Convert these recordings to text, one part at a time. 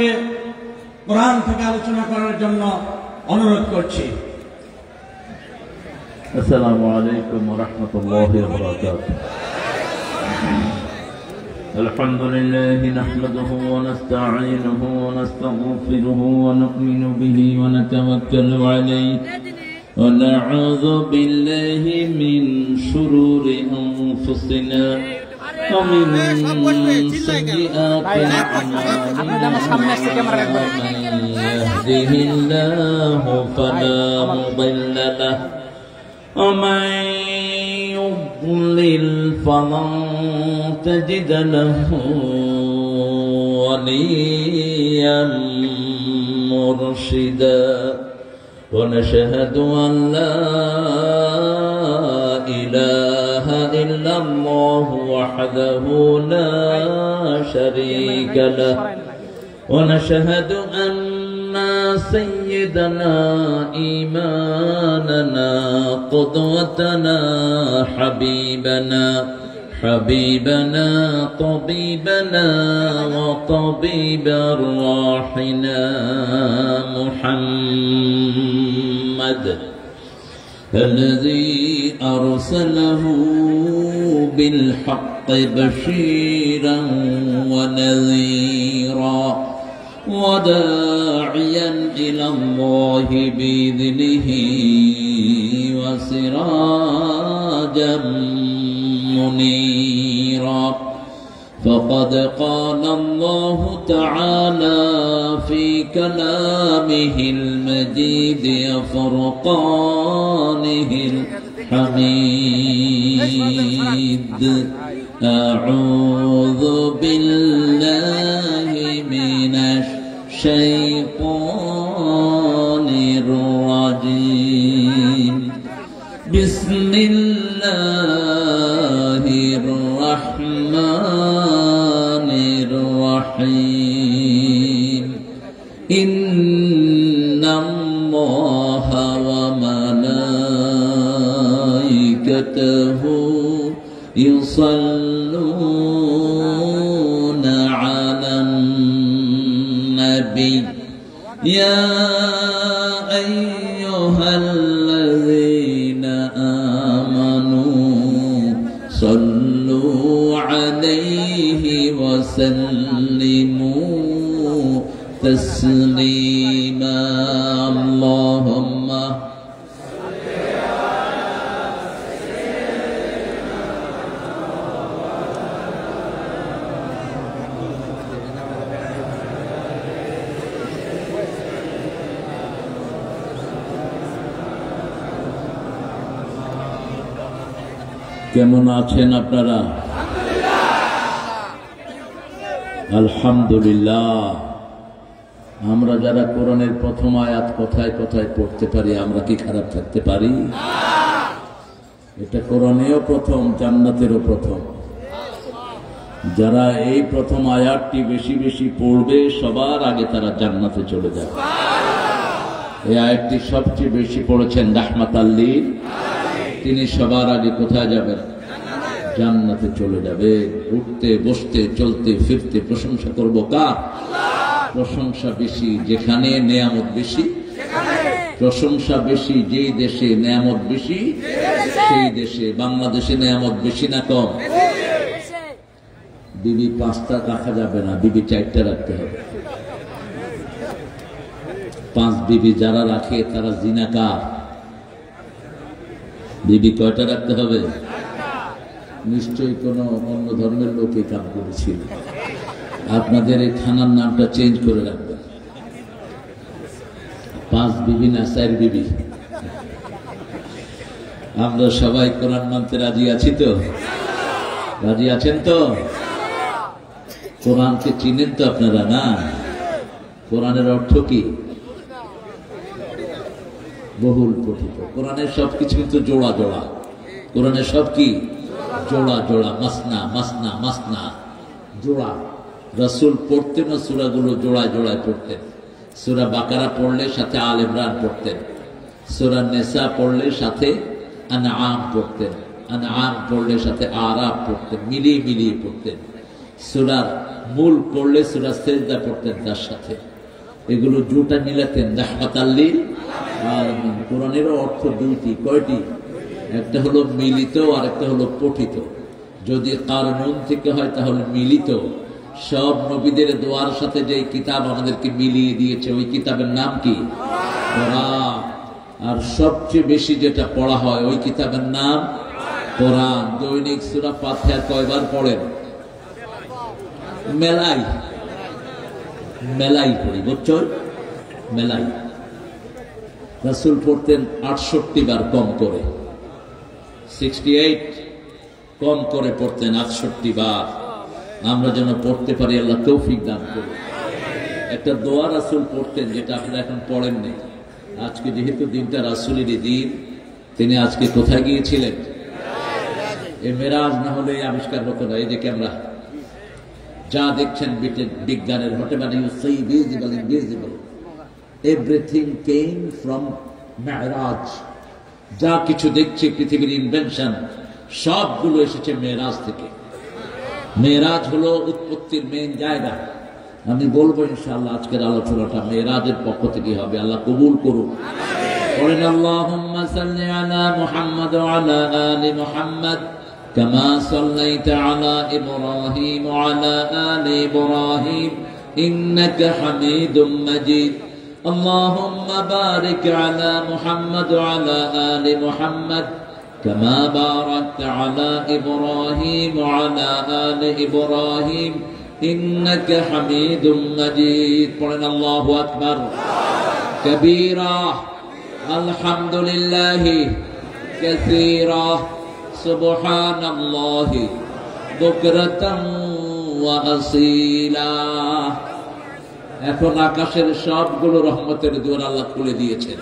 আমাদেরকে কোরআন থেকে আলোচনা করার জন্য অনুরোধ করছি। আসসালামু আলাইকুম ওয়া রাহমাতুল্লাহি ওয়া বারাকাতুহু। আলহামদুলিল্লাহি নাহমাদুহু ওয়া নাস্তাঈনুহু ওয়া নাস্তাগফিরুহু ওয়া নু'মিনু বিহি ওয়া নাতাওয়াক্কালু আলাইহি ওয়া না'উযু বিল্লাহি মিন শুরুরি আনফুসিনা ওয়া মিন সাইয়্যাতি আ'মালিনা। মান ইয়াহদিহিল্লাহু ফালা মুদিল্লা লাহু ومن يضلل فلن تجد له وليا مرشدا ونشهد أن لا إله إلا الله وحده لا شريك له ونشهد أن سيدنا إيماننا قدوتنا حبيبنا طبيبنا وطبيب أرواحنا محمد الذي أرسله بالحق بشيرا ونذيرا وداعيا إلى الله بإذنه وسراجا منيرا فقد قال الله تعالى في كلامه المجيد وفرقانه الحميد أعوذ بالله من الشيطان الرجيم بسم الله الرحمن الرحيم إن الله وملائكته يصلون على النبي يا أيها الذين آمنوا صلوا عليه وسلموا تسليما اللهم কেমন আছেন আপনারা? আলহামদুলিল্লাহ। আমরা যারা কোরআনের প্রথম আয়াত কথায় কথায় পড়তে পারি, আমরা কি খারাপ থাকতে পারি? এটা কোরআনেও প্রথম, জান্নাতেরও প্রথম। যারা এই প্রথম আয়াতটি বেশি বেশি পড়বে সবার আগে তারা জান্নাতে চলে যাবে। এই আয়াতটি সবচেয়ে বেশি পড়েছেন রাহমাতাল লিল, তিনি সবার আগে কোথায় যাবেন? জান্নাতে চলে যাবে। উঠতে বসতে চলতে ফিরতে প্রশংসা করব কার? প্রশংসা বেশি যেখানে নেয়ামত বেশি, প্রশংসা বেশি যেই দেশে নেয়ামত বেশি সেই দেশে। বাংলাদেশে নেয়ামত বেশি না কম? বিবি 5টা রাখা যাবে না, বিবি 4টা রাখতে হবে। 5 বিবি যারা রাখে তারা জিনাকার। বিবি কয়টা রাখতে হবে? নিশ্চয়ই কোনো অন্য ধর্মের লোক এই কাজ করেছিল। আপনাদের এই থানার নামটা চেঞ্জ করে রাখবেন। 5 বিবি না 4 বিবি। আমরা সবাই কোরআন মানতে রাজি আছি তো? রাজি আছেন তো? কোরআনকে চিনেন তো আপনারা? না, কোরআনের অর্থ কি? বহুল পঠিত। কোরআনের সবকিছু কিন্তু জোড়া জোড়া। কোরআনের সব কি? জোড়া জোড়া, মাসনা মাসনা মাসনা, জোড়া। রাসূল পড়তেন না সূরাগুলো জোড়ায় জোড়ায় পড়তেন। সূরা বাকারা পড়লে সাথে আল ইমরান পড়তেন, সূরা নিসা পড়লে সাথে আনআম পড়তেন, আনআম পড়লে সাথে আরাফ পড়তেন, মিলিয়ে মিলিয়ে পড়তেন। সূরার মূল পড়লে সূরা সিজদা পড়তেন তার সাথে, এগুলো দুটা মিলাতেন রাহমাতাল লিল আলামিন। কোরআনেরও অর্থ দুইটি, কয়টি? একটা হলো মিলিত আর একটা হলো পঠিত। যদি কারনুন থেকে হয় তাহলে মিলিত। সব নবীদের দোয়ার সাথে যে কিতাব আমাদেরকে মিলিয়ে দিয়েছে ওই কিতাবের নাম কি? কোরআন। আর সবচেয়ে বেশি যেটা পড়া হয় ওই কিতাবের নাম কোরআন। দৈনিক সূরা ফাতিহা কয়বার পড়েন? মেলাই মেলাই পড়ি, বুঝছো? মেলাই। রাসূল পড়তেন 68 বার, কম করে 68, কম করে পড়তেন 68 বার। আমরা যেন পড়তে পারি, আল্লাহ তৌফিক দান করুন। একটা দোয়া রাসূল পড়তেন যেটা আপনারা এখন পড়েননি। আজকে যেহেতু দিনটা রাসূলেরই দিন, তিনি আজকে কোথায় গিয়েছিলেন? এই মেরাজ না হলে এই আবিষ্কার হতো না। এই যে ক্যামেরা যা দেখছেন বিজ্ঞানের হতে মানে visible invisible, everything came from Meraj. যা কিছু দেখছি পৃথিবীর ইনভেনশন সবগুলো এসেছে মেরাজ থেকে। মেরাজ হলো উৎপত্তির মেইন জায়গা। আমি বলবো ইনশাআল্লাহ আজকের আলোচনাটা মেরাজের পক্ষ থেকে হবে। আল্লাহ কবুল করুন। বলেন আল্লাহুম্মা সাল্লি আলা মুহাম্মাদ ওয়া আলা আলি মুহাম্মাদ কামা সাল্লাইতা আলা ইব্রাহিম ওয়া আলা আলি ইব্রাহিম ইন্নাকা হামিদুম মাজিদ। আল্লাহুম্মা বারিক আলা মুহাম্মাদ ওয়া আলা আলি মুহাম্মাদ كما باركت على إبراهيم وعلى آل إبراهيم إنك حميد مجيد. قلنا الله أكبر كبيرا الحمد لله كثيرا سبحان الله بكرة وأصيلا. এখন আকাশের সবগুলো রহমতের দুয়ার আল্লাহ খুলে দিয়েছেন।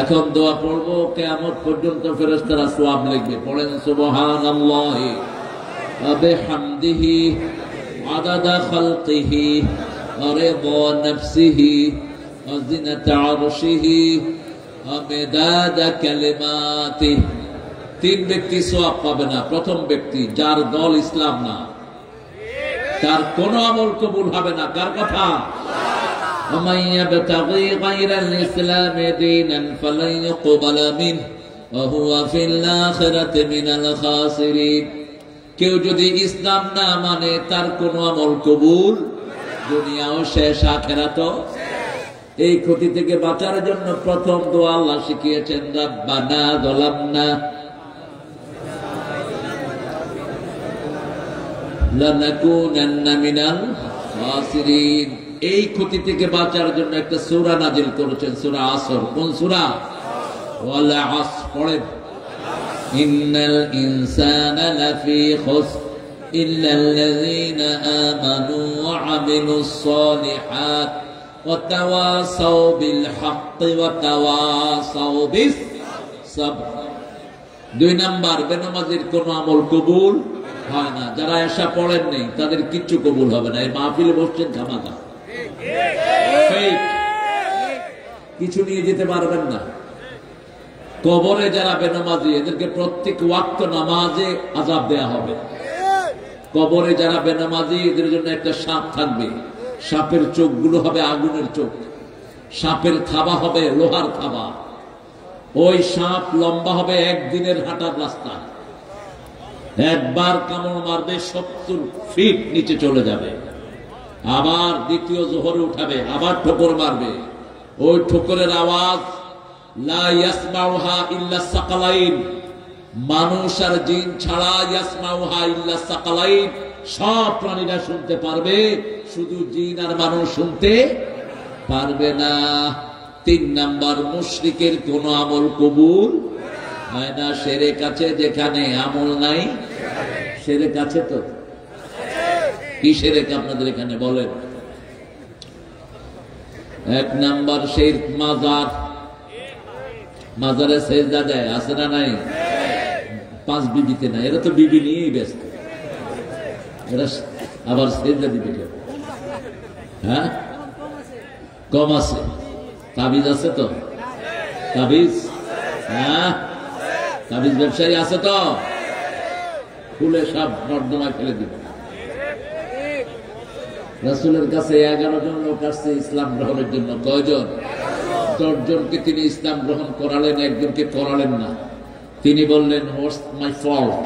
এখন দোয়া পড়বো, কিয়ামত পর্যন্ত ফেরেশতারা সওয়াব লিখবে। পড়েন সুবহানাল্লাহি ওয়া বিহামদিহি আদাদা খালকিহি ওয়া রিদা নাফসিহি ওয়া জিনাতা আরশিহি ওয়া মিদাদা কালিমাতিহি। তিন ব্যক্তি সওয়াব পাবে না। প্রথম ব্যক্তি যার দল ইসলাম না, তার কোন আমল কবুল হবে না। কার কথা? ومن يبتغي غير الإسلام دينا فلن يقبل منه وهو في الآخرة من الخاسرين. কেউ যদি ইসলাম না মানে তার কোন আমল কবুল, দুনিয়াও শেষ আখিরাতও। এই ক্ষতি থেকে বাঁচার জন্য প্রথম দোয়া আল্লাহ শিখিয়েছেন রাব্বানা যালামনা লানাকুনান্না মিনাল খাসিরিন। এই ক্ষতি থেকে বাঁচার জন্য একটা সূরা নাজিল করেছেন, সূরা আসর। কোন সূরা? ওয়াল আসর। পড়েন ইন্নাল ইনসানা লাফি খুসর ইল্লাল্লাযীনা আমানু ওয়া আমিলুস সালিহাত ওয়া তাওয়াসাউ বিল হাক্কি ওয়া তাওয়াসাউ বিস সাবর। দুই নাম্বার, বেনামাজির কোন আমল কবুল হয় না। যারা এশা পড়েন নেই তাদের কিচ্ছু কবুল হবে না। এই মাহফিলে বসছেন ধামাকা, কিছু নিয়ে যেতে পারবেন না। কবরে যারা বেনামাজি এদেরকে প্রত্যেক ওয়াক্ত নামাজে আযাব দেয়া হবে। কবরে যারা বেনামাজি এদের জন্য একটা সাপ থাকবে। সাপের চোখগুলো হবে আগুনের চোখ, সাপের থাবা হবে লোহার থাবা। ওই সাপ লম্বা হবে একদিনের হাঁটার রাস্তা। একবার কামড় মারবে 70 ফিট নিচে চলে যাবে। আবার দ্বিতীয় জোহরে উঠাবে, আবার ঠোকর মারবে। ওই ঠোকরের আওয়াজ লা ইয়াসমাউহা ইল্লা সাকালাইন, মানুষ আর জিন ছাড়া ইয়াসমাউহা ইল্লা সাকালাইন, সব প্রাণীরা শুনতে পারবে, শুধু জিন আর মানুষ শুনতে পারবে না। 3 নাম্বার, মুশরিকের কোন আমল কবুল হয় না। শিরক আছে যেখানে, আমল নাই। শিরক আছে তো? কি শিরক আপনাদের এখানে বলেন? 1 নাম্বার শিরক মাজার। মাজারে সেজদা দেয়, আছে না নাই? 5 বিবিতে না, এরা তো বিবি নিয়েই ব্যস্ত। এরা আবার সেজদা দিবে কেন? হ্যাঁ, কম আছে। তাবিজ আছে তো? তাবিজ, হ্যাঁ, তাবিজ ব্যবসায়ী আছে তো? খুলে সব নর্দমায় ফেলে দিবে। রাসূলের কাছে 11 জন লোক আসছে ইসলাম গ্রহণের জন্য। কয়জন? 10 জনকে তিনি ইসলাম গ্রহণ করালেন, একজনকে করালেন না। তিনি বললেন, হোয়াটস মাই ফল্ট,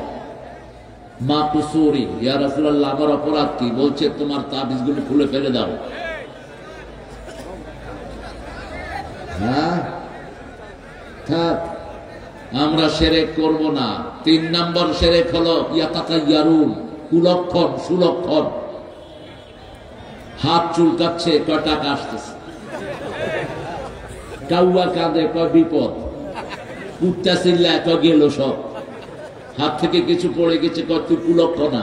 মা কুসুরি, ইয়া রাসূলুল্লাহ, আমার অপরাধ কি? বলছে, তোমার তাবিজগুলো খুলে ফেলে দাও। হ্যাঁ, থাক, আমরা শিরক করব না। 3 নম্বর শিরক হলো ইয়াতাকায়্যারুন, কুলক্ষণ, সুলক্ষণ। হাত চুলকাচ্ছে, কয় টাকা আসতেছে। কাউয়া কাঁদে, কয় বিপদ। কুত্তা চিল্লায়, কয় গেল সব। হাত থেকে কিছু পড়ে গেছে, কয় তুই কুলক্ষণা।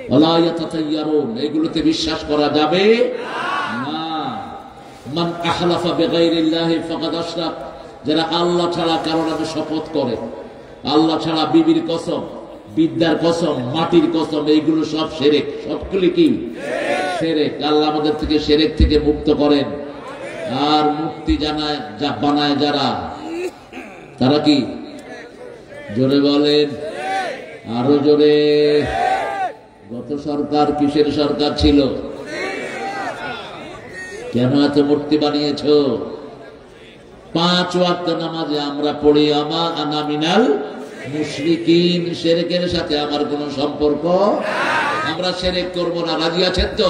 ওয়ালা ইয়াতাকায়্যারুন, এগুলোতে বিশ্বাস করা যাবে না। মান আহলাফা বিগাইরিল্লাহি ফাকাদ আশরাক, যারা আল্লাহ ছাড়া কারো নামে শপথ করে, আল্লাহ ছাড়া বিবির কসম, বিদ্যার কসম, মাটির কসম, এইগুলো সব শিরক। সবগুলি কি? শিরক। আল্লাহ আমাদের থেকে শিরক থেকে মুক্ত করেন। আর মুক্তি জানায় যা বানায় যারা, তারা কি? জোরে বলেন, আরো জোরে। গত সরকার কিসের সরকার ছিল? কেন এত মূর্তি বানিয়েছ? 5 ওয়াক্ত নামাজে আমরা পড়ি আমা আনা মিনাল মুশরিকিন, শিরকের সাথে আমার কোনো সম্পর্ক। আমরা শিরক করব না। রাজি আছেন তো?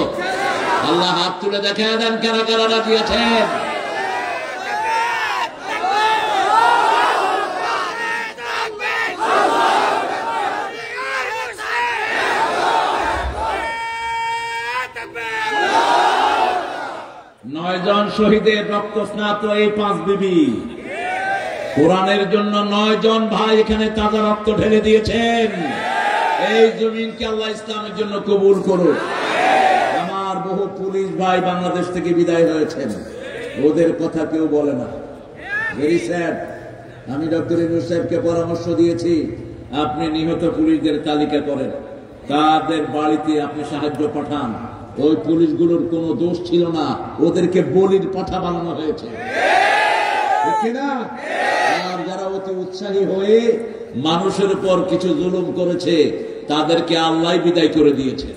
আল্লাহ হাত তুলে দেখায় দেন কারা কারা রাজি আছেন। জন শহীদের রক্ত স্নাত এই 5 বিবি, কোরআনের জন্য 9 জন ভাই এখানে তাজা রক্ত ঢেলে দিয়েছেন। এই জমিনকে আল্লাহ ইসলামের জন্য কবুল করুন। আমার বহু পুলিশ ভাই বাংলাদেশ থেকে বিদায় হয়েছেন, ওদের কথা কেউ বলে না। Very sad. আমি ডক্টর ইউনূস সাহেবকে পরামর্শ দিয়েছি, আপনি নিহত পুলিশদের তালিকা করেন, তাদের বাড়িতে আপনি সাহায্য পাঠান। ওই পুলিশগুলোর কোনো দোষ ছিল না, ওদেরকে বলির পাঠা বানানো হয়েছে, ঠিক না? আর যারা অতি উৎসাহী হয়ে মানুষের উপর কিছু জুলুম করেছে, তাদেরকে আল্লাহ বিদায় করে দিয়েছে,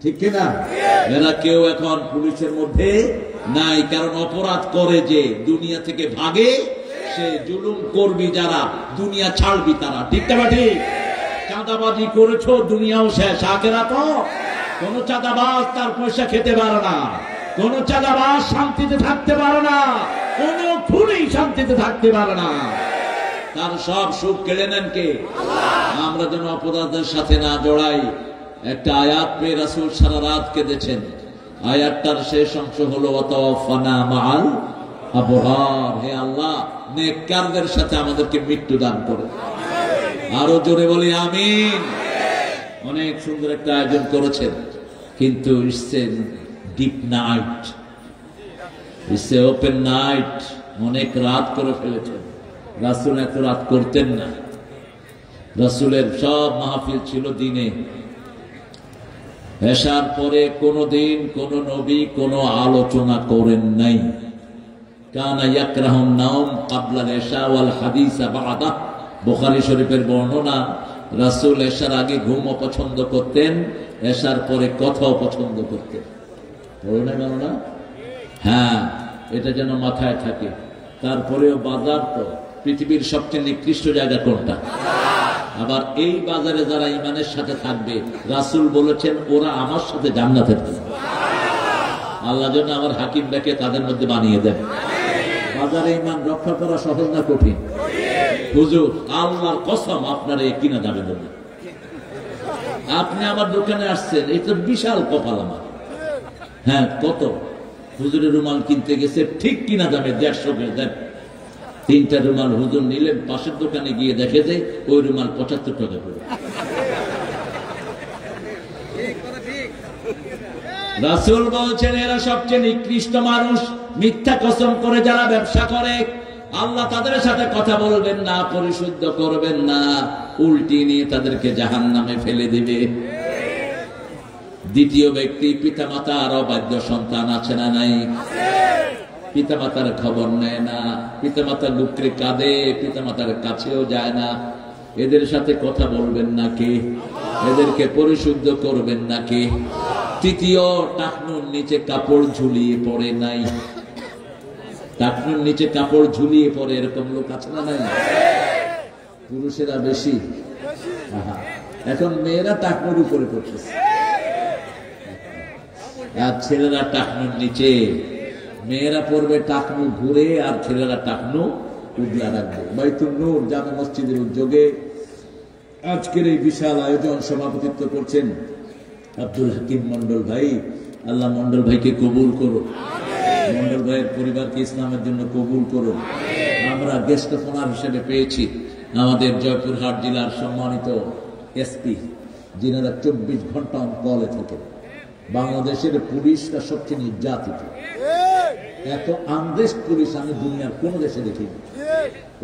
ঠিক না? এরা কেউ এখন পুলিশের মধ্যে নাই, কারণ অপরাধ করে যে দুনিয়া থেকে ভাগে, সে জুলুম করবি যারা, দুনিয়া ছাড়বি তারা, ঠিক না? ঠিক। চাঁদাবাজি করেছো, দুনিয়াও শেষ, আখেরাত কোন চাঁদাবাজ তার পয়সা খেতে পারে না, কোন চাঁদাবাজ শান্তিতে থাকতে পারে না, কোন খুনি শান্তিতে থাকতে পারে না, তার সব সুখ কেড়ে নেন কে? আমরা যেন অপরাধের সাথে না জড়াই। একটা আয়াত পেয়ে রাসূল সারা রাত কেঁদেছেন। আয়াতটার শেষ অংশ হলো ওয়াতাওয়াফানা মাআল আবরার, হে আল্লাহ নেককারদের সাথে আমাদেরকে মৃত্যু দান করুন। আরো জোরে বলি আমিন। অনেক সুন্দর একটা আয়োজন করেছেন, কিন্তু it's a deep night, it's a open night. অনেক রাত করে ফেলেছেন। রাসূল এত রাত করতেন না। রাসূলের সব মাহফিল ছিল দিনে। এশার পরে কোনদিন কোন নবী কোন আলোচনা করেন নাই। কানা ইয়াকরাহুন নাওম ক্বাবলা আল-ইশা ওয়াল হাদিস বা'দা। বুখারী শরীফের বর্ণনা, রাসূল এশার আগে ঘুম অপছন্দ করতেন, এশার পরে কথাও পছন্দ করতেন। বলুন না? হ্যাঁ, এটা যেন মাথায় থাকে। তারপরেও বাজার তো পৃথিবীর সবচেয়ে নিকৃষ্ট জায়গা কোনটা? আবার এই বাজারে যারা ইমানের সাথে থাকবে, রাসূল বলেছেন ওরা আমার সাথে জান্নাতে থাকবে। আল্লাহ যেন আমার হাকিম ডাকে তাদের মধ্যে বানিয়ে দেন। বাজারে ইমান রক্ষা করা সহজ না কঠিন? হুজুর আল্লাহর কসম আপনার এই কিনা যাবে না। আপনি আমার দোকানে আসছেন, এটা বিশাল কপাল আমার। হ্যাঁ, কত? হুজুরের রুমাল কিনতে গেছে, ঠিক কিনা দামে 150 করে দেন। 3টা রুমাল হুজুর নিলেন, পাশের দোকানে গিয়ে দেখে যে ওই রুমাল 75 টাকা করে। রাসূল বলছেন এরা সবচেয়ে নিকৃষ্ট মানুষ। মিথ্যা কসম করে যারা ব্যবসা করে, আল্লাহ তাদের সাথে কথা বলবেন না, পরিশুদ্ধ করবেন না, উল্টি নিয়ে তাদেরকে জাহান্নামে ফেলে দিবে। দ্বিতীয় ব্যক্তি, পিতামাতার অবাধ্য সন্তান আছে না নাই? পিতামাতার খবর নেয় না, পিতামাতার বুকে কাঁদে, পিতামাতার কাছেও যায় না। এদের সাথে কথা বলবেন নাকি? এদেরকে পরিশুদ্ধ করবেন নাকি? তৃতীয়, টাকনুর নিচে কাপড় ঝুলিয়ে পড়ে নাই। টাকনুর নিচে কাপড় ঝুলিয়ে পড়ে এরকম লোক আছে না নাই? পুরুষেরা বেশি। এখন মেয়েরা টাকনুর উপরে পড়তেছে, আর ছেলেরা টাকনুর নিচে। মেয়েরা পড়বে টাকনু ঘুরে, আর ছেলেরা টাকনু উগলা রাখবে। বাইতুল নূর জামে মসজিদের উদ্যোগে আজকের এই বিশাল আয়োজন সভাপতিত্ব করছেন আব্দুল হাকিম মন্ডল ভাই। আল্লাহ মন্ডল ভাইকে কবুল করো, মন্ডল ভাইয়ের পরিবারকে ইসলামের জন্য কবুল করো। আমরা গেস্ট অফ অনার হিসেবে পেয়েছি আমাদের জয়পুরহাট জেলার সম্মানিত এসপি, যিনারা 24 ঘন্টা অন কলে থাকেন। বাংলাদেশের পুলিশরা সবচেয়ে নির্যাতিত, এত আনরেস্ট পুলিশ আমি দুনিয়ার কোন দেশে দেখিনি।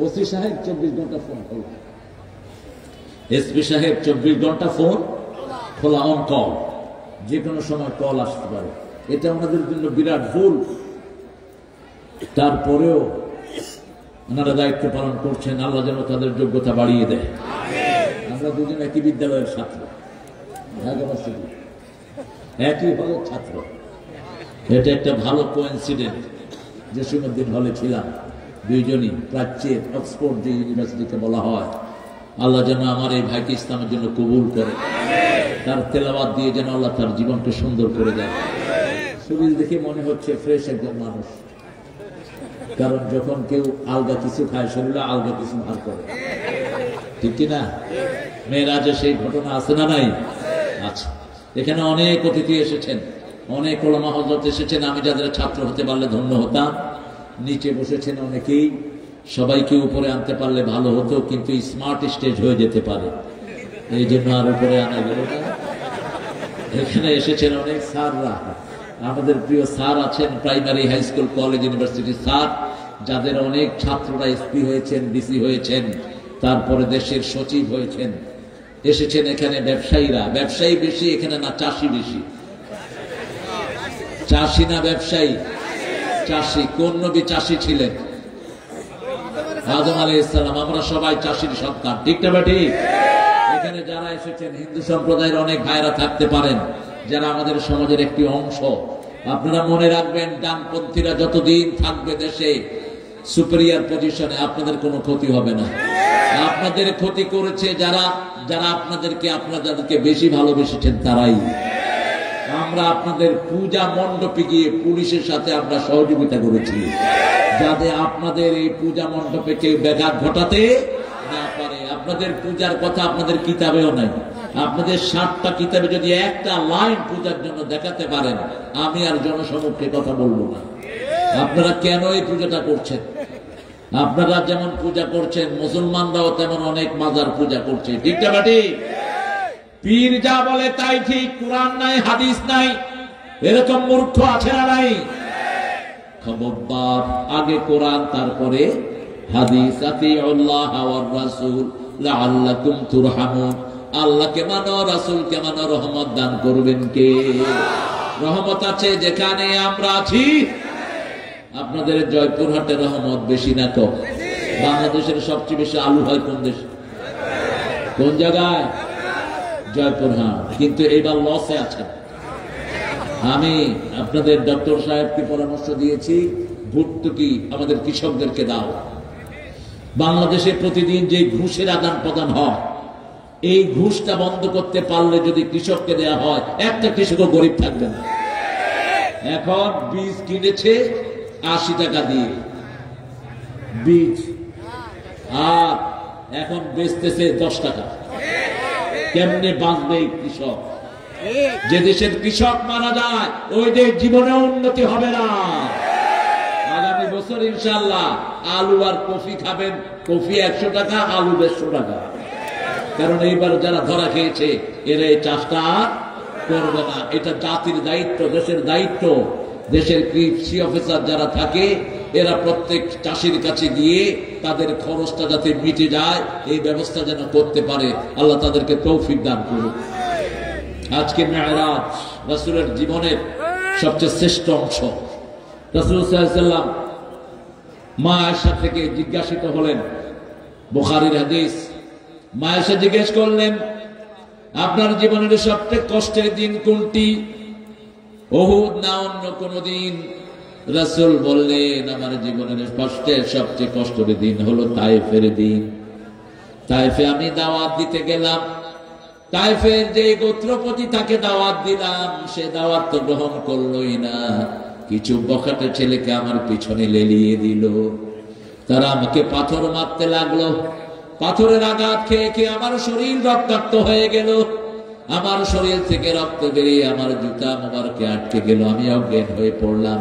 ওসি সাহেব 24 ঘন্টা ফোন খোলা, এসপি সাহেব 24 ঘন্টা ফোন খোলা, অন কল, যে কোনো সময় কল আসতে পারে। এটা ওনাদের জন্য বিরাট ভুল। তারপরেও ওনারা দায়িত্ব পালন করছেন, আল্লাহ যেন তাদের যোগ্যতা বাড়িয়ে দেয়। আমরা দুজন একই বিদ্যালয়ের ছাত্র, একই হলের ছাত্র। এটা একটা ভালো কোইন্সিডেন্ট। জসীমউদ্দিন হলে ছিলাম দুইজনই, প্রাচ্যের অক্সফোর্ড যে ইউনিভার্সিটিকে বলা হয়। আল্লাহ যেন আমার এই ভাইকে ইসলামের জন্য কবুল করে, তার তেলাওয়াত দিয়ে যেন আল্লাহ তার জীবনকে সুন্দর করে দেয়। শরীর দেখে মনে হচ্ছে ফ্রেশ একজন মানুষ, কারণ যখন কেউ আলগা কিছু খায় শরীরে আলগা কিছু ভার করে, ঠিক কিনা? মেয়েরাজে সেই ঘটনা আছে না নাই? আচ্ছা, এখানে অনেক অতিথি এসেছেন, অনেক ওলামা হযরত এসেছেন। আমি যাদের ছাত্র হতে পারলে ধন্য হতাম। নিচে বসেছেন অনেকেই, সবাইকে উপরে আনতে পারলে ভালো হতো, কিন্তু স্মার্ট স্টেজ হয়ে যেতে পারে, এই জন্য আর উপরে আনা গেল না। এখানে এসেছেন অনেক স্যাররা, আমাদের প্রিয় স্যার আছেন, primary, high school, college, university sir, যাদের অনেক ছাত্ররা এসপি হয়েছেন, ডিসি হয়েছেন, তারপরে দেশের সচিব হয়েছেন। এসেছেন এখানে ব্যবসায়ীরা, ব্যবসায়ী বেশি এখানে না চাষি বেশি? চাষি না ব্যবসায়ী? চাষি। কোন নবী চাষি ছিলেন? আদম আলাইহিস সালাম। আমরা সবাই চাষির সন্তান, ঠিক না ঠিক? এখানে যারা এসেছেন হিন্দু সম্প্রদায়ের অনেক ভাইরা থাকতে পারেন, যারা আমাদের সমাজের একটি অংশ। আপনারা মনে রাখবেন, ডানপন্থীরা যতদিন থাকবে দেশে সুপিরিয়র পজিশনে, আপনাদের কোনো ক্ষতি হবে না। আপনাদের ক্ষতি করেছে যারা যারা আপনাদেরকে বেশি ভালোবেসেছেন, তারাই। আমরা আপনাদের পূজা মণ্ডপে গিয়ে পুলিশের সাথে আমরা সহযোগিতা করেছি, যাতে আপনাদের এই পূজা মণ্ডপে কেউ ব্যাঘাত ঘটাতে না পারে। আপনাদের পূজার কথা আপনাদের কিতাবেও নাই। আপনাদের 7টা কিতাবে যদি একটা লাইন পূজার জন্য দেখাতে পারেন, আমি আর জনসমক্ষে কথা বলবো না। আপনারা কেন এই পূজাটা করছেন? আপনারা যেমন পূজা করছেন, মুসলমানরাও তেমন অনেক মাজার পূজা করছে, ঠিক না ঠিক? পীর যা বলে তাই ঠিক, কোরআন নাই, হাদিস নাই, এরকম মূর্খ আছে না নাই? খবরদার, আগে কোরআন তারপরে হাদিস। আতিউল্লাহ ওয়ার রাসূল লাআল্লাকুম তুরহামুন। আল্লাহকে মানো, রাসূলকে মানো, রহমত দান করবেন কে? রহমত আছে যেখানে আমরা আছি। আপনাদের জয়পুরহাটে রহমত বেশি না কম? বাংলাদেশের সবচেয়ে বেশি আলু হয় কোন দেশে? কোন জায়গায়? জয়পুরহাট। কিন্তু এবার লসে আছেন। আমি আপনাদের ডক্টর সাহেবকে পরামর্শ দিয়েছি, ভর্তুকি আমাদের কৃষকদেরকে দাও। বাংলাদেশে প্রতিদিন যে ঘুষের আদান প্রদান হয়, এই ঘুষটা বন্ধ করতে পারলে যদি কৃষককে দেওয়া হয়, একটা কৃষকও গরিব থাকবে না। এখন বীজ কিনেছে 80 টাকা দিয়ে বীজ, আর এখন বেচতেছে 10 টাকা। কেমনে বাঁচবে কৃষক? যে দেশের কৃষক মারা যায়, ওই দেশ জীবনে উন্নতি হবে না। আগামী বছর ইনশাআল্লাহ আলু আর কফি খাবেন, কফি 100 টাকা, আলু 150 টাকা। কারণ এইবার যারা ধরা খেয়েছে, এরা এই চাষটা আর করবে না। এটা জাতির দায়িত্ব, দেশের দায়িত্ব। দেশের কৃষি অফিসার যারা থাকে, এরা প্রত্যেক চাষির কাছে গিয়ে তাদের খরচটা যাতে মিটে যায়, এই ব্যবস্থা যেন করতে পারে। আল্লাহ তাদেরকে তৌফিক দান করুন। আজকে মেরাজ রাসূলের জীবনের সবচেয়ে শ্রেষ্ঠ অংশ। রাসূল সাল্লাল্লাহু আলাইহি ওয়াসাল্লাম মা আয়েশা থেকে জিজ্ঞাসিত হলেন, বুখারীর হাদিস। মা আয়েশা জিজ্ঞেস করলেন, আপনার জীবনের সবচেয়ে কষ্টের দিন কোনটি? উহুদ না অন্য কোন দিন। রাসূল বললেন আমার জীবনের সবচেয়ে কষ্টের দিন হলো তায়েফের দিন। তায়েফে আমি দাওয়াত দিতে গেলাম, তায়েফের যে গোত্রপতি তাকে দাওয়াত দিলাম, সে দাওয়াত তো গ্রহণ করলোই না। কিছু বখাটে ছেলেকে আমার পিছনে লেলিয়ে দিল, তারা আমাকে পাথর মারতে লাগলো। পাথরের আঘাত খেয়ে খেয়ে আমার শরীর রক্তাক্ত হয়ে গেল, আমার শরীর থেকে রক্ত বেরিয়ে আমার জুতা মোবারকে আটকে গেল, আমি অজ্ঞান হয়ে পড়লাম।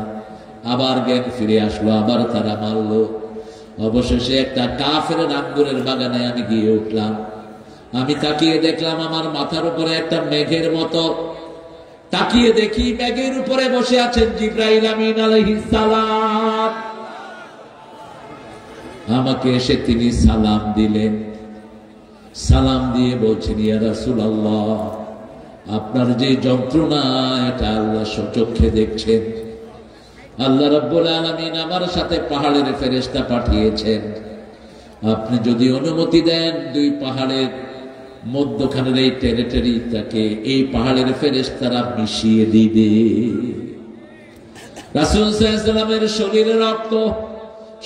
আবার জ্ঞান ফিরে আসলো, আবার তারা মারলো। অবশেষে একটা কাফের আঙ্গুরের বাগানে আমি গিয়ে উঠলাম। আমি তাকিয়ে দেখলাম আমার মাথার উপরে একটা মেঘের মতো, তাকিয়ে দেখি মেঘের উপরে বসে আছেন জিবরাইল আমিন আলাইহিস সালাম। আমাকে এসে তিনি সালাম দিলেন, সালাম দিয়ে বলছেন ইয়া রাসূলুল্লাহ, আপনার যে যন্ত্রণা এটা আল্লাহ সচক্ষে দেখছেন। আল্লাহ রাব্বুল আলামিন আমার সাথে পাহাড়ের ফেরেশতা পাঠিয়েছেন, আপনি যদি অনুমতি দেন দুই পাহাড়ের মধ্যখানের এই টেরিটরিটাকে এই পাহাড়ের ফেরেশতারা মিশিয়ে দিবে। রাসূল সাল্লাল্লাহু আলাইহি ওয়াসাল্লামের শরীরে রক্ত,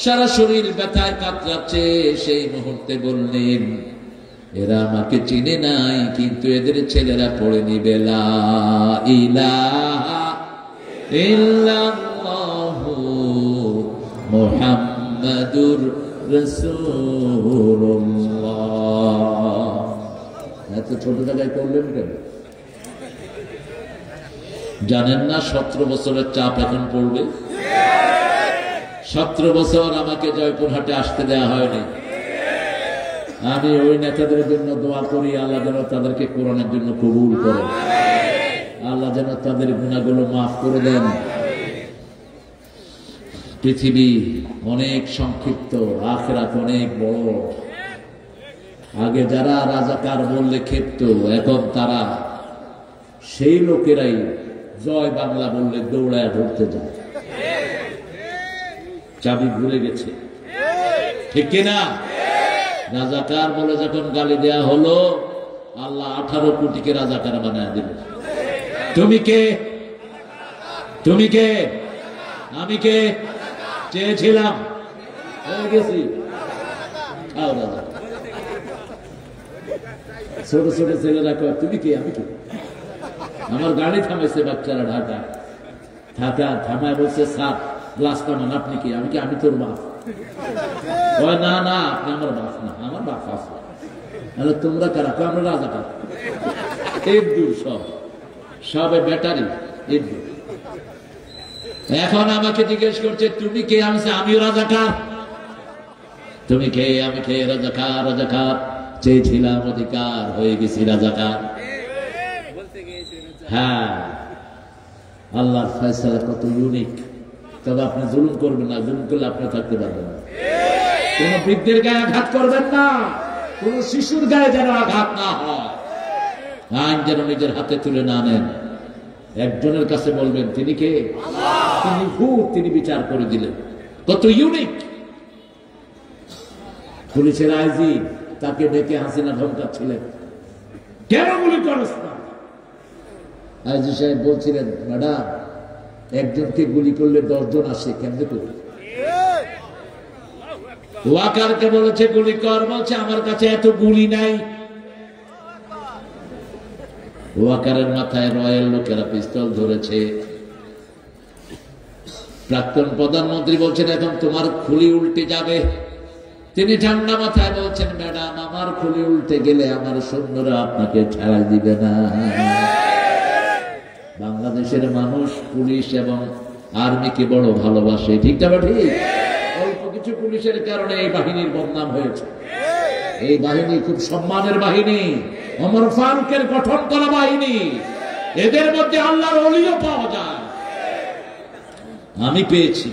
সারা শরীর ব্যথায় কাতরাচ্ছে। সেই মুহূর্তে বললেন এরা আমাকে চিনে নাই, কিন্তু এদের ছেলেরা পড়ে নিবে লা ইলাহা ইল্লাল্লাহু মুহাম্মাদুর রাসূলুল্লাহ। এত ছোট জায়গায় করলেন কেন? জানেন না 17 বছরের চাপ এখন পড়বে। 17 বছর আমাকে জয়পুরহাটে আসতে দেওয়া হয়নি। আমি ওই নেতাদের জন্য দোয়া করি, আল্লাহ যেন তাদেরকে কোরআনের জন্য কবুল করেন, আল্লাহ যেন তাদের গুনাহগুলো মাফ করে দেন। পৃথিবী অনেক সংক্ষিপ্ত, আখিরাত অনেক বড়। আগে যারা রাজাকার বললে ক্ষেপ্ত, এখন তারা সেই লোকেরাই জয় বাংলা বললে দৌড়ায় ধরতে যায়। চাবি ভুলে গেছে, ঠিক কিনা? রাজাকার বলে যখন গালি দেয়া হলো, আল্লাহ 18 কোটিকে রাজাকার বানায় দিল। তুমি কে? তুমি কে? আমি কে? চেয়েছিলাম, হয়ে গেছি। ছোট ছোট ছেলেরা কয় তুমি কে? আমি কে? আমার গাড়ি থামাইছে বাচ্চারা ঢাকা থামায় বলছে স্যার গ্লাস নামান, আপনি কি? আমি কি? আমি তোর বাপ। না না, আপনি আমার বাপ না, আমার বাপ আছে। তাহলে তোমরা কারা? আমরা রাজাকার। দূর সবে ব্যাটারি দূর। এখন আমাকে জিজ্ঞেস করছে তুমি কে? আমি আমিও রাজাকার। তুমি কে? আমি কে? রাজাকার। রাজাকার চেয়েছিলাম, অধিকার হয়ে গেছি রাজাকার। হ্যাঁ, আল্লাহর ফয়সালা কত ইউনিক। তবে আপনি জুলুম করবেন না, জুলুম করলে আপনি থাকতে পারবেন না। কোন বৃদ্ধের গায়ে আঘাত করবেন না, কোন শিশুর গায়ে যেন আঘাত না হয়। আইন যেন নিজের হাতে তুলে না নেন। একজনের কাছে বলবেন তিনি কে? তিনি ভূত, তিনি বিচার করে দিলেন। কত ইউনিক। পুলিশের আইজি তাকে ডেকে হাসিনা ধমকাচ্ছিলেন, কেন গুলি করছ না? আইজি সাহেব বলছিলেন ম্যাডাম, একজনকে গুলি করলে 10 জন আসে, কেমনে করি? ওয়াকারকে বলেছে গুলি কর, বলছে আমার কাছে এত গুলি নাই। ওয়াকারের মাথায় রয়্যাল লোকেরা পিস্তল ধরেছে। প্রাক্তন প্রধানমন্ত্রী বলছেন এখন তোমার খুলি উল্টে যাবে। তিনি ঠান্ডা মাথায় বলছেন ম্যাডাম, আমার খুলি উল্টে গেলে আমার সৈন্যরা আপনাকে ছাড়া দিবে না। বাংলাদেশের মানুষ পুলিশ এবং আর্মিকে বড় ভালোবাসে, ঠিক না? ঠিক। অল্প কিছু পুলিশের কারণে এই বাহিনীর বদনাম হয়েছে। এই বাহিনী খুব সম্মানের বাহিনী, ওমর ফারুকের গঠন করা বাহিনী। এদের মধ্যে আল্লাহর ওলিও পাওয়া যায়। আমি পেয়েছি,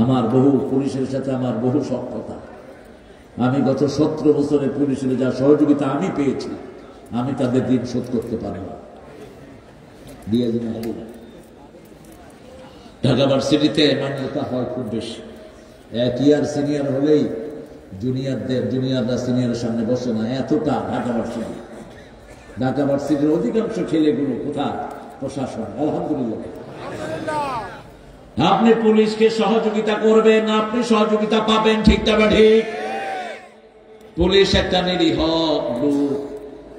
আমার বহু পুলিশের সাথে আমার বহু সখ্যতা। আমি গত 17 বছরে পুলিশের যা সহযোগিতা আমি পেয়েছি, আমি তাদের দিন শোধ করতে পারব না। দিয়ে দিন হবে না। ঢাকা ভার্সিটিতে মান্যতা হয় খুব বেশি। 1 ইয়ার সিনিয়র হলেই জুনিয়ররা সিনিয়রের সামনে বসে না, এতটা ঢাকা ভার্সিটি। ঢাকা ভার্সিটির অধিকাংশ ছেলেগুলো কোথায়? প্রশাসন। আলহামদুলিল্লাহ। আপনি পুলিশকে সহযোগিতা করবেন, আপনি সহযোগিতা পাবেন, ঠিক না ঠিক? পুলিশ একটা নিরীহ লোক,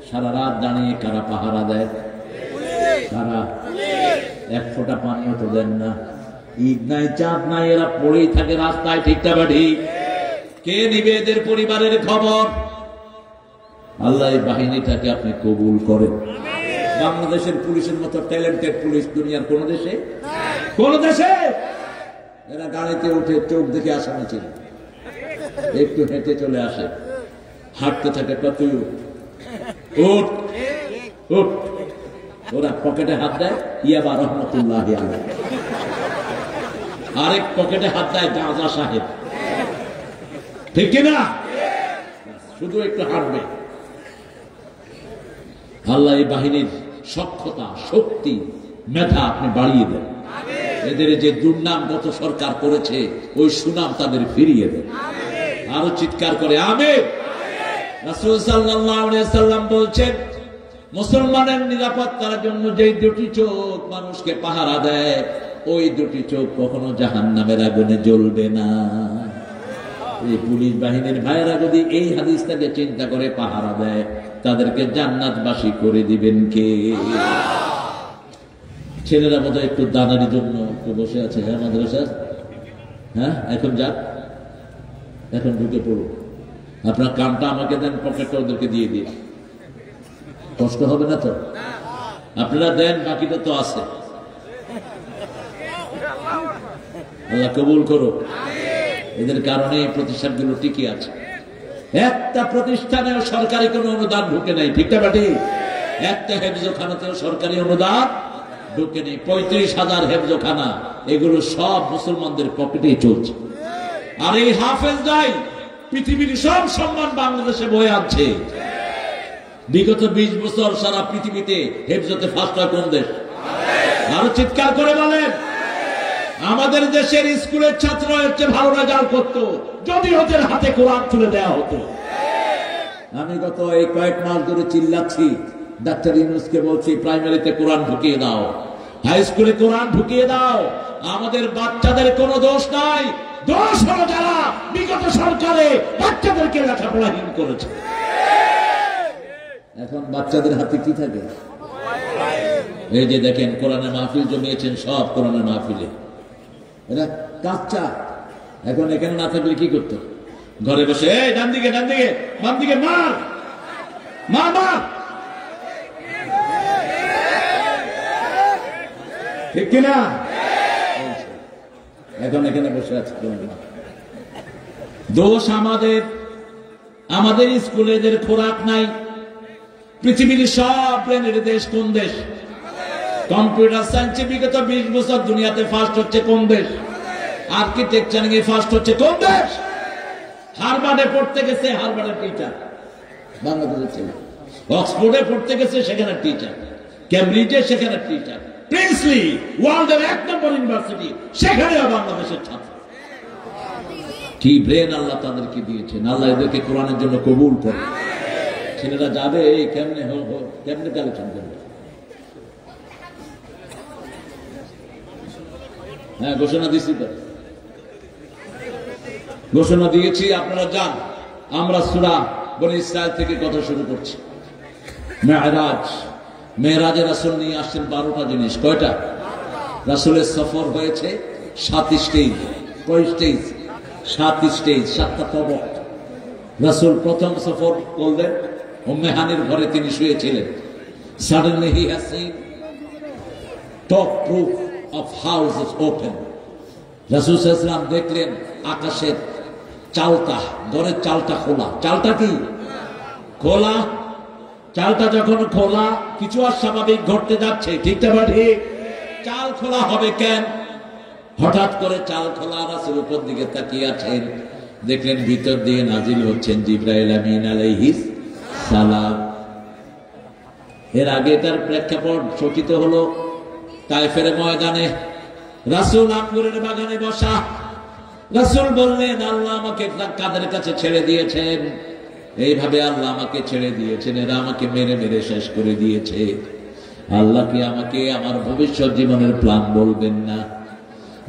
সারা রাত দাঁড়িয়ে কারা পাহারা দেয়? কারা? এক ফোঁটা পানিও তো দেন না, ঈদ নাই চাঁদ নাই, এরা পড়েই থাকে রাস্তায়, ঠিক না ঠিক? কে নিবে এদের পরিবারের খবর? আল্লাহ এই বাহিনীটাকে আপনি কবুল করেন। বাংলাদেশের পুলিশের মতো ট্যালেন্টেড পুলিশ দুনিয়ার কোন দেশে? কোন দেশে? এরা গাড়িতে উঠে চোখ দেখে আসামি ছিল, একটু হেঁটে চলে আসে, হাঁটতে থাকে, তুই উঠ উঠ, ওরা পকেটে হাত দেয়, ইয়াবা রহমতুল্লাহ আলাইহি, আরেক পকেটে হাত দেয় গাজা সাহেব, ঠিক কিনা? শুধু একটু হাঁটবে। আল্লাহ এই বাহিনীর সক্ষমতা, শক্তি, মেধা আপনি বাড়িয়ে দেন। এদের যে দুর্নাম গত সরকার করেছে, ওই সুনাম তাদের ফিরিয়ে দেন। আরো চিৎকার করে আমিন। রাসূল সাল্লাল্লাহু আলাইহি ওয়াসাল্লাম বলছেন, মুসলমানের নিরাপত্তার জন্য যে দুটি চোখ মানুষকে পাহারা দেয়, ওই দুটি চোখ কখনো জাহান্নামের আগুনে জ্বলবে না। এই পুলিশ বাহিনীর ভাইয়েরা যদি এই হাদিসটাকে চিন্তা করে পাহারা দেয়, তাদেরকে জান্নাতবাসী করে দিবেন কে? ছেলেরা বোধহয় একটু দানার জন্য একটু বসে আছে। হ্যাঁ, মাদ্রাসা, হ্যাঁ, এখন যাক, এখন ঢুকে পড়ুন। আপনার কামটা আমাকে দেন, পকেটটা ওদেরকে দিয়ে দিন, কষ্ট হবে না তো? আপনারা দেন, বাকিটা তো আছে। আল্লাহ কবুল করো। এদের কারণে এই প্রতিষ্ঠানগুলো টিকে আছে। একটা প্রতিষ্ঠানেও সরকারি কোনো অনুদান ঢুকে নাই, ঠিক না বাটি? একটা হেফজখানাতেও সরকারি অনুদান ঢুকে নেই। 35,000 হেফজখানা, এগুলো সব মুসলমানদের পকেটেই চলছে। আর এই হাফেজরাই পৃথিবীর সব সম্মান বাংলাদেশে বয়ে আনছে। বিগত 20 বছর সারা পৃথিবীতে হেফজতে ফার্স্ট হয় কোন দেশ? আরো চিৎকার করে বলেন। আমাদের দেশের স্কুলের ছাত্র হচ্ছে ভালো রেজাল্ট করতো যদি ওদের হাতে কোরআন তুলে দেওয়া হতো। আমি গত এই কয়েক মাস ধরে চিল্লাচ্ছি, ডাক্তার ইউনূসকে বলছি, প্রাইমারিতে কোরআন ঢুকিয়ে দাও, হাই স্কুলে কোরআন ঢুকিয়ে দাও। আমাদের বাচ্চাদের কোনো দোষ নাই, দোষ হলো যারা বিগত সরকারে বাচ্চাদেরকে লেখাপড়াহীন করেছে। এখন বাচ্চাদের হাতে কি থাকে? এই যে দেখেন, কোরআনের মাহফিল জমিয়েছেন, সব কোরআনের মাহফিলে এরা কাচ্চা। এখন এখানে না থাকলে কি করতো? ঘরে বসে, এই ডান দিকে ডান দিকে বাম দিকে, মার মার মার, ঠিক কিনা? এখন এখানে বসে আছে। দোষ আমাদের, আমাদের স্কুলেদের খোরাক নাই। পৃথিবীর সব ব্রেনের দেশ কোন দেশ? কম্পিউটার সায়েন্সে বিগত 20 বছর দুনিয়াতে ফার্স্ট হচ্ছে কোন দেশ? আর্কিটেকচারিং এ ফার্স্ট হচ্ছে কোন দেশ? হার্ভার্ডে পড়তে গেছে, হার্ভার্ডের টিচার বাংলাদেশের ছেলে। অক্সফোর্ডে পড়তে গেছে, সেখানে টিচার। ক্যামব্রিজে, সেখানে টিচার। প্রিন্সলি, ওয়ার্ল্ডের 1 নম্বর ইউনিভার্সিটি, সেখানেও বাংলাদেশের ছাত্র। কি ব্রেন আল্লাহ তাদেরকে দিয়েছেন। আল্লাহ এদেরকে কোরআনের জন্য কবুল করে। ছেলেরা যাবে কেমনে কেমনে কালেকশন করবে? হ্যাঁ, ঘোষণা দিচ্ছি তো, ঘোষণা দিয়েছি, আপনারা যান। আমরা সূরা বনী ইসরাইল থেকে কথা শুরু করছি। মেরাজ, মেরাজে রাসূল নিয়ে আসছেন 12টা জিনিস। কয়টা? রাসূলের সফর হয়েছে 7 স্টেজ। কয় স্টেজ? 7 স্টেজ, 7টা তবক। রাসূল প্রথম সফর করলেন, উম্মে হানির ঘরে তিনি শুয়েছিলেন। Suddenly he has seen top roof of house is open. রাসূল সাল্লাল্লাহু আলাইহি ওয়াসাল্লাম দেখলেন আকাশের চালটা, ঘরের চালটা খোলা। চালটা কি? খোলা। চালটা যখন খোলা, কিছু অস্বাভাবিক ঘটতে যাচ্ছে, ঠিক না ঠিক? চাল খোলা হবে কেন? হঠাৎ করে চাল খোলা। রাসূল উপর দিকে তাকিয়ে আছেন, দেখলেন ভিতর দিয়ে নাজিল হচ্ছেন জিবরাইল আমিন আলাইহিস সালাম। এর আগে তার প্রেক্ষাপট সূচিত হলো তায়েফের ময়দানে। রাসূল আঙ্গুরের বাগানে বসা। রাসূল বললেন, আল্লাহ আমাকে কাদের কাছে ছেড়ে দিয়েছেন? এইভাবে আল্লাহ আমাকে ছেড়ে দিয়েছেন, এরা আমাকে মেরে মেরে শেষ করে দিয়েছে। আল্লাহ কি আমাকে আমার ভবিষ্যৎ জীবনের প্ল্যান বলবেন না?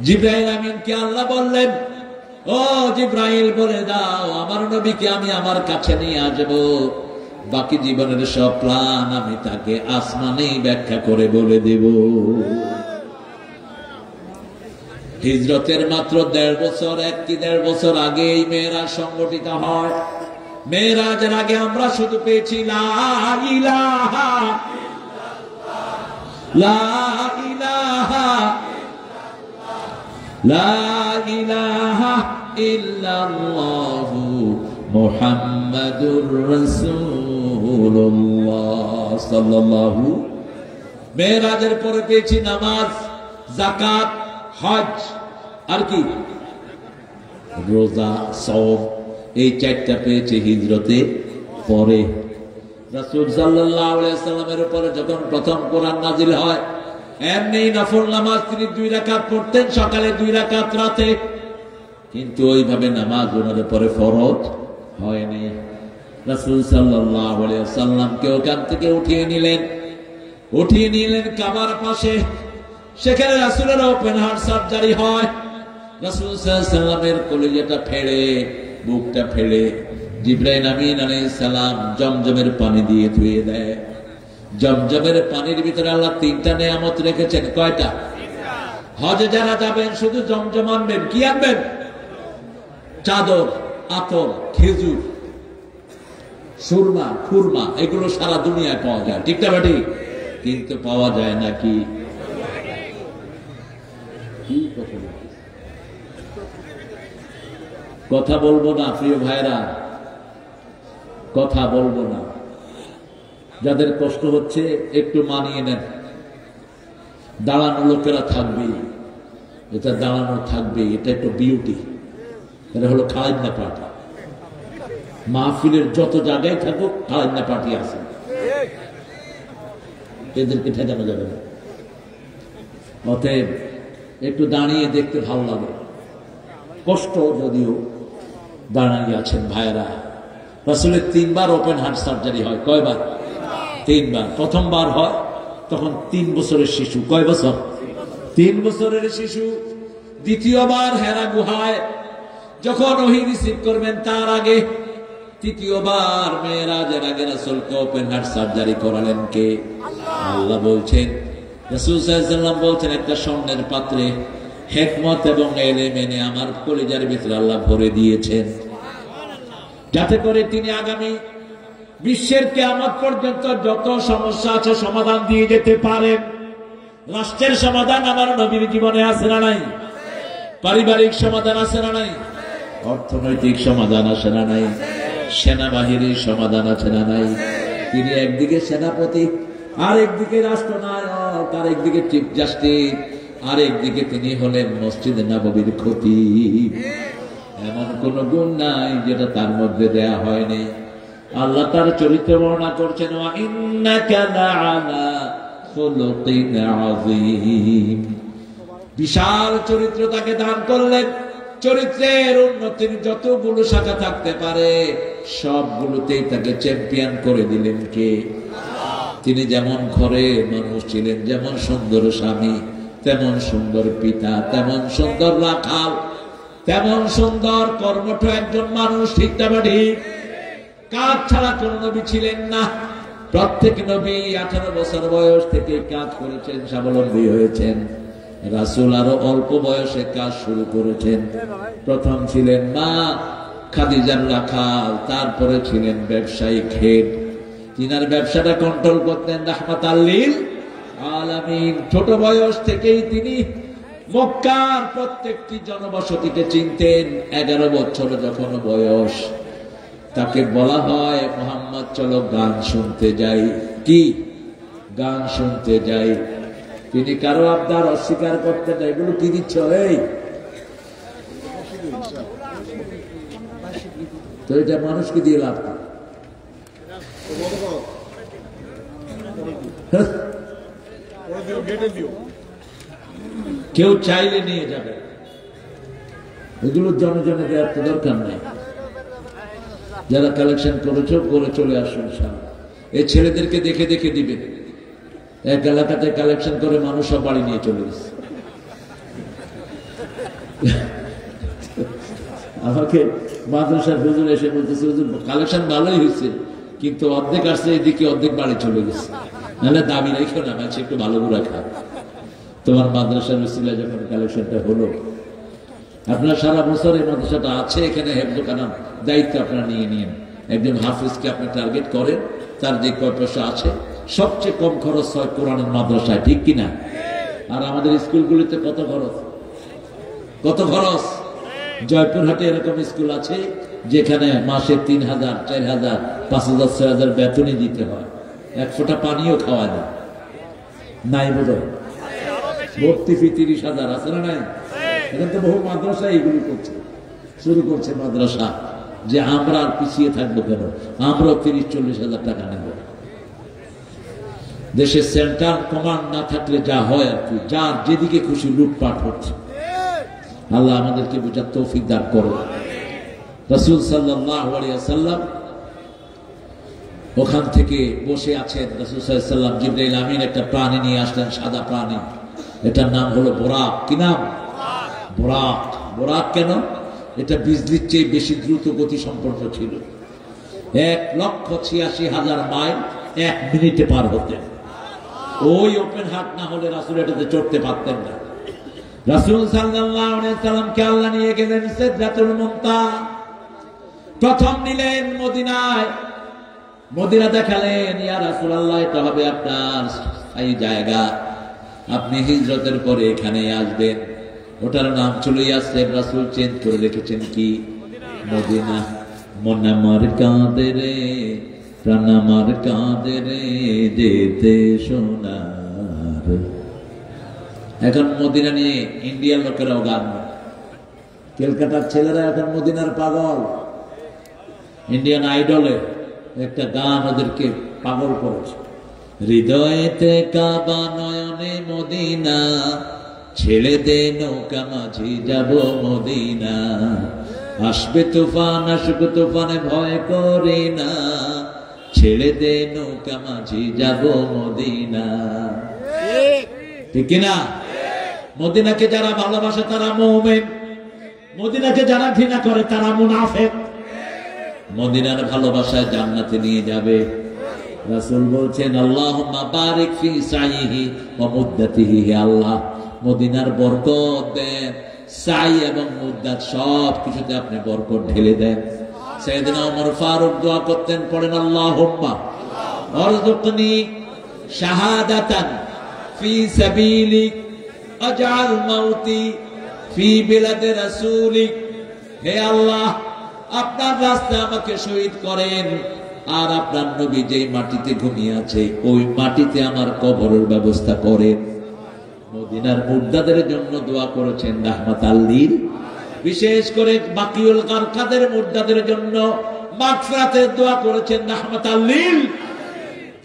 জিবরাইল আমিনকে আল্লাহ বললেন, ও জিবরাইল বলে দাও আমার নবীকে আমি আমার কাছে নিয়ে আসবো, বাকি জীবনের সব প্ল্যান আমি তাকে আসমানেই ব্যাখ্যা করে বলে দেব। হিজরতের মাত্র 1.5 বছর, 1 কি 1.5 বছর আগে এই মেয়েরাজ সংগঠিত হয়। মেয়েরাজের আগে আমরা শুধু পেয়েছি লা ইলাহা লা ইলাহা লা ইলাহা ইল্লাল্লাহু মুহাম্মাদুর রাসূলুল্লাহ সাল্লাল্লাহু। মেয়েরাজের পরে পেয়েছি নামাজ, যাকাত, হজ, আর কি রোজা, সওম। এই 4টা পেয়েছে হিজরতে পরে। রাসূল সাল্লাল্লাহু আলাইহি ওয়াসাল্লামের উপরে যখন প্রথম কোরআন নাজিল হয়, এমনি নফল নামাজ তিনি 2 রাকাত পড়তেন, সকালে 2 রাকাত রাতে, কিন্তু ওইভাবে নামাজ ওনার উপরে ফরজ হয়নি। রাসূল সাল্লাল্লাহু আলাইহি ওয়াসাল্লামকে ওখান থেকে উঠিয়ে নিলেন কাবার পাশে। সেখানে রাসূলের ওপেন হার্ট সার্জারি হয়। রাসূল সাল্লাল্লাহু আলাইহি ওয়াসাল্লামের কলিজাটা ফেড়ে, বুকটা ফেড়ে জিবরাইল আমিন আলাইহিস সালাম জমজমের পানি দিয়ে ধুয়ে দেয়। জমজমের পানির ভিতরে আল্লাহ 3টা নেয়ামত রেখেছেন। কয়টা? হজে যারা যাবেন শুধু জমজম আনবেন। কি আনবেন? চাদর, আতর, খেজুর, সুরমা, খুরমা, এগুলো সারা দুনিয়ায় পাওয়া যায়, ঠিক না বাটি? কিন্তু পাওয়া যায় নাকি? কথা বলবো না প্রিয় ভাইরা, কথা বলবো না। যাদের কষ্ট হচ্ছে একটু মানিয়ে নেন। দাঁড়ানো লোকেরা থাকবে, এটা দাঁড়ানো থাকবে, এটা একটু বিউটি। এটা হলো খালেদা পার্টি। মাহফিলের যত জায়গায় থাকুক খালেদা পার্টি আছে, এদেরকে ঠেকানো যাবে না। অতএব একটু দাঁড়িয়ে দেখতে ভালো লাগে, কষ্ট যদিও। দাঁড়িয়ে আছেন ভাইরা। রাসূলের 3 বার ওপেন হার্ট সার্জারি হয়। কয়বার? 3 বার। প্রথমবার হয় তখন 3 বছরের শিশু। কয় বছর? 3 বছরের শিশু। দ্বিতীয়বার হেরা গুহায় যখন ওহী রিসিভ করবেন তার আগে। তৃতীয়বার মেরাজের আগে রাসূলকে ওপেন হার্ট সার্জারি করালেন কে? আল্লাহ বলছেন, রাসূল সাল্লাল্লাহু আলাইহি ওয়াসাল্লাম বলছেন, একটা স্বর্ণের পাত্রে হিকমত এবং ইলম এনে আমার কলিজার ভিতরে আল্লাহ ভরে দিয়েছেন, যাতে করে তিনি আগামী বিশ্বের কিয়ামত পর্যন্ত যত সমস্যা আছে সমাধান দিয়ে যেতে পারেন। রাষ্ট্রের সমাধান আমার নবীর জীবনে আছে না নাই? পারিবারিক সমাধান আছে না নাই? অর্থনৈতিক সমাধান আছে না নাই? সেনাবাহিনীর সমাধান আছে না নাই? তিনি একদিকে সেনাপতি, আর একদিকে রাষ্ট্রনায়ক, আর একদিকে চিফ জাস্টিস, আর একদিকে তিনি হলেন মসজিদে নববীর খতিব। এমন কোন গুণ নাই যেটা তার মধ্যে দেয়া হয়নি। আল্লাহ তার চরিত্র বর্ণনা করছেন, ওয়া ইন্নাকা লাআলা খুলুকিন আযীম। বিশাল চরিত্র তাকে দান করলেন। চরিত্রের উন্নতির যতগুলো শাখা থাকতে পারে সবগুলোতেই তাকে চ্যাম্পিয়ন করে দিলেন কে? তিনি যেমন ঘরে মানুষ ছিলেন, যেমন সুন্দর স্বামী, তেমন সুন্দর পিতা, তেমন সুন্দর রাখাল, তেমন সুন্দর কর্মঠ একজন মানুষ, ঠিক না ঠিক? কাজ ছাড়া কোন নবী ছিলেন না। প্রত্যেক নবী 18 বছর বয়স থেকে কাজ করেছেন, স্বাবলম্বী হয়েছেন। রাসূল আরো অল্প বয়সে কাজ শুরু করেছেন। প্রথম ছিলেন মা খাদিজার রাখাল, তারপরে ছিলেন ব্যবসায়িক হেড। তিনার ব্যবসাটা কন্ট্রোল করতেন রাহমাতাল লিল আলামিন। ছোট বয়স থেকেই তিনি মক্কার প্রত্যেকটি জনবসতিকে চিনতেন। 11 বছর যখন বয়স, তাকে বলা হয়, মুহাম্মদ চলো গান শুনতে যাই। কি গান শুনতে যাই? তিনি কারো আবদার অস্বীকার করতেন না। এগুলো কি দিচ্ছ? এই তো এটা মানুষকে দিয়ে লাভ কি? কেউ চাইলে নিয়ে যাবে, এগুলো জনে জনে দেওয়ার তো দরকার নেই। যারা কালেকশন করেছ করে চলে আসুন। এই ছেলেদেরকে দেখে দেখে দিবেন, এক এলাকাতে কালেকশন করে মানুষ সব বাড়ি নিয়ে চলে গেছে। আমাকে মাদ্রাসার হুজুর এসে বলতেছে, হুজুর কালেকশন ভালোই হয়েছে, কিন্তু অর্ধেক আসছে এদিকে, অর্ধেক বাড়ি চলে গেছে। নাহলে দাবি রেখো না, মাঝে একটু ভালো করে খা। তোমার মাদ্রাসার উসিলায় যখন কালেকশনটা হলো, আপনার সারা বছর এই মাদ্রাসাটা আছে, এখানে হেফজখানার দায়িত্ব আপনারা নিয়ে নিন। একজন হাফিজকে আপনি টার্গেট করেন, তার যে কয় পয়সা আছে সবচেয়ে কম খরচ হয় কোরআনের মাদ্রাসায়, ঠিক কিনা? আর আমাদের স্কুলগুলিতে কত খরচ? কত খরচ? জয়পুরহাটে এরকম স্কুল আছে যেখানে মাসে ৩,০০০, ৪,০০০, ৫,০০০, ৬,০০০ বেতনই দিতে হয়, এক ফোঁটা পানিও খাওয়া যায় নাই। বোধহয় ভর্তি ফি ৩০,০০০ আছে না নাই? এখন তো বহু মাদ্রাসা এইগুলি করছে, শুরু করছে মাদ্রাসা, যে আমরা আর পিছিয়ে থাকবো কেন, আমরাও ৩০-৪০,০০০ টাকা নেব। দেশের সেন্ট্রাল কমান্ড না থাকলে যা হয় আর কি, যার যেদিকে খুশি লুটপাট হচ্ছে। আল্লাহ আমাদেরকে বোঝার তৌফিক দান করো। রাসূল সাল্লাল্লাহু আলাইহি ওয়াসাল্লাম ওখান থেকে বসে আছেন। রাসূল সাল্লাল্লাহু আলাইহি ওয়াসাল্লাম জিবরাইল আমিন একটা প্রাণী নিয়ে আসলেন, সাদা প্রাণী, এটার নাম হলো বোরাক। কি নাম? বোরাক। বোরাক কেন? এটা বিজলির চেয়ে বেশি দ্রুত গতি সম্পন্ন ছিল। ১,৮৬,০০০ মাইল ১ মিনিটে পার হতেন। ওই ওপেন হার্ট না হলে রাসূল এটাতে চড়তে পারতেন না। রাসূল সাল্লাল্লাহু আলাইহি ওয়াসাল্লামকে আল্লাহ নিয়ে গেলেন সিদরাতুল মুনতাহা। প্রথম নিলেন মদিনায়, মদিনা দেখালেন, ইয়া রাসূলুল্লাহ এটা হবে আপনার স্থায়ী জায়গা, আপনি হিজরতের পরে এখানে আসবেন। ওটার নাম চলে আসছে, রাসূল চেঞ্জ করে রেখেছেন কি? মদিনা। মন আমার কাঁদে রে, প্রাণ আমার কাঁদে রে, যেতে সোনার। এখন মদিনা নিয়ে ইন্ডিয়ার লোকেরাও গান, কলকাতার ছেলেরা এখন মদিনার পাগল। ইন্ডিয়ান আইডলে একটা গান ওদেরকে পাগল করেছে। হৃদয়েতে কাবা, নয়নে মদিনা, ছেড়ে দে নৌকা মাঝি যাব মদিনা। আসবে তুফান, আসবে তুফানে ভয় করি না, ছেড়ে দে নৌকা মাঝি যাব মদিনা। ঠিক না? মদিনাকে যারা ভালোবাসে তারা মুমিন, মদিনাকে যারা ঘৃণা করে তারা মুনাফিক। মদিনার ভালোবাসায় জান্নাতে নিয়ে যাবে। রাসূল বলছেন, আল্লাহুম্মা বারিক ফি সাইহি ওয়া মুদ্দাতিহি। হে আল্লাহ, মদিনার বরকত দেন, সাই এবং মুদ্দাত সব কিছুতে আপনি বরকত ঢেলে দেন। সাইয়েদনা ওমর ফারুক দোয়া করতেন, পড়েন আল্লাহুম্মা আরযুকনি শাহাদাতান ফি সাবিলিক আজআল মাউতি ফি বিলাদি রাসূলিক। হে আল্লাহ, আপনার রাস্তায় আমাকে শহীদ করেন, আর আপনার নবী যেই মাটিতে ঘুমিয়ে আছে ওই মাটিতে আমার কবরের ব্যবস্থা করেন। মদিনার মুর্দাদের জন্য দোয়া করেছেন রাহমাতাল লিল, বিশেষ করে বাকিউল গারকাদের মুর্দাদের জন্য মাগফিরাতের দোয়া করেছেন রাহমাতাল লিল।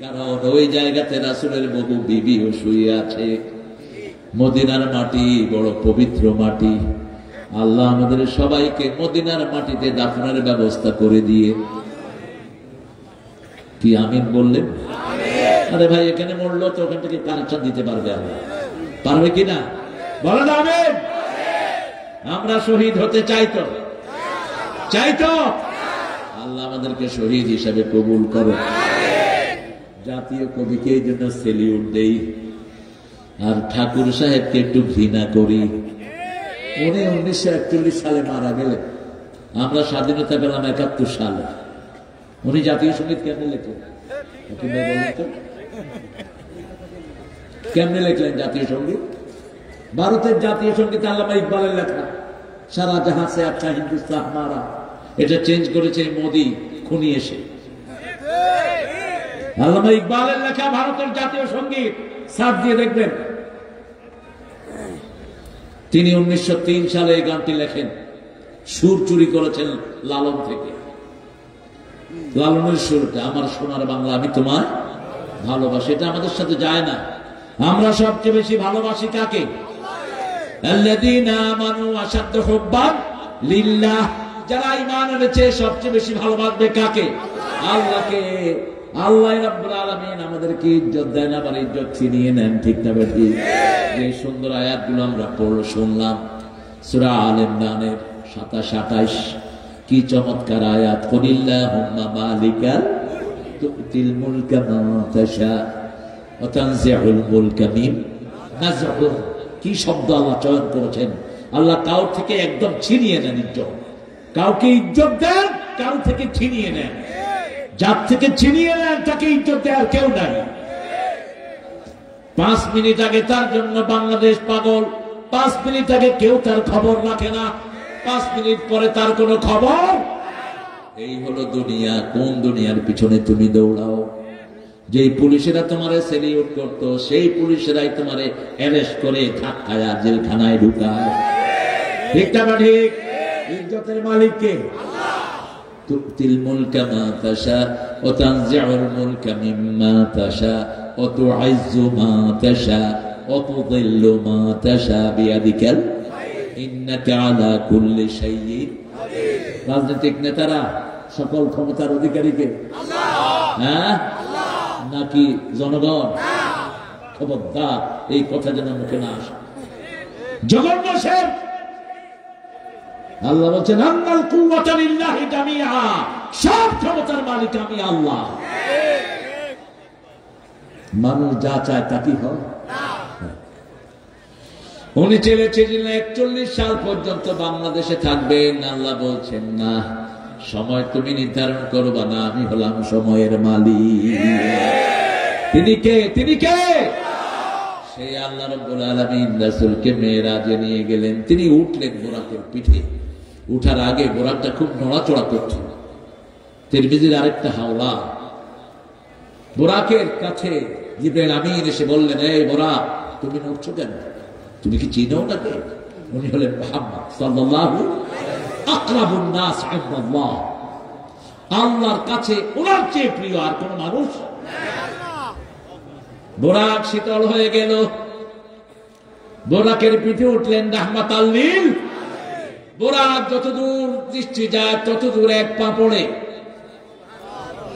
কারণ ওই জায়গাতে রাসূলের বহু বিবিও শুয়ে আছে। মদিনার মাটি বড় পবিত্র মাটি। আল্লাহ আমাদের সবাইকে মদিনার মাটিতে দাফনের ব্যবস্থা করে দিয়ে। কি আমিন বললেন? আরে ভাই, এখানে মরলো তো ওখান থেকে কানেকশন দিতে পারবে, আল্লাহ পারবে কিনা বলেন আমিন। আমরা শহীদ হতে চাইতো, আল্লাহ আমাদেরকে শহীদ হিসাবে কবুল করো। জাতীয় কবিকে এই জন্য সেলিউট দেই, আর ঠাকুর সাহেবকে একটু ঘৃণা করি। উনি 1941 সালে মারা গেলেন, আমরা স্বাধীনতা পেলাম 71 সালে। উনি জাতীয় সঙ্গীত কেমনে লিখলেন? কেমনে লিখলেন জাতীয় সঙ্গীত? ভারতের জাতীয় সঙ্গীত আল্লামা ইকবালের লেখা, সারা জাহাঁ সে আচ্ছা হিন্দুস্তান হামারা। এটা চেঞ্জ করেছে মোদি খুনি এসে। আল্লামা ইকবালের লেখা ভারতের জাতীয় সঙ্গীত, সার্চ দিয়ে দেখবেন। তিনি 1903 সালে এই গানটি লেখেন, সুর চুরি করেছেন লালন থেকে। লালনের সুরটা, আমার সোনার বাংলা আমি তোমার ভালোবাসি, এটা আমাদের সাথে যায় না। আমরা সবচেয়ে বেশি ভালোবাসি কাকে? আল্লাযীনা আমানু আশাদ্দু হুব্বান লিল্লাহ। যারা ঈমান এনেছে সবচেয়ে বেশি ভালোবাসবে কাকে? আল্লাহকে। আল্লাহ রাব্বুল আলামিন আমাদেরকে ইজ্জত দেন, আবার ইজ্জত ছিনিয়ে নেন, ঠিক না বেঠিক? যে সুন্দর আয়াতগুলো আমরা শুনলাম সূরা আল ইমরানের 27-28, কি চমৎকার আয়াত। কুলিল্লাহুম্মা মালিকাল তুতিল মুলকা মা তাশা ওয়া তানজিউল মুলকা মিম্মান, কি শব্দ আল্লাহ চয়ন করেছেন। আল্লাহ কাউর থেকে একদম ছিনিয়ে নেন ইজ্জত, কাউকে ইজ্জত দেন, কাউ থেকে ছিনিয়ে নেন। যার থেকে ছিনিয়ে নেন তাকে ইজ্জত দেওয়ার কেউ নাই। 5 মিনিট আগে তার জন্য বাংলাদেশ পাগল, 5 মিনিট আগে কেউ তার খবর রাখে না, 5 মিনিট পরে তার কোনো খবর। এই হলো দুনিয়া। কোন দুনিয়ার পিছনে তুমি দৌড়াও? যেই পুলিশেরা তোমারে সেলিউট করতো, সেই পুলিশেরাই তোমারে অ্যারেস্ট করে ধাক্কায় জেলখানায় ঢুকায়, ঠিক না ঠিক? ইজ্জতের মালিক কে? তুতিল মুলকা মা তাশা ওয়া তানজিউল মুলকা মিম্মা তাশা ওয়া তুইজ্জু মা তাশা ওয়া তুযিল্লু মা তাশা বিয়াদিকাল ইন্নাকা আলা কুল্লি শাইইন কাদির। রাজনৈতিক নেতারা সকল ক্ষমতার অধিকারীকে হ্যাঁ নাকি জনগণ? খবরদার এই কথা যেন মুখে না আসে। জঘন্য শের। আল্লাহ বলছেন আন্নাল কুওয়াতা লিল্লাহি জামিআ, সব ক্ষমতার মালিক আমি আল্লাহ। মানুষ যা চায় তা কি হয়? উনি চেয়েছিলেন 41 সাল পর্যন্ত বাংলাদেশে থাকবেন। আল্লাহ বলছেন না, সময় তুমি নির্ধারণ করবা না, আমি হলাম সময়ের মালিক। তিনি কে? তিনি কে? সেই আল্লাহ রাব্বুল আলামিন রাসূলকে মেরাজে নিয়ে গেলেন। তিনি উঠলেন বোরাকের পিঠে। উঠার আগে বোরাকটা খুব নড়াচড়া করছিল। তিরমিজির আরেকটা হাওলা, বোরাকের কাছে জিবরাইল আমিন এসে বললেন, এই বোরাক তুমি নড়ছো কেন? তুমি কি চিনো নাকি? উনি হলেন মুহাম্মদ সাল্লাল্লাহু আকরাবুন নাস ইলাল্লাহ। আল্লাহর কাছে ওনার চেয়ে প্রিয় আর কোন মানুষ? বোরাক শীতল হয়ে গেল। বোরাকের পিঠে উঠলেন রাহমাতাল লিল। বোরাক যতদূর দৃষ্টি যায় ততদূর এক পা পড়ে।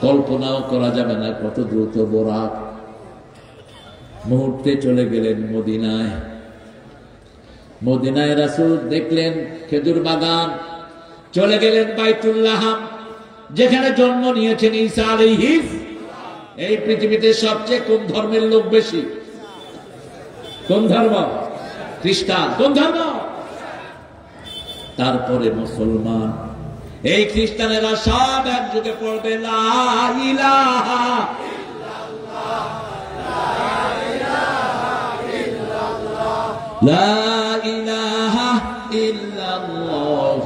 কল্পনাও করা যাবে না কত দ্রুত বোরাক। মুহূর্তে চলে গেলেন মদিনায়। মদিনায় রাসূল দেখলেন খেজুর বাগান। চলে গেলেন বাইতুল্লাহ, যেখানে জন্ম নিয়েছেন ঈসা আলাইহিস। এই পৃথিবীতে সবচেয়ে কোন ধর্মের লোক বেশি? কোন ধর্ম? খ্রিস্টান। কোন ধর্ম? তারপরে মুসলমান। এই খ্রিস্টানেরা সব একযোগে পড়বে লা ইলাহা ইল্লাল্লাহ, লা ইলাহা ইল্লাল্লাহ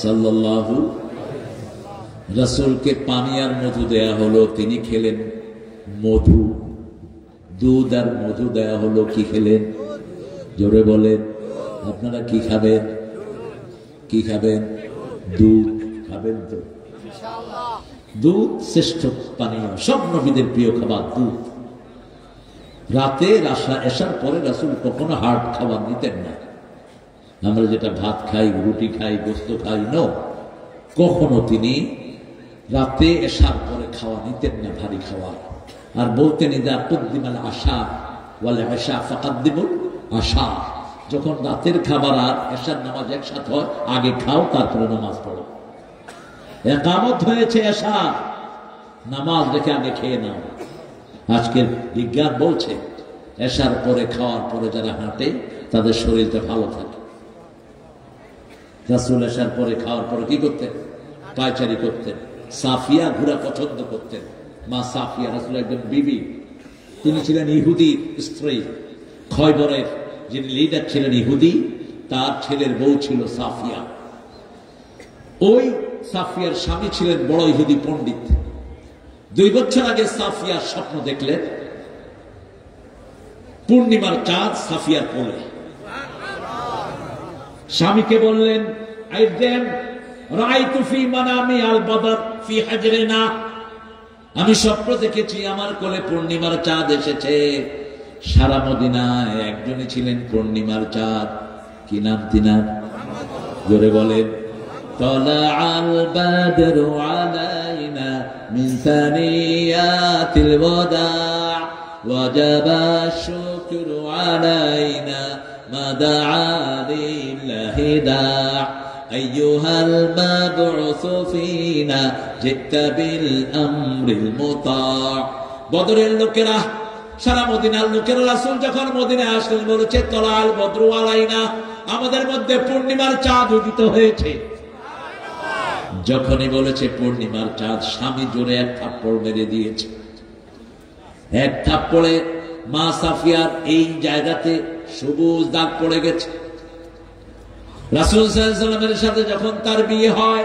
সাল্লাল্লাহু। রাসূলকে পানি আর মধু দেয়া হলো, তিনি খেলেন মধু। দুধ আর মধু দেয়া হলো, কি খেলেন? জোরে বলেন। আপনারা কি খাবেন? কি খাবেন? দুধ খাবেন তো? দুধ শ্রেষ্ঠ পানীয়, সব নবীদের প্রিয় খাবার দুধ। রাতে এসার পরে রাসূল কখনো হার্ড খাবার নিতেন না। আমরা যেটা ভাত খাই, রুটি খাই, গোস্ত খাই, নো, কখনো তিনি রাতে এসার পরে খাওয়া নিতেন না, ভারী খাওয়া। আর বলতেন ইদা কুদ্দিমাল আশা ওয়াল ইশা ফাকাদ্দিমুল আশা। যখন রাতের খাবার আর এশার নামাজ একসাথে হয়, আগে খাও তারপরে নামাজ পড়ো। ইকামত হয়েছে এশা, নামাজ রেখে আগে খেয়ে নাও। আজকের বিজ্ঞান বলছে এশার পরে খাওয়ার পরে যারা হাঁটে তাদের শরীরটা ভালো থাকে। রাসূল এশার পরে খাওয়ার পরে কি করতেন? পায়চারি করতেন। সাফিয়া ঘোরা পছন্দ করতেন। মা সাফিয়া রাসূলের একজন বিবি, তিনি ছিলেন ইহুদি স্ত্রী। খয়বরের যিনি লিডার ছিলেন ইহুদি, তার ছেলের বউ ছিল সাফিয়া। ওই সাফিয়ার স্বামী ছিলেন বড় ইহুদি পণ্ডিত। 2 বছর আগে সাফিয়ার স্বপ্ন দেখলেন পূর্ণিমার চাঁদ সাফিয়ার কোলে। স্বামীকে বললেন, রাআইতু ফি মানামি আল বদর ফি হাজরিনা, আমি স্বপ্ন দেখেছি আমার কোলে পূর্ণিমার চাঁদ এসেছে। সারা মদিনায় একজনই ছিলেন পূর্ণিমার চাঁদ। কি নাম তিনার? জোরে বলেন। طلع البدر علينا من ثنيات الوداع وجب الشكر علينا ما دعا لله داع أيها المبعوث فينا جئت بالأمر المطاع বদরের লোকেরা সারা মদিনার লোকেরা রাসূল যখন মদিনায় আসলেন বলেছে তলাল বদরু আলাইনা, আমাদের মধ্যে পূর্ণিমার চাঁদ উদিত হয়েছে। যখনই বলেছে পূর্ণিমার চাঁদ, স্বামী জোরে এক থাপ্পড় মেরে দিয়েছে। এক থাপ্পড়ে মা সাফিয়ার এই জায়গাতে সবুজ দাগ পড়ে গেছে। রাসূল সাল্লাল্লাহু আলাইহি ওয়াসাল্লামের সাথে যখন তার বিয়ে হয়,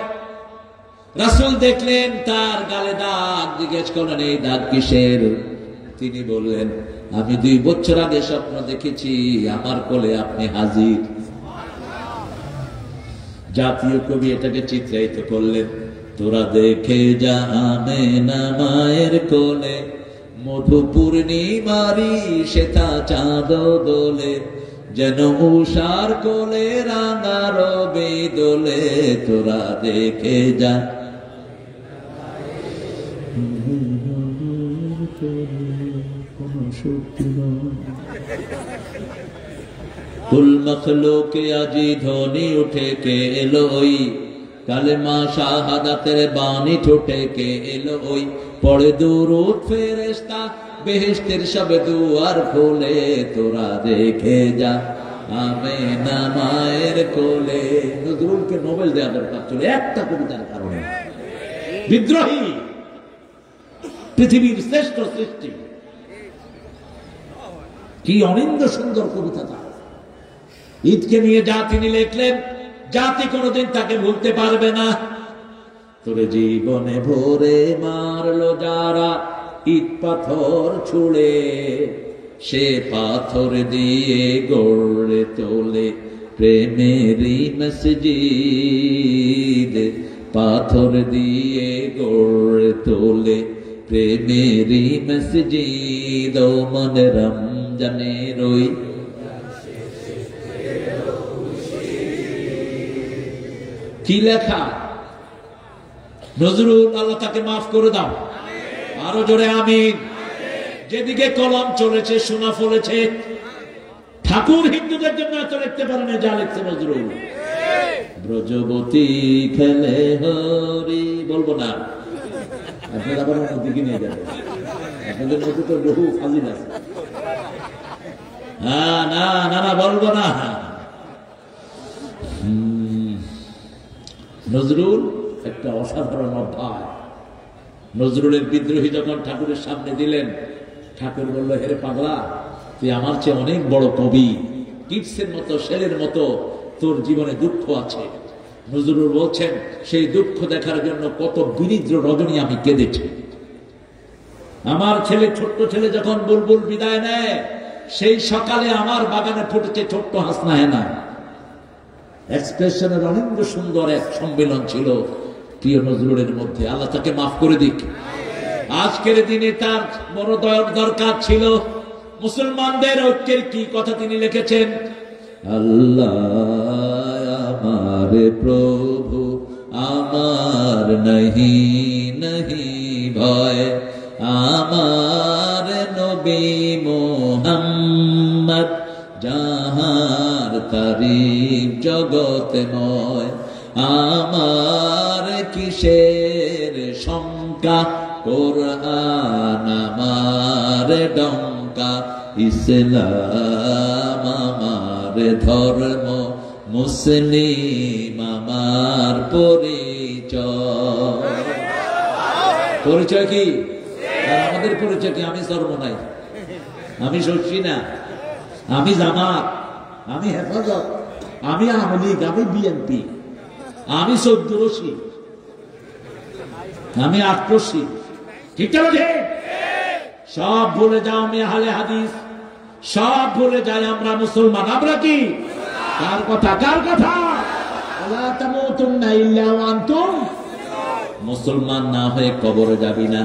রাসূল দেখলেন তার গালে দাগ, জিজ্ঞেস করলেন এই দাগ কিসের? তিনি বললেন আমি 2 বছর আগে স্বপ্ন দেখেছি আমার কোলে আপনি হাজির। জাতীয় কবি এটাকে চিত্রায়িত করলেন, তোরা দেখে যা আমেনা মায়ের কোলে মধু পূর্ণিমারি সেটা চাঁদ দোলে, যেন উষার কোলে রাঙা রবি দোলে, তোরা দেখে যা কুল মখলুকে আজি ধ্বনি উঠে কে এলো ওই, কালেমা শাহাদাতের বাণী ঠোঁটে কে এলো ওই, পড়ে দুরূদ ফেরেশতা বেহেশতের সব দুয়ার খোলে, তোরা দেখে যা আমেনা মায়ের কোলে। নজরুলকে নোবেল দেওয়া দরকার ছিল একটা কবিতার কারণে। বিদ্রোহী, পৃথিবীর শ্রেষ্ঠ সৃষ্টি, কি অনিন্দ সুন্দর কবিতা তার। ঈদকে নিয়ে যা তিনি লিখলেন, জাতি কোনোদিন তাকে ভুলতে পারবে না। তোরে জীবনে ভরে মারলো যারা ইট পাথর ছুড়ে, সে পাথর দিয়ে গড়ে তোলে প্রেমেরই মসজিদ, পাথর দিয়ে গড়ে তোলে প্রেমেরই মসজিদ। ও মনে রমজানের ওই কি লেখা, নজরুল, আল্লাহ তাকে মাফ করে দাও। আরো জোরে আমিন। যেদিকে কলম চলেছে সোনা ফলেছে। ঠাকুর হিন্দুদের জন্য এত লিখতে পারে না যা লিখছে নজরুল। ব্রজবতী খেলে হরি, বলবো না, আপনারা আবার আমার দিকে নিয়ে যাবেন, আপনাদের মধ্যে তো বহু ফাজিল আছে। হ্যাঁ, না না না বলবো না। নজরুল একটা অসাধারণ অধ্যায়। নজরুলের বিদ্রোহী যখন ঠাকুরের সামনে দিলেন, ঠাকুর বলল হেরে পাগলা, তুই আমার চেয়ে অনেক বড় কবি, কিপসের মতো শেরের মতো তোর জীবনে দুঃখ আছে। নজরুল বলছেন সেই দুঃখ দেখার জন্য কত বিনিদ্র রজনী আমি কেঁদেছি। আমার ছেলে, ছোট্ট ছেলে যখন বুলবুল বিদায় নেয়, সেই সকালে আমার বাগানে ফুটেছে ছোট্ট হাসনা হেনা। এক্সপ্রেশনের অনিন্দ সুন্দর এক সম্মেলন ছিল প্রিয় নজরুলের মধ্যে। আল্লাহ তাকে মাফ করে দিক। আজকের দিনে তার বড় দরকার ছিল। মুসলমানদের ঐক্যের কি কথা তিনি লিখেছেন, আল্লাহ আমার প্রভু আমার নহি নহি ভয়, আমার নবী মুহাম্মদ যাহার তারিফ জগতময়, আমার কিসের শঙ্কা কোরআন আমার ডঙ্কা, ইসলাম আমার ধর্ম, মুসলিম আমার পরিচয়। পরিচয় কি? আর আমাদের পরিচয় কি? আমি সর্বনাই, আমি শশী না, আমি জামাত, আমি হেফাজত, আমি আওয়ামী লীগ, আমি বিএনপি, আমি 14 রশি, আমি 8 রশি। ঠিক আছে? সব ভুলে যাও আমি আহলে হাদিস, সব ভুলে যাই আমরা মুসলমান। আমরা কি? কার কথা? কার কথা? ওয়া তামুতুন্না ইল্লা ওয়া আনতুম। মুসলমান না হয়ে কবরে যাবি না।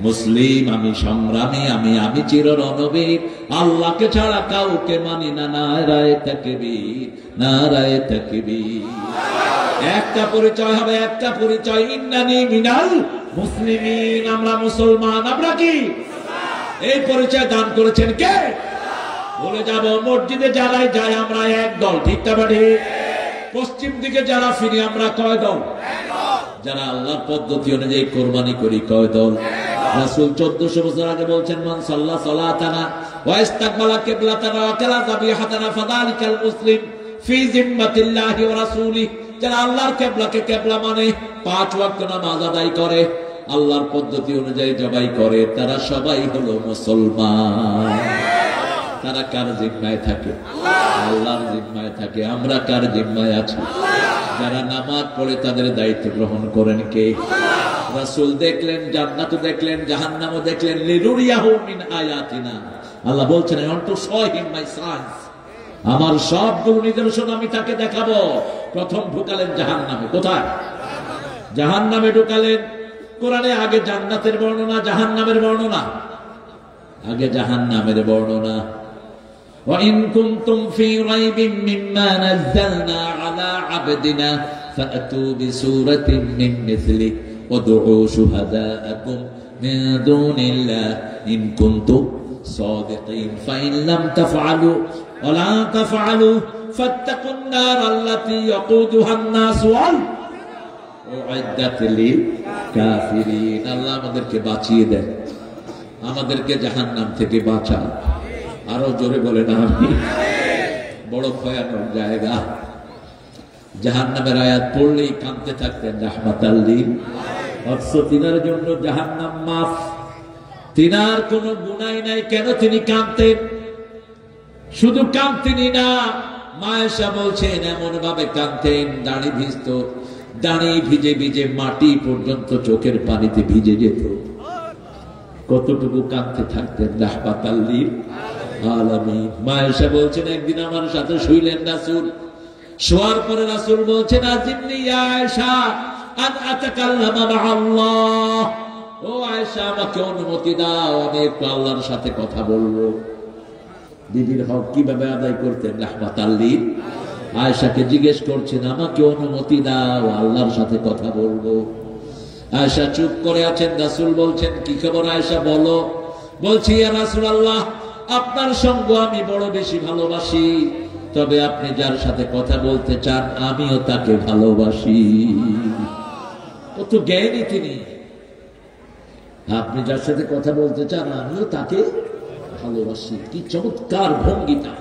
মুসলিম, আমি সংগ্রামী, আমি চির রণবীর, আল্লাহকে ছাড়া কাউকে মানি না। নারায়ে তাকবীর, নারায়ে তাকবীর। একটা পরিচয় হবে, একটা পরিচয়, ইন্নানি মিনাল মুসলিমিন, আমরা মুসলমান। আমরা কি এই পরিচয় দান করেছেন কে? বলে যাব, মসজিদে যারাই যায় আমরা এক দল, ঠিক না বাড়ি? পশ্চিম দিকে যারা ফিরি আমরা কয় দল? যারা আল্লাহর পদ্ধতি অনুযায়ী কোরবানি করি কয় দল? রাসূল 1400 বছর আগে বলছেন, মান সাল্লা সালাতানা ওয়া ইস্তাকবালা কিবলাতানা ওয়া কালা যাবিহাতানা ফাযালিকাল মুসলিম ফি জিম্মাতিল্লাহি ওয়া রাসূলিহি। যারা আল্লাহর কিবলাকে কিবলা মানে, 5 ওয়াক্ত নামাজ আদায় করে, আল্লাহর পদ্ধতি অনুযায়ী জবাই করে, তারা সবাই হলো মুসলমান। তারা কার জিম্মায় থাকে? আল্লাহর জিম্মায় থাকে। আমরা কার জিম্মায় আছি? যারা নামাজ পড়ে তাদের দায়িত্ব গ্রহণ করেন কে? রাসূল দেখলেন, জান্নাত দেখলেন, জাহান্নামও দেখলেন। লিনুরিয়াহু মিন আয়াতিনা, আল্লাহ বলছেন, I want to show him my signs, আমার সবগুলো নিদর্শন আমি তাকে দেখাবো। প্রথম ঢুকালেন জাহান্নামে। কোথায়? জাহান্নামে ঢুকালেন। কোরআনে আগে জান্নাতের বর্ণনা, জাহান্নামের বর্ণনা। আগে জাহান্নামের বর্ণনা। وَإِن كُنتُمْ فِي رَيْبٍ مِّمَّا نَزَّلْنَا عَلَى عَبْدِنَا فَأْتُوا بِسُورَةٍ مِّن مِّثْلِهِ وَادْعُوا شُهَدَاءَكُم مِّن دُونِ اللَّهِ إِن كُنتُمْ صَادِقِينَ فَإِن لَّمْ تَفْعَلُوا وَلَن تَفْعَلُوا فَاتَّقُوا النَّارَ الَّتِي وَقُودُهَا النَّاسُ وَأُعِدَّتْ لِلْكَافِرِينَ। আল্লাহ আমাদেরকে বাঁচিয়ে দেন, আমাদেরকে জাহান্নাম থেকে বাঁচান। আরো জোরে বলে না, আমি বড় ভয়ানক জায়গা। জাহান্নামের আয়াত পড়লেই কাঁদতে থাকতেন রাহমাতাল লিল। অথচ তিনার জন্য জাহান্নাম মাফ, তিনার কোনো গুনাহ নাই, কেন তিনি কাঁদতেন? শুধু কাঁদতেনই না, মা আয়েশা বলছেন এমন ভাবে কাঁদতেন, দাড়ি ভিজতো, দাড়ি ভিজে ভিজে মাটি পর্যন্ত চোখের পানিতে ভিজে যেত। কতটুকু কাঁদতে থাকতেন রাহমাতাল লিল আলামিন। মা আয়েশা বলছেন, একদিন আমার সাথে শুইলেন রাসূল। শোয়ার পরে রাসূল বলছেন, আজিমনি ইয়া আয়েশা আন আতাকাল্লামা মা'আল্লাহ, ও আয়েশা আমাকে অনুমতি দাও, আমি একটু আল্লাহর সাথে কথা বলবো। বিবির হক কিভাবে আদায় করতেন রাহমাতাল লিল। আয়েশাকে জিজ্ঞেস করছেন, আমাকে অনুমতি দাও, আল্লাহর সাথে কথা বলবো। আয়েশা চুপ করে আছেন। রাসূল বলছেন, কি খবর আয়েশা, বলো। বলছি, ইয়া রাসূলুল্লাহ, আপনার সঙ্গ আমি বড় বেশি ভালোবাসি, তবে আপনি যার সাথে কথা বলতে চান আমিও তাকে ভালোবাসি। কত জ্ঞানী তিনি। আপনি যার সাথে কথা বলতে চান আমিও তাকে ভালোবাসি। কি চমৎকার ভঙ্গিতা!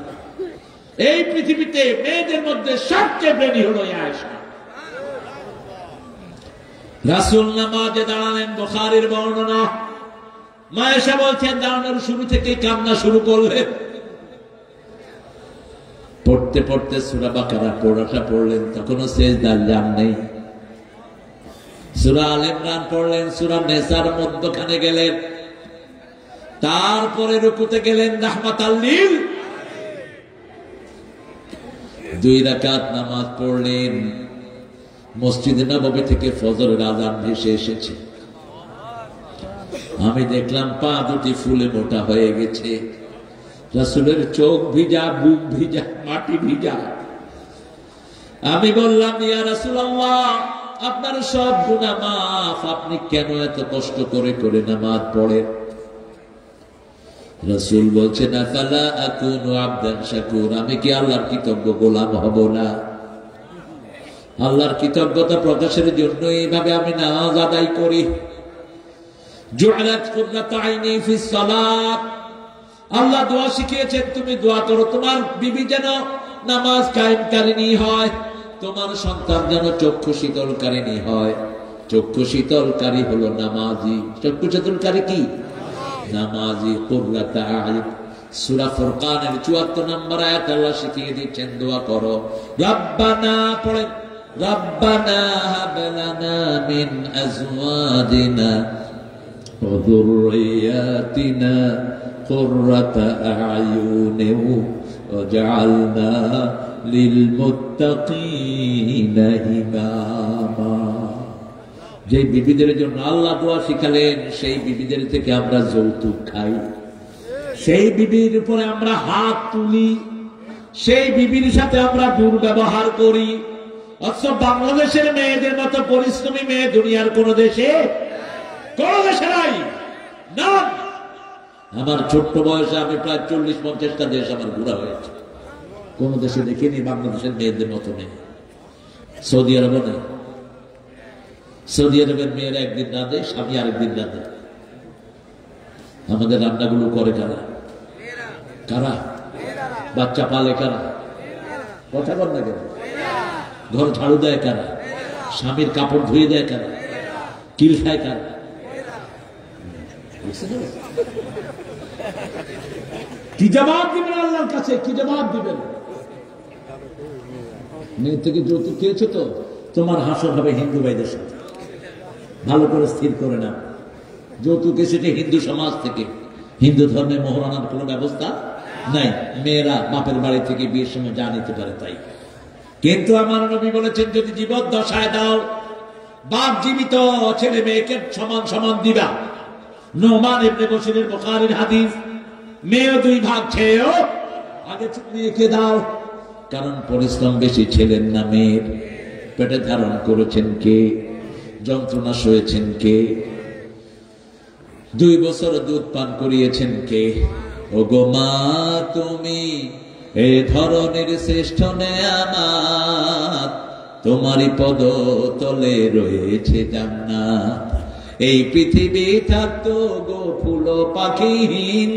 এই পৃথিবীতে মেয়েদের মধ্যে সবচেয়ে ব্রেনি হলো আয়েশা। রাসূল নামাজে দাঁড়ালেন, বুখারীর বর্ণনা। মা আয়েশা বলছেন, দাঁড়ানোর শুরু থেকে কান্না শুরু করলেন। পড়তে পড়তে সূরা বাকারা পড়াটা পড়লেন, তখনও সেজদার জাম নেই। সূরা আল ইমরান পড়লেন, সূরা নিসার মধ্যখানে গেলেন, তারপরে রুকুতে গেলেন রাহমাতাল লিল। 2 রাকাত নামাজ পড়লেন। মসজিদে নববী থেকে ফজরের আযান ভেসে এসেছে। আমি দেখলাম পা দুটি ফুলে মোটা হয়ে গেছে। রাসূলের চোখ ভিজা, বুক ভিজা, মাটি ভিজা। আমি বললাম, ইয়া রাসূলুল্লাহ, আপনার সব গুনাহ মাফ, আপনি কেন এত কষ্ট করে করে নামাজ পড়েন? রাসূল বলছেন, আফালা আকুনু আবদান শাকুর, আমি কি আল্লাহর কৃতজ্ঞ গোলাম হব না? আল্লাহর কৃতজ্ঞতা প্রকাশের জন্য এইভাবে আমি নামাজ আদায় করি। জুআলাত কুররাতু আইনি ফিস সালাত, আল্লাহ দোয়া শিখিয়েছেন, তুমি দোয়া করো তোমার বিবি যেন নামাজ কায়েমকারিনী হয়, তোমার সন্তান যেন চক্ষু শীতলকারিনী হয়। চক্ষু শীতলকারী হলো নামাজি। চক্ষু শীতলকারী কি? নামাজি। কুররাতু আইন, সূরা ফুরকানের 74 নম্বর আয়াত আল্লাহ শিখিয়ে দিচ্ছেন, দোয়া করো। রব্বানা পড়েন, রব্বানা হাব লানা মিন আজওয়াজিনা ওয়া যুররিয়াতিনা কুররাতা আ'য়ুনিন ওয়াজআলনা লিল মুত্তাকিনা ইমামা। যে বিবিদের জন্য আল্লাহ দোয়া শিখালেন, সেই বিবিদের থেকে আমরা যৌতুক খাই, সেই বিবির উপরে আমরা হাত তুলি, সেই বিবির সাথে আমরা দুর্ব্যবহার করি। অথচ বাংলাদেশের মেয়েদের মতো পরিশ্রমী মেয়ে দুনিয়ার কোন দেশে নাই না। আমার ছোট্ট বয়সে আমি প্রায় 40-50টা দেশ আমার ঘোরা হয়েছে, কোন দেশে দেখিনি বাংলাদেশের মেয়েদের মতো মেয়ে। সৌদি আরবে নেই। সৌদি আরবের মেয়েরা একদিন না দেয়, স্বামী আরেকদিন না দেয়। আমাদের রান্নাগুলো করে কারা? কারা? বাচ্চা পালে কারা? কথা বল না কেন? ঘর ঝাড়ু দেয় কারা? স্বামীর কাপড় ধুয়ে দেয় কারা? কিল খায় কারা? কি জবাব দিবেন আল্লাহর কাছে? কি জবাব দিবেন? মেয়ে থেকে যৌতুক খেয়েছো তো তোমার হাসর হবে হিন্দু ভাইদের সাথে। ভালো করে স্থির করে না, যৌতুক এসেছে হিন্দু সমাজ থেকে। হিন্দু ধর্মে মোহরানার কোনো ব্যবস্থা নাই। মেয়েরা বাপের বাড়ি থেকে বিয়ের সময় যা নিতে পারে তাই। কিন্তু আমার নবী বলেছেন, যদি জীবদ্দশায় দাও, বাপ জীবিত ছেলে মেয়েকে সমান সমান দিবা। নোমান ইবনে বশিরের বুখারীর হাদিস, মেয়ে 2 ভাগ ছেও আগে মেয়েকে দাও। কারণ পরিশ্রম বেশি ছেলের না মেয়ের? পেটে ধারণ করেছেন কে? যন্ত্রণা সয়েছেন কে? 2 বছর দুধ পান করিয়েছেন কে? ও গো মা, তুমি এ ধরনের শ্রেষ্ঠ নেয়ামত, তোমারই পদ তলে রয়েছে জান্নাত। এই পৃথিবী থাকতো গো ফুল পাখিহীন,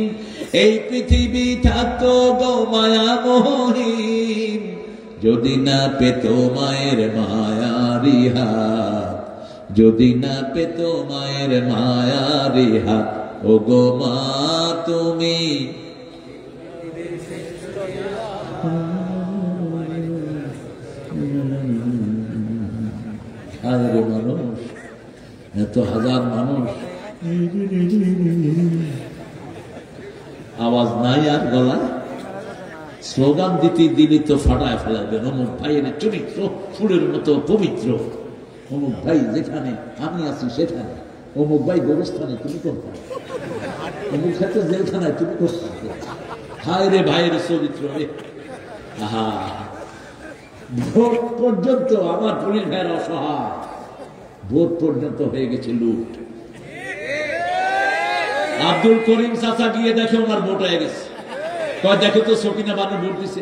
এই পৃথিবী থাকতো গো মায়া মোহহীন, যদি না পেত মায়ের মায়ারি হাত, যদি না পেত মায়ের মায়ারি হাত। ও গো মা, তুমি আরে মানুষ, এত হাজার মানুষ, আওয়াজ নাই আর গলায়। স্লোগান দিতে দিলে তো ফাটায় ফেলাবেন। অমুক ভাইয়ের চরিত্র ফুলের মতো পবিত্র, অমুক ভাই যেখানে আমি আছি সেখানে, অমুক ভাই গোরস্থানে তুমি কোথায়, অমুক ক্ষেত্রে জেলখানায় তুমি কোথায়। হায় রে ভাইয়ের চরিত্র রে। আহা, ভোট পর্যন্ত আমার পুলিশ ভাইয়ের অসহায়, ভোট পর্যন্ত হয়ে গেছে লুট। আব্দুল করিম চাচা গিয়ে দেখে ওনার ভোট হয়ে গেছে। কয় দেখো তো সকিনা বানু ভোট দিচ্ছে।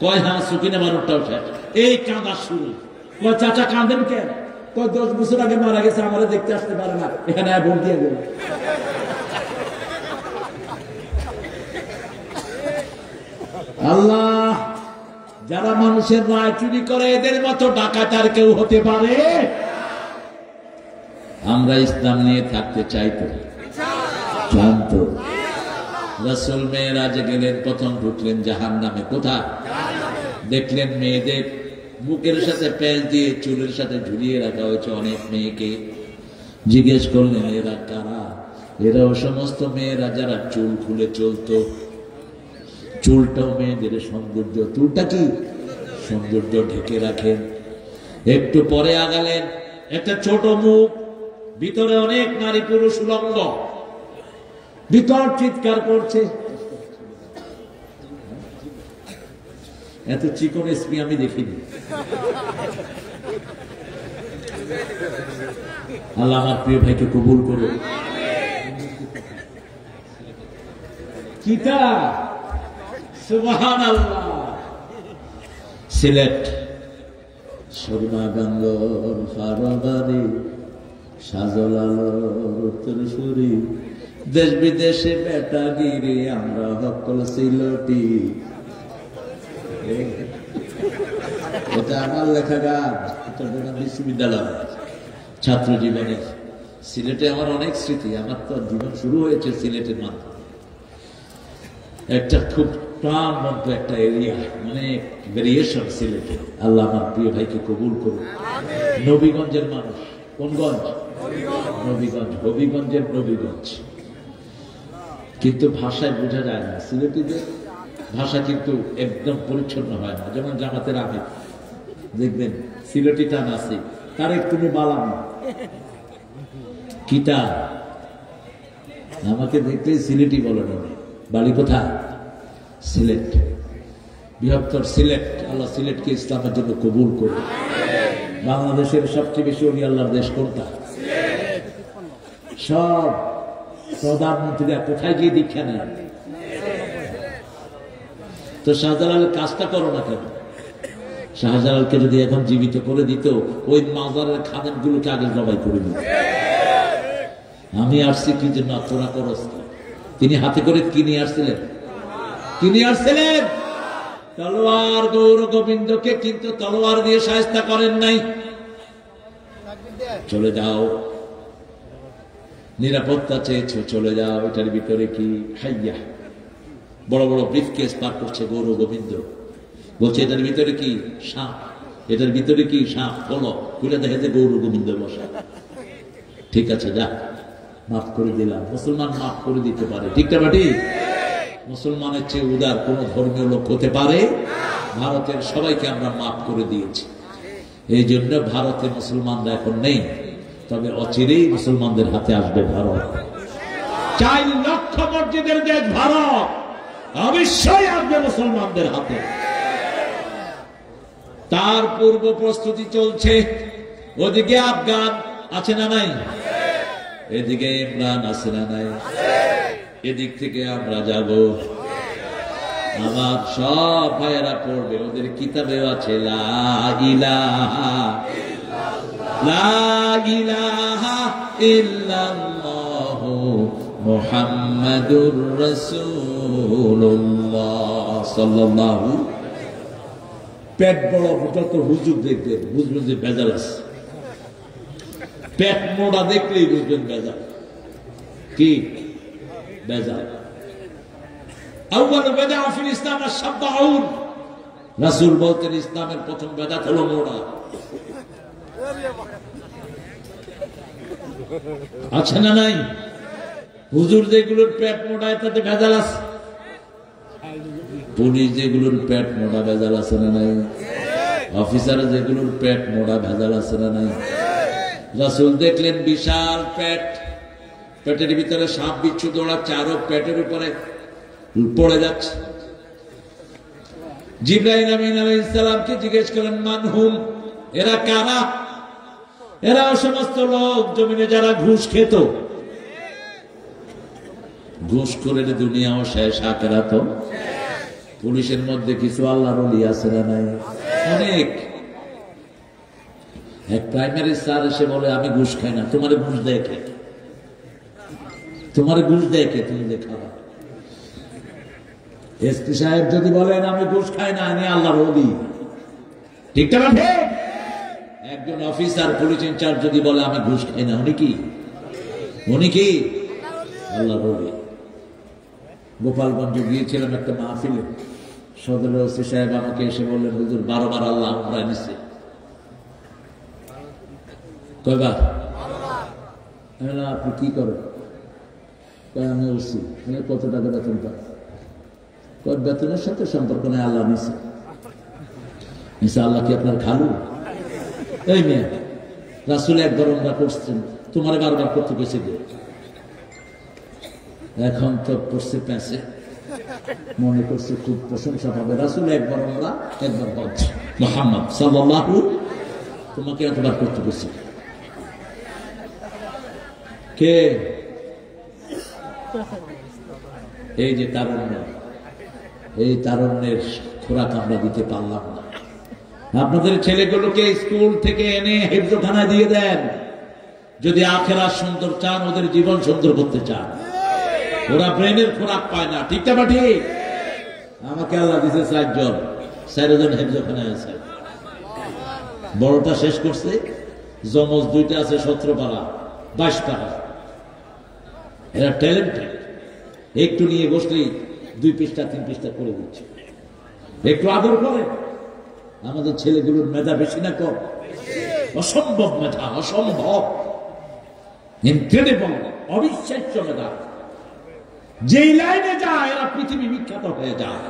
কয় হ্যাঁ, সকিনা বানুরটাও শেষ। এই কাঁদা শুরু। কয় চাচা কাঁদেন কেন? কয় 10 বছর আগে মারা গেছে, আমারে দেখতে আসতে পারে না, এখানে ভোট দিয়ে গেল। আল্লাহ, যারা মানুষের রায় চুরি করে এদের মতো ডাকাত আর কেউ হতে পারে? আমরা ইসলাম নিয়ে থাকতে চাইতো, জানতো। রাসূল মেরাজে গেলেন, প্রথম ঢুকলেন জাহান্নামে। কোথায়? দেখলেন মেয়েদের বুকের সাথে প্যাঁচ দিয়ে চুলের সাথে ঝুলিয়ে রাখা হয়েছে অনেক মেয়েকে। জিজ্ঞেস করলেন, এরা কারা? এরা ও সমস্ত মেয়েরা যারা চুল খুলে চলতো। চুলটাও মেয়েদের সৌন্দর্য। চুলটা কি সৌন্দর্য ঢেকে রাখেন। একটু পরে আগালেন, একটা ছোট মুখ, ভিতরে অনেক নারী পুরুষ উলঙ্গ, ভিতর চিৎকার করছে। এত চিকন এসপি আমি দেখিনি। আল্লাহ আমার প্রিয় ভাইকে কবুল করুন। কিতা সুবহানাল্লাহ। সিলেট সুরমাগঙ্গর ফারবারি, সাজল আলোর উত্তরসূরি, দেশ বিদেশে বেটাগিরি, আমরা হকল সিলটি। এটা আমার লেখা গান, চট্টগ্রাম বিশ্ববিদ্যালয় ছাত্র জীবনের। সিলেটে আমার অনেক স্মৃতি। আমার তো জীবন শুরু হয়েছে সিলেটের মাধ্যমে। একটা খুব প্রাণবন্ত একটা এরিয়া, মানে ভেরিয়েশন সিলেটে। আল্লাহ আমার প্রিয় ভাইকে কবুল করুন। নবীগঞ্জের মানুষ। কোন গঞ্জ? নবীগঞ্জ। হবিগঞ্জের নবীগঞ্জ। কিন্তু ভাষায় বোঝা যায় না। সিলেটিদের ভাষা কিন্তু একদম পরিচ্ছন্ন হয় না। যেমন জামাতের আমির দেখবেন সিলেটি টান আছে, তার একটু বালাম কিটা আমাকে দেখলে সিলেটি বলে না। বাড়ি কোথায়? সিলেট, বৃহত্তর সিলেট। আল্লাহ সিলেটকে ইসলামের জন্য কবুল করে। বাংলাদেশের সবচেয়ে বেশি ওলি আল্লাহর দেশ কোনটা? সব প্রধানমন্ত্রীরা কোথায় গিয়ে দীক্ষা নেন? তো শাহজালালের কাজটা করো না কেন? শাহজালালকে যদি এখন জীবিত করে দিত, ওই মাজারের খাদেম গুলোকে আগে জবাই করে দিত। আমি আসছি কি জন্য, তোরা করস? তিনি হাতে করে কিনে আসছিলেন, তলোয়ার গৌর গোবিন্দকে, কিন্তু তলোয়ার দিয়ে শায়েস্তা করেন নাই। চলে যাও, নিরাপত্তা চেয়েছো, চলে যাও। এটার ভিতরে কি? হাইয়া বড় বড় ব্রিফকেস পার করছে গৌর গোবিন্দ, বলছে এটার ভিতরে কি? সাপ। এটার ভিতরে কি? সাপ। বলো, খুলে দেখে যে গৌর গোবিন্দ বসা। ঠিক আছে, যা, মাফ করে দিলাম। মুসলমান মাফ করে দিতে পারে, ঠিক না বাটি? মুসলমানের চেয়ে উদার কোন ধর্মীয় লোক হতে পারে? ভারতের সবাইকে আমরা মাফ করে দিয়েছি। এই জন্য ভারতে মুসলমানরা এখন নেই, তবে অচিরেই মুসলমানদের হাতে আসবে ভারত। 4 লক্ষ মসজিদের দেশ ভারত, অবশ্যই আসবে মুসলমানদের হাতে। তার পূর্ব প্রস্তুতি চলছে। ওদিকে আফগান আছে না নাই? এদিকে ইমরান আছে না নাই? এদিক থেকে আমরা যাব। আমার সব ভাইয়েরা পড়বে, ওদের কিতাবেও আছে লা ইলাহা ইল্লাল্লাহু মুহাম্মাদুর রাসূলুল্লাহ সাল্লাল্লাহু। পেট বড় যত হুজুর দেখবেন বুঝবেন যে ভেজাল আছে। পেট মোড়া দেখলেই বুঝবেন ভেজাল। কি ভেজাল? আউয়ালু বিদআ ফিল ইসলাম আশ-শাবউন। রাসূল বলতেন ইসলামের প্রথম বেদাত হলো মোড়া। আছে না নাই? হুজুর যেগুলোর পেট মোড়া, তাতে ভেজাল আছে। পুলিশ যেগুলোর পেট মোড়া, ভেজাল আছে না নাই? অফিসার যেগুলোর পেট মোড়া, ভেজাল আছে না নাই? রাসূল দেখলেন বিশাল পেট, পেটের ভিতরে সাপ বিচ্ছু দৌড়াচ্ছে, আরো পেটের উপরে পড়ে যাচ্ছে। জিবরাইল আমিন আলাইহিস সালামকে জিজ্ঞেস করলেন, মানহুম, এরা কারা? এরা সমস্ত লোক জমিনে যারা ঘুষ খেত। ঘুষ করে দুনিয়াও শেষ, আখিরাত তো। পুলিশের মধ্যে কিছু আল্লাহর ওলি আছে না নাই? অনেক। এক প্রাইমারি স্যার এসে বলে, আমি ঘুষ খাই না। তোমারে ঘুষ দেখে, তোমারে ঘুষ দেখে, তুমি দেখাবা। এসপি সাহেব যদি বলেন আমি ঘুষ খাই না, আমি আল্লাহর ওলি, ঠিক না? একজন অফিসার পুলিশ ইনচার্জ যদি বলে আমি ঘুষ খাই না, উনি কি? আল্লাহর ওলি। গোপালগঞ্জে গিয়েছিলাম একটা মাহফিলে, সদরের ওসি সাহেব আমাকে এসে বললেন, হুজুর 12 বার আল্লাহ উমরায় নিছে। কয়বার? আপনি কি করেন? আমি ওসি। কত টাকা বেতন পাই? বেতনের সাথে সম্পর্ক নেই, আল্লাহ নিছে। আল্লাহ কি আপনার খালু? এই মেয়ে, রাসূল একবার ওমরা করছেন, তোমার বারবার করতে গেছে। এখন তো করছে প্যাঁচে, মনে করছে খুব প্রশংসা পাবে। রাসূল একবার ওমরা, একবার হজ। মুহাম্মদ সাল্লাল্লাহু, তোমাকে এতবার করতে গেছে কে? এই যে তারুণ্য, এই তারুণ্যের খোরাক আমরা দিতে পারলাম না। আপনাদের ছেলেগুলোকে স্কুল থেকে এনে হেফজখানায় দিয়ে দেন, যদি আখেরাত সুন্দর চান, ওদের জীবন সুন্দর করতে চান। ওরা ব্রেনের খোরাক পায় না, ঠিক না? ঠিক। আমাকে আল্লাহ দিছে 4 জন, 4 জন হেফজখানায় আছে। বড়টা শেষ করছে, জমজ 2টা আছে 17 পারা, 22 পারা। এরা ট্যালেন্টেড। একটু নিয়ে বসলেই 2 পৃষ্ঠা 3 পৃষ্ঠা করে দিচ্ছে। একটু আদর করে। আমাদের ছেলেগুলোর মেধা বেশি না কম? অসম্ভব মেধা, অসম্ভব, ইনক্রেডিবল, অবিশ্বাস্য মেধা। যেই লাইনে যায় এরা পৃথিবী বিখ্যাত হয়ে যায়।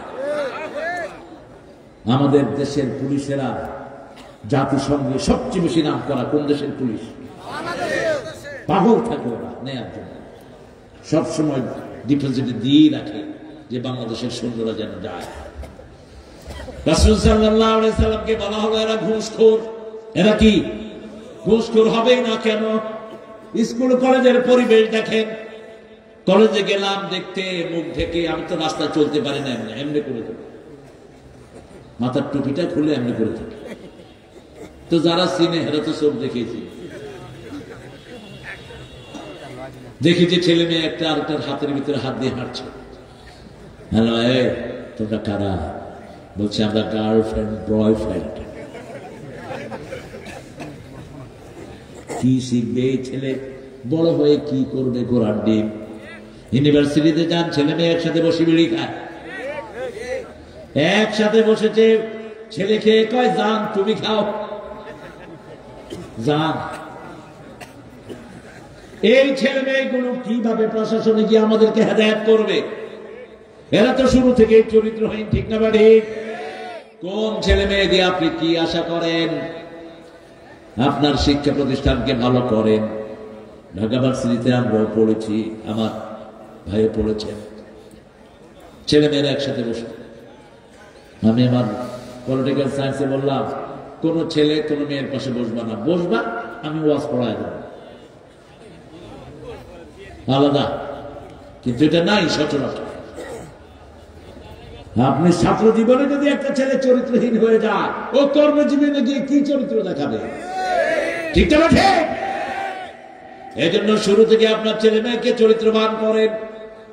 আমাদের দেশের পুলিশেরা জাতিসংঘে সবচেয়ে বেশি নাম করা কোন দেশের পুলিশ? পাগল থাকে ওরা নেয়ার জন্য, সবসময় ডিপোজিটে দিয়ে রাখে যে বাংলাদেশের সৈন্যরা যেন যায়। রাসূল সাল্লাল্লাহু আলাইহি সাল্লামকে বলা হলো এরা ঘুষখোর। এরা কি ঘুষখোর হবেই না কেন? স্কুল কলেজের পরিবেশ দেখেন। কলেজে গেলাম দেখতে, মুখ ঢেকে, আমি তো রাস্তায় চলতে পারি না, এমনি করে থাকি, মাথার টুপিটা খুলে এমনি করে থাকি। তো যারা চিনে এরা তো সব দেখেছি, দেখি যে ছেলে মেয়ে একটা আরেকটার হাতের ভিতরে হাত দিয়ে হাঁটছে। হ্যালো, এই তোমরা কারা? বলছে আমরা গার্লফ্রেন্ড বয়ফ্রেন্ড। কি শিখবে এই ছেলে? বড় হয়ে কি করবে? গোড়ার ডিম। ইউনিভার্সিটিতে যান, ছেলে মেয়ে একসাথে বসে বিড়ি খায়, একসাথে বসেছে, ছেলে খেয়ে কয় যান তুমি খাও, যান। এই ছেলে মেয়েগুলো কিভাবে প্রশাসনে গিয়ে আমাদেরকে হেদায়েত করবে? এরা তো শুরু থেকে চরিত্রহীন, ঠিক না বাড়ি? কোন ছেলে মেয়ে দিয়ে আপনি কি আশা করেন? আপনার শিক্ষা প্রতিষ্ঠানকে ভালো করেন। ঢাকা ভার্সিটিতে আমরাও পড়েছি, আমার ভাইও পড়েছেন, ছেলে মেয়েরা একসাথে বসে। আমি আমার পলিটিক্যাল সায়েন্সে বললাম কোন ছেলে কোন মেয়ের পাশে বসবা না, বসবা আমি ওয়াজ পড়ায় দেব, আলাদা। কিন্তু এটা নাই সচরাচর। আপনি ছাত্র জীবনে যদি একটা ছেলে চরিত্রহীন হয়ে যায়, ও কর্মজীবনে গিয়ে কি চরিত্র দেখাবে? ঠিক না? ঠিক। এই জন্য শুরু থেকে আপনার ছেলে মেয়েকে চরিত্রবান করেন।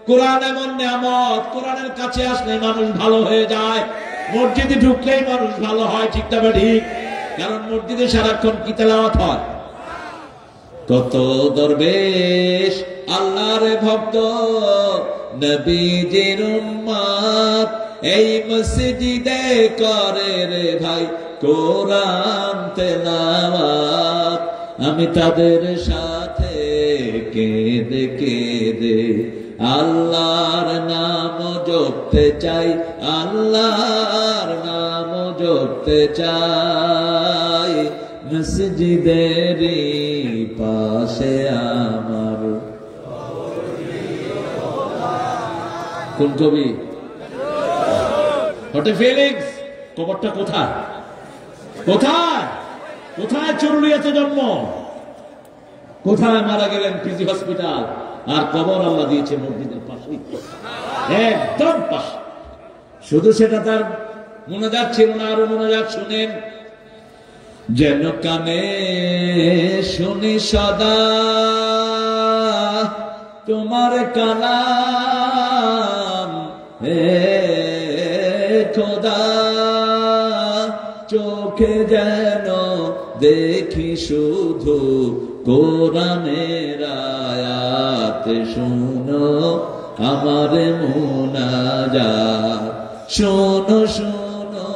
কোরআন এমন নিয়ামত, কোরআনের কাছে আসলে মানুষ ভালো হয়ে যায়, মসজিদে ঢুকলেই মানুষ ভালো হয়, ঠিক না ঠিক? কারণ মসজিদে সারাক্ষণ কি তেলাওয়াত হয়। কত দরবেশ আল্লাহর ভক্ত নবীজির উম্মত এই মসজিদে করে রে ভাই কোরআন তেলাওয়াত। আমি তাদের সাথে কেঁদে কেঁদে আল্লাহর নাম জপতে চাই, আল্লাহর নাম জপতে চাই। মসজিদেরই পাশে আমার। কোন কবি? হটে ফেলিক্স। কবরটা কোথায়? কোথায়? কোথায় চুরুলিয়াতে জন্ম, কোথায় মারা গেলেন পিজি হসপিটাল, আর কবর আল্লাহ দিয়েছে মসজিদের পাশে, একদম পাশে। শুধু সেটা তার মুনাজাত ছিল না, আরো মুনাজাত শুনেন। যেন কানে শুনি সদা তোমার কালাম, হে খোদা চোখে যেন দেখি শুধু কোরআনের আয়াত, শুনো আমার মুনাজাত, শোনো শোনো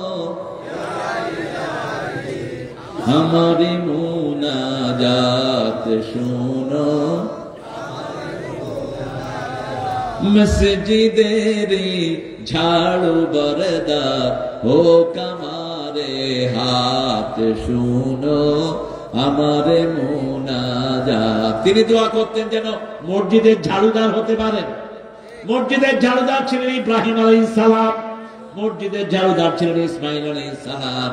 আমার মুনাজাত, শোনো। মসজিদের ঝাড়ু বরদার ও কামারে হাত, শুনো আমার মুনাজাত। তিনি দোয়া করতেন যেন মসজিদের ঝাড়ুদার হতে পারেন। মসজিদের ঝাড়ুদার ছিলেন ইব্রাহিম আলাইহিস সালাম, মসজিদের ঝাড়ুদার ছিলেন ইসমাইল আলাইহিস সালাম।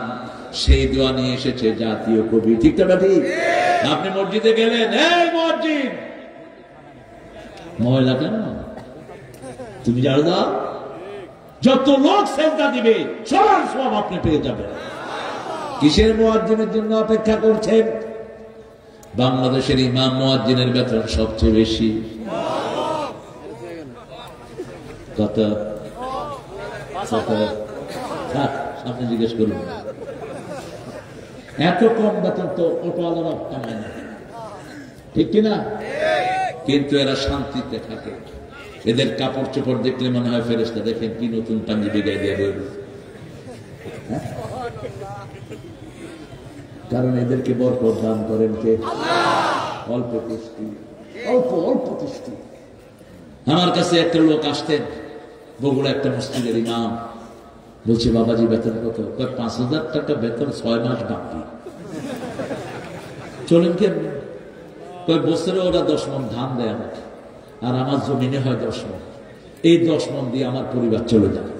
সেই দোয়া নিয়ে এসেছে জাতীয় কবি, ঠিক না ঠিক? আপনি মসজিদে গেলেন, এই মসজিদ ময়লা কেন? তুমি ঝাড়ু দাও, যত লোক সেজদা দিবে সবার সব আপনি পেয়ে যাবেন। কিসের মুয়াজ্জিনের জন্য অপেক্ষা করছেন? বাংলাদেশের ইমাম মুয়াজ্জিনের বেতন সবচেয়ে বেশি। কত? আপনি জিজ্ঞেস করুন। এত কম বেতন তো অটোওয়ালারা কামায় না, ঠিক কিনা? কিন্তু এরা শান্তিতে থাকে। এদের কাপড় চোপড় দেখলে মনে হয় ফেরেশতা। দেখেন কি নতুন পাঞ্জাবি গায়ে দিয়ে বই, কারণ এদেরকে বরকত দান করেন কে? অল্প পুষ্টি, অল্প অল্প পুষ্টি। আমার কাছে একটা লোক আসতেন, বগুড়া একটা মসজিদের ইমাম। বলছে বাবাজি বেতন কত? ৫,০০০ টাকা বেতন, ৬ মাস বাকি। চলেন কেমনি? কয় বছরে ওরা 10 মণ ধান দেয় আমাকে, আর আমার জমিনে হয় 10 মণ। এই 10 মণ দিয়ে আমার পরিবার চলে যায়।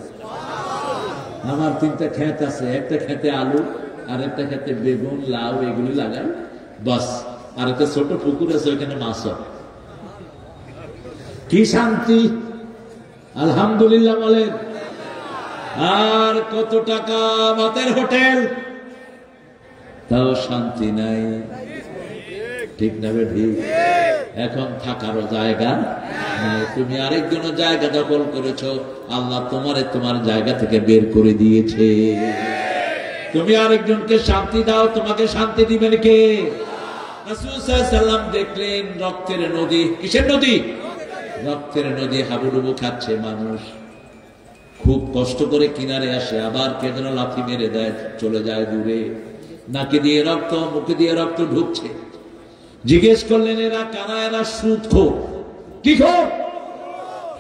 আমার 3টা ক্ষেত আছে, একটা ক্ষেতে আলু আর একটা ক্ষেতে বেগুন লাউ এগুলি লাগাই বাস, আর একটা ছোট পুকুর আছে ওইখানে মাছ হয়। কি শান্তি, আলহামদুলিল্লাহ বলেন। আর কত টাকা আমাদের হোটেল, তাও শান্তি নাই, ঠিক না বেঠি? এখন থাকারও জায়গা নাই। তুমি আরেকজনের জায়গা দখল করেছো, আল্লাহ তোমার জায়গা থেকে বের করে দিয়েছে। তুমি আরেকজনকে শান্তি দাও, তোমাকে শান্তি দিবেন কে? রাসূল সাল্লাল্লাহু আলাইহি ওয়াসাল্লাম দেখলেন রক্তের নদী। কিসের নদী? রক্তের নদী হাবুডুবু খাচ্ছে মানুষ। খুব কষ্ট করে কিনারে আসে, আবার কেঁদে লাথি মেরে দেয়, চলে যায় দূরে। নাকে দিয়ে রক্ত, মুখে দিয়ে রক্ত ঢুকছে। জিজ্ঞেস করলেন এরা কারা? এরা সুদখোর। কি খোর?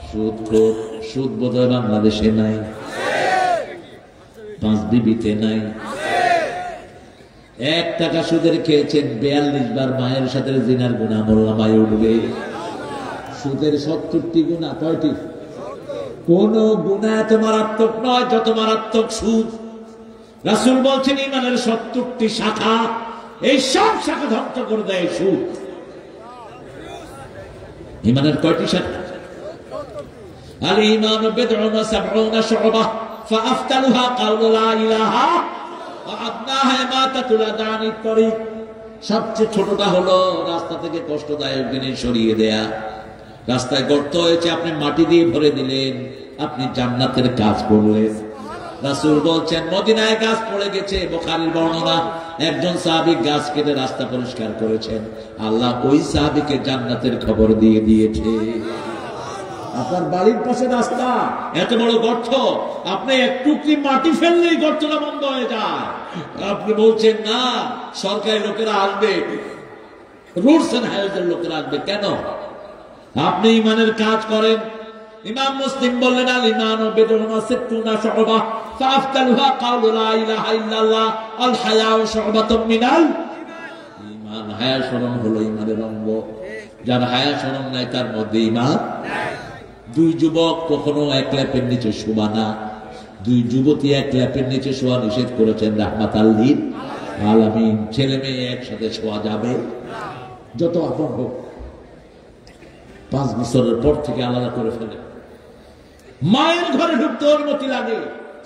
সুদখোর। সুদ বোধহয় বাংলাদেশে নাই, 5 বিবিতে নাই। 1 টাকা সুদের খেয়েছেন 42 বার, মায়ের সাথে জিনার গুনাহ আমলনামায় উঠবে। সুদের 70টি গুনাহ। কয়টি? কোন গুনাহ এত মারাত্মক নয় যত মারাত্মক সুদ। রাসূল বলছেন ঈমানের 70টি শাখা, এই সব শাখা ধ্বংস করে দেয় সুদ। ঈমানের কয়টি শাখা? আল ঈমানু বিদ'উন ওয়া সাব'উনা শু'বাহ ফাআফতালুহা কাউলু লা ইলাহা ওয়া আদনাহা ইমাতাতুল আযা আনিত তরিক। সবচেয়ে ছোটটা হলো রাস্তা থেকে কষ্টদায়ক জিনিস সরিয়ে দেয়া। রাস্তায় গর্ত হয়েছে, আপনি মাটি দিয়ে ভরে দিলেন, আপনি জান্নাতের কাজ করলেন। রাসূল বলছেন মদিনায় গাছ পড়ে গেছে, বুখারীর বর্ণনা, একজন সাহাবী গাছ কেটে রাস্তা পরিষ্কার করেছেন, আল্লাহ ওই সাহাবীকে জান্নাতের খবর দিয়ে দিয়েছে। আপনার বাড়ির পাশে রাস্তা, এত বড় গর্ত, আপনি একটু কি মাটি ফেললেই গর্তটা বন্ধ হয়ে যায়। আপনি বলছেন না সরকারি লোকেরা আসবে, রুলস এন্ড হাইওয়েজের লোকেরা আসবে। কেন? আপনি ঈমানের কাজ করেন। ইমাম মুসলিম বললেন আল ঈমানু বিদ'উন ওয়া সিত্তুনা শু'বাহ ফাআফতালুহা কাউলু লা ইলাহা ইল্লাল্লাহ আল হায়াউ শু'বাতুম মিনাল ঈমান। হায়া শরম হলো ঈমানের অঙ্গ। যার হায়া শরম নাই তার মধ্যে ঈমান নাই। 2 যুবক কখনো এক ল্যাপের নিচে শোবা না, 2 যুবতী এক ল্যাপের নিচে শোয়া নিষেধ করেছেন রাহমাতাল লিল আলামিন। ছেলে মেয়ে একসাথে শোয়া যাবে যত আপন হোক, 5 বছরের পর থেকে আলাদা করে ফেলে। মায়ের ঘরে ঢুকতে অনুমতি লাগে।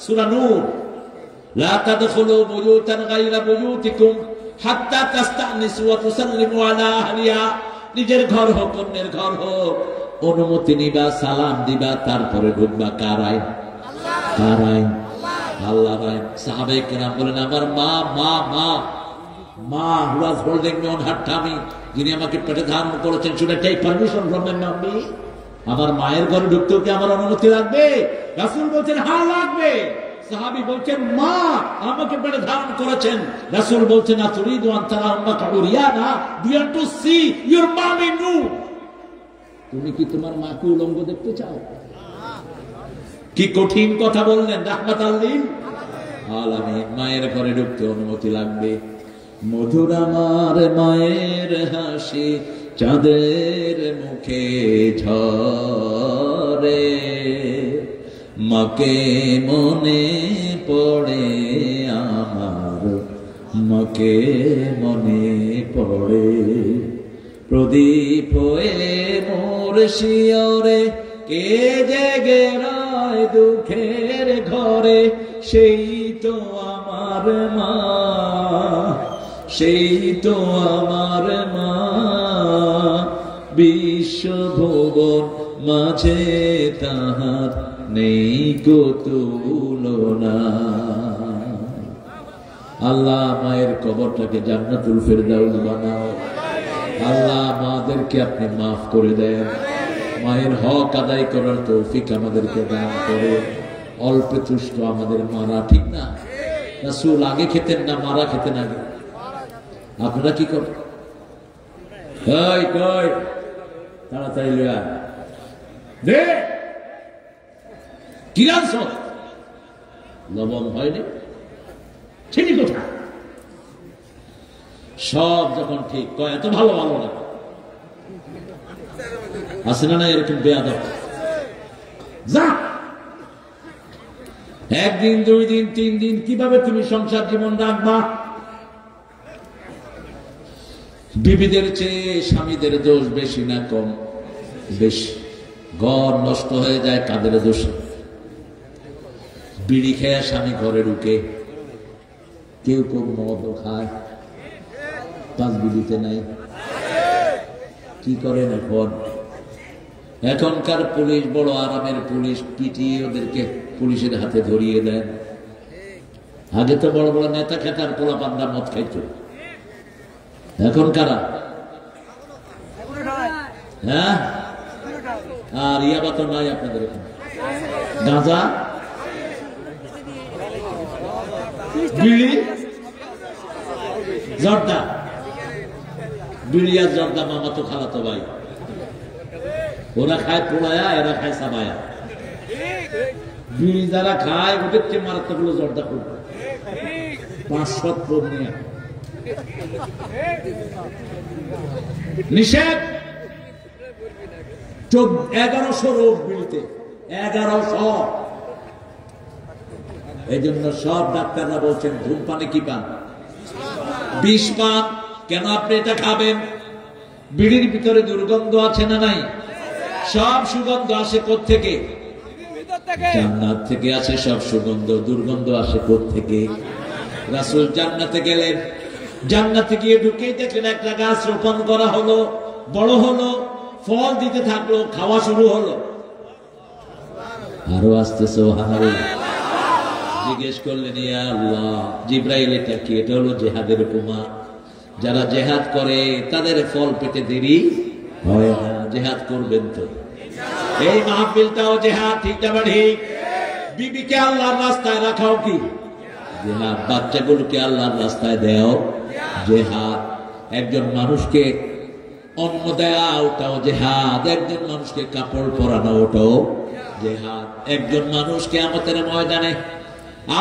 সূরা নূর, লা তাদখুলু বুয়ুতান গায়রা বুয়ুতিকুম হাত্তা তাস্তানিসু ওয়া তুসাল্লিমু আলা আহলিহা। নিজের ঘর হোক অন্যের ঘর হোক, অনুমতি নিবা, সালাম দিবা, তারপরে ঢুকবা। কার আইন? কার আইন? আল্লাহর আইন। সাহাবায়ে কেরাম বলেন আমার মা মা মা মা who was holding me on her tummy, যিনি আমাকে পেটে ধারণ করেছেন, should I take permission from my mommy? আমার মায়ের ঘরে ঢুকতেও কি আমার অনুমতি লাগবে? রাসূল বলছেন হ্যাঁ লাগবে। সাহাবী বলছেন মা আমাকে পেটে ধারণ করেছেন। রাসূল বলছেন আতুরিদু আন তারা উম্মাকা উরিয়ানা, do you want to see your mommy nude? তুমি কি তোমার মাকে উলঙ্গ দেখতে চাও? কি কঠিন কথা বললেন রাহমাতাল লিল আলামিন। মায়ের ঘরে ঢুকতে অনুমতি লাগবে। মধুর আমার মায়ের হাসি চাঁদের মুখে ঝরে, মাকে মনে পড়ে আমার, মাকে মনে পড়ে। প্রদীপ হয়ে মোর শিয়রে কে জেগে রয় দুঃখের ঘরে, সেই তো আমার মা, সেই তো আমার মা। বিশ্বভুবন মাঝে তাহার নেই কো তুলনা। আল্লাহ মায়ের কবরটাকে জান্নাতুল ফেরদাউস বানাও। আল্লাহ মাদেরকে আপনি মাফ করে দেন, মায়ের হক আদায় করার তৌফিক আমাদেরকে দান করে। অল্পে তুষ্ট আমাদের মারা, ঠিক না? রাসূল আগে খেতেন না, মারা খেতেন আগে। আপনারা কি করেন? তাড়াতাড়ি লয়া দে কিরান সব লবণ হয়নি, চিনি কোথায়? সব যখন ঠিক কয় এত ভালো ভালো না, আছে না এরকম বেয়াদব? যা, একদিন, 2 দিন, 3 দিন কিভাবে তুমি সংসার জীবন রাখবা? বিবিদের চেয়ে স্বামীদের দোষ বেশি না কম? বেশি। ঘর নষ্ট হয়ে যায় কাদের দোষ? বিড়ি খেয়ে স্বামী ঘরে ঢুকে, কেউ কেউ মদ খায়, 5 বিড়িতে নাই। কি করেন এখন? এখনকার পুলিশ বড় আরামের পুলিশ, পিটিয়ে ওদেরকে পুলিশের হাতে ধরিয়ে দেন। আগে তো বড় বড় নেতা খেতার পোলা পান্ডা মদ খাইত, এখন কারা? হ্যাঁ, আর ইয়াবা তো নাই আপনাদের এখানে। গাঁজা, বিড়ি, জর্দা। বিড়ি আর জর্দা মামা তো খালাতো ভাই, ওরা খায় পোড়ায়া, এরা খায় সাবায়া। বিড়ি যারা খায় ওদের চেয়ে মারাত্মক হলো জর্দা করবে, 500 নিয়ে নিষেধ। 1100 রোগ বিড়িতে, 1100। এই জন্য সব ডাক্তাররা বলছেন ধূমপানে কি পান? বিষ পান। কেন আপনি এটা খাবেন? বিড়ির ভিতরে দুর্গন্ধ আছে না নাই? সব সুগন্ধ আসে কোত্থেকে? জান্নাত থেকে আসে সব সুগন্ধ। দুর্গন্ধ আসে কোত্থেকে? রাসূল জান্নাতে গেলেন, জান্নাতে গিয়ে ঢুকেই দেখলেন একটা গাছ রোপণ করা হলো, বড় হলো, ফল দিতে থাকলো, খাওয়া শুরু হলো। আরো আসতে সুবহানাল্লাহ। জিজ্ঞেস করলেন, ইয়া আল্লাহ, জিবরাইল এটা কি? এটা হলো জিহাদের উপমা। যারা জিহাদ করে তাদের ফল পেতে দেরি হয় না। জিহাদ করবেন তো? এই মাহফিলটাও জিহাদ, ঠিক না ঠিক? বিবিকে আল্লাহর রাস্তায় রাখাও কি জিহাদ? বাচ্চাগুলোকে আল্লাহর রাস্তায় দেও জিহাদ। একজন মানুষকে অন্ন দেয়া ওটাও জিহাদ। একজন মানুষকে কাপড় পরানো ওটাও জিহাদ। একজন মানুষকে কিয়ামতের ময়দানে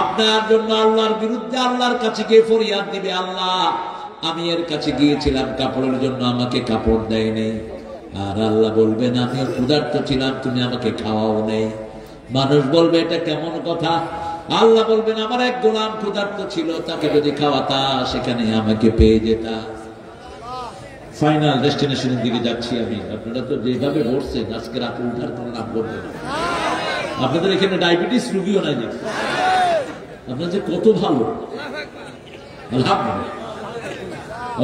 আপনার জন্য আল্লাহর বিরুদ্ধে আল্লাহর কাছে গিয়ে ফরিয়াদ দিবে, আল্লাহ আমি এর কাছে গিয়েছিলাম কাপড়ের জন্য, আমাকে কাপড় দেয়নি। আর আল্লাহ বলবেন আমি ক্ষুধার্ত ছিলাম, তুমি আমাকে খাওয়াও নেই। মানুষ বলবে এটা কেমন কথা? আল্লাহ বলবেন আমার এক গোলাম ক্ষুধার্ত ছিল, তাকে যদি খাওয়াতা সেখানে আমাকে পেয়ে যেতা। ফাইনাল ডেস্টিনেশনের দিকে যাচ্ছি আমি। আপনারা তো যেভাবে বসছেন আজকে রাতে উঠার কোনো নাম করবেন না। আপনাদের এখানে ডায়াবেটিস রোগীও নাই দেখি। আপনার যে কত ভালো, আলহামদুলিল্লাহ।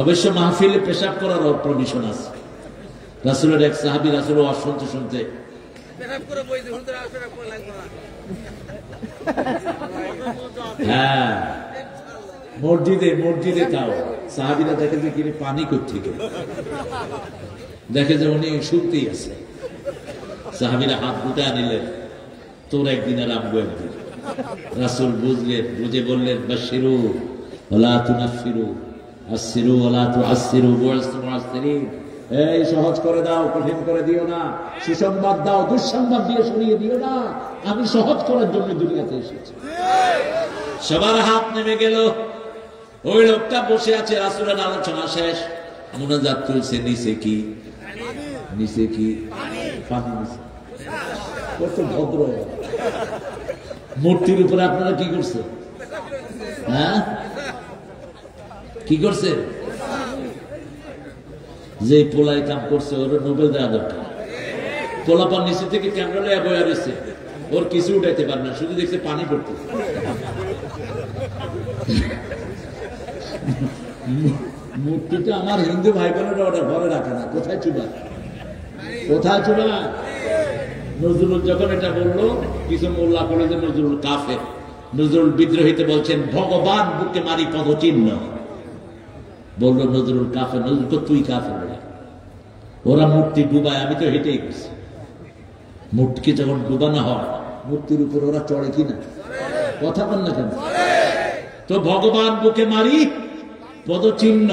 অবশ্য মাহফিলে পেশাব করার পারমিশন আছে। রাসূলের এক সাহাবী রাসূল ওয়াজ শুনতে শুনতে হ্যাঁ মসজিদে তাও সাহাবীরা দেখে যে তিনি পানি কোত্থেকে, দেখে যে উনি শুনতেই আছে। সাহাবীরা হাত গুটা নিলেন, তোর একদিন আর আমগো একদিন। রাসূল বুঝলেন, বুঝে বললেন বাশিরু ওয়ালা তুনাফিরু, আসিরু ওয়ালা তুআসিরু, বুইসতু মুআসসিরিন। এই সহজ করে দাও, কঠিন করে দিও না। সুসংবাদ দাও, দুঃসংবাদ দিয়ে সরিয়ে দিও না। আমি সহজ করার জন্য দুনিয়াতে এসেছি। সবার হাত নেমে গেল। ওই লোকটা বসে আছে, রাসূলের আলোচনা শেষ, মুনাজাত চলছে। নিচে কি? নিচে কি? পানি নিচে। কত ভদ্র। মূর্তির উপরে আপনারা কি করছেন? হ্যাঁ, কি করছেন? যে পোলাই কাম করছে ওর নোবেল দেওয়া দরকার। পোলাপান নিচে থেকে ক্যামেরা লয়ে বয়া রয়েছে, ওর কিছু উঠাইতে পারে না, শুধু দেখছে পানি পড়তে। মূর্তিটা আমার হিন্দু ভাই বোনেরা ওটা ঘরে রাখে না। কোথায় চুবা? কোথায় চুবা? নজরুল যখন এটা বললো, কিছু মোল্লা বলে যে নজরুল কাফের। নজরুল বিদ্রোহীতে বলছেন ভগবান বুকে মারি পদচিহ্ন। বললো নজরুল কাফের। নজরুল তো তুই কাফের বলে। ওরা মূর্তি ডুবায়, আমি তো হেঁটেই গেছি। মূর্তিকে যখন ডুবানো হয় মূর্তির উপর ওরা চড়ে কিনা? কথা বল না কেন? তো ভগবান বুকে মারি পদচিহ্ন।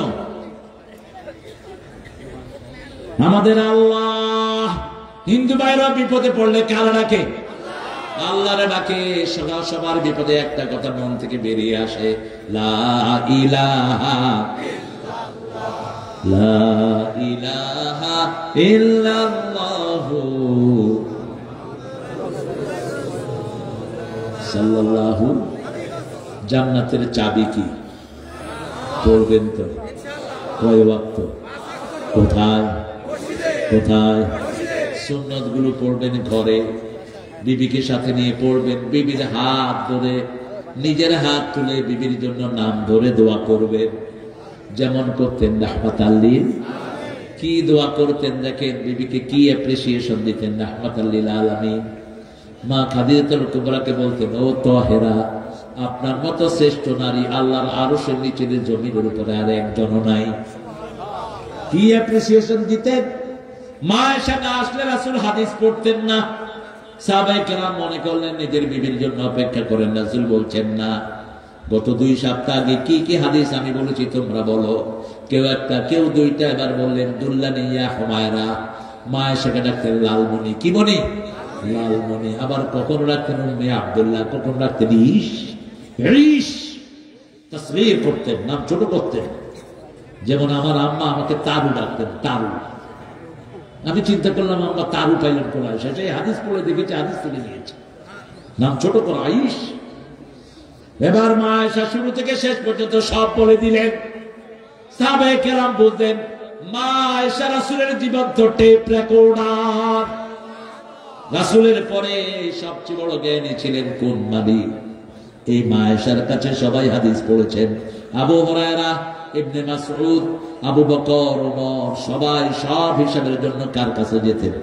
আমাদের আল্লাহ হিন্দু ভাইরা বিপদে পড়লে কারা ডাকে? আল্লাহরে ডাকে। সবার বিপদে একটা কথা মন থেকে বেরিয়ে আসে, লা ইলাহা ইল্লাল্লাহ লা ইলাহা ইল্লাল্লাহু সাল্লাল্লাহু। জান্নাতের চাবি কি? পড়বেন তো? কয় ওয়াক্ত? কোথায় কোথায়? সুন্নত গুলো পড়বেন ঘরে, বিবিকে সাথে নিয়ে পড়বেন। বিবির হাত ধরে, নিজের হাত তুলে বিবির জন্য নাম ধরে দোয়া করবেন, যেমন করতেন রাহমাতাল্লিল। কি দোয়া করতেন দেখেন, বিবিকে কি অ্যাপ্রিসিয়েশন দিতেন রাহমাতাল্লিল আলামিন। মা খাদিজাতুল কুবরাকে বলতেন, ও তাহেরা, আপনার মতো শ্রেষ্ঠ নারী আল্লাহর আরশের নিচে জমিনের উপরে আর একজন নাই। কি অ্যাপ্রিসিয়েশন দিতেন। মা এসে না আসলে রাসূল হাদিস পড়তেন না। সাহাবায়ে কেরাম মনে করলেন নিজের বিবির জন্য অপেক্ষা করেন, রাসূল বলছেন না। গত 2 সপ্তাহ আগে কি কি হাদিস আমি বলেছি তোমরা বলো। কেউ একটা, কেউ দুইটা। এবার বললেন দুল্লানি ইয়া হুমায়রা। মা এসে ডাকতেন লালমণি। কি মনি? লালমণি। আবার কখন রাখতেন উম্মে আব্দুল্লাহ, কখন রাখতেন ইশ। ইশ তাসগীর করতেন, নাম ছোট করতেন। যেমন আমার আম্মা আমাকে তারু ডাকতেন, তারু। আমি চিন্তা করলাম আম্মা তারু পাইলেন কোথায়? শেষে হাদিস পড়ে দেখেছি, হাদিস থেকে নিয়েছে, নাম ছোট করা আইস। এবার মা আয়েশা শুরু থেকে শেষ পর্যন্ত সব বলে দিলেন। সাহাবায়ে কেরাম বলতেন মা আয়েশা রাসূলের জীবন্ত টেপ রেকর্ডার। রাসূলের পরে সবচেয়ে বড় জ্ঞানী ছিলেন কোন নবী? এই মা আয়েশার কাছে সবাই হাদিস পড়েছেন। আবু হুরায়রা, ইবনে মাসউদ, আবু বকর, ওমর, সবাই সব হিসাবের জন্য কার কাছে যেতেন?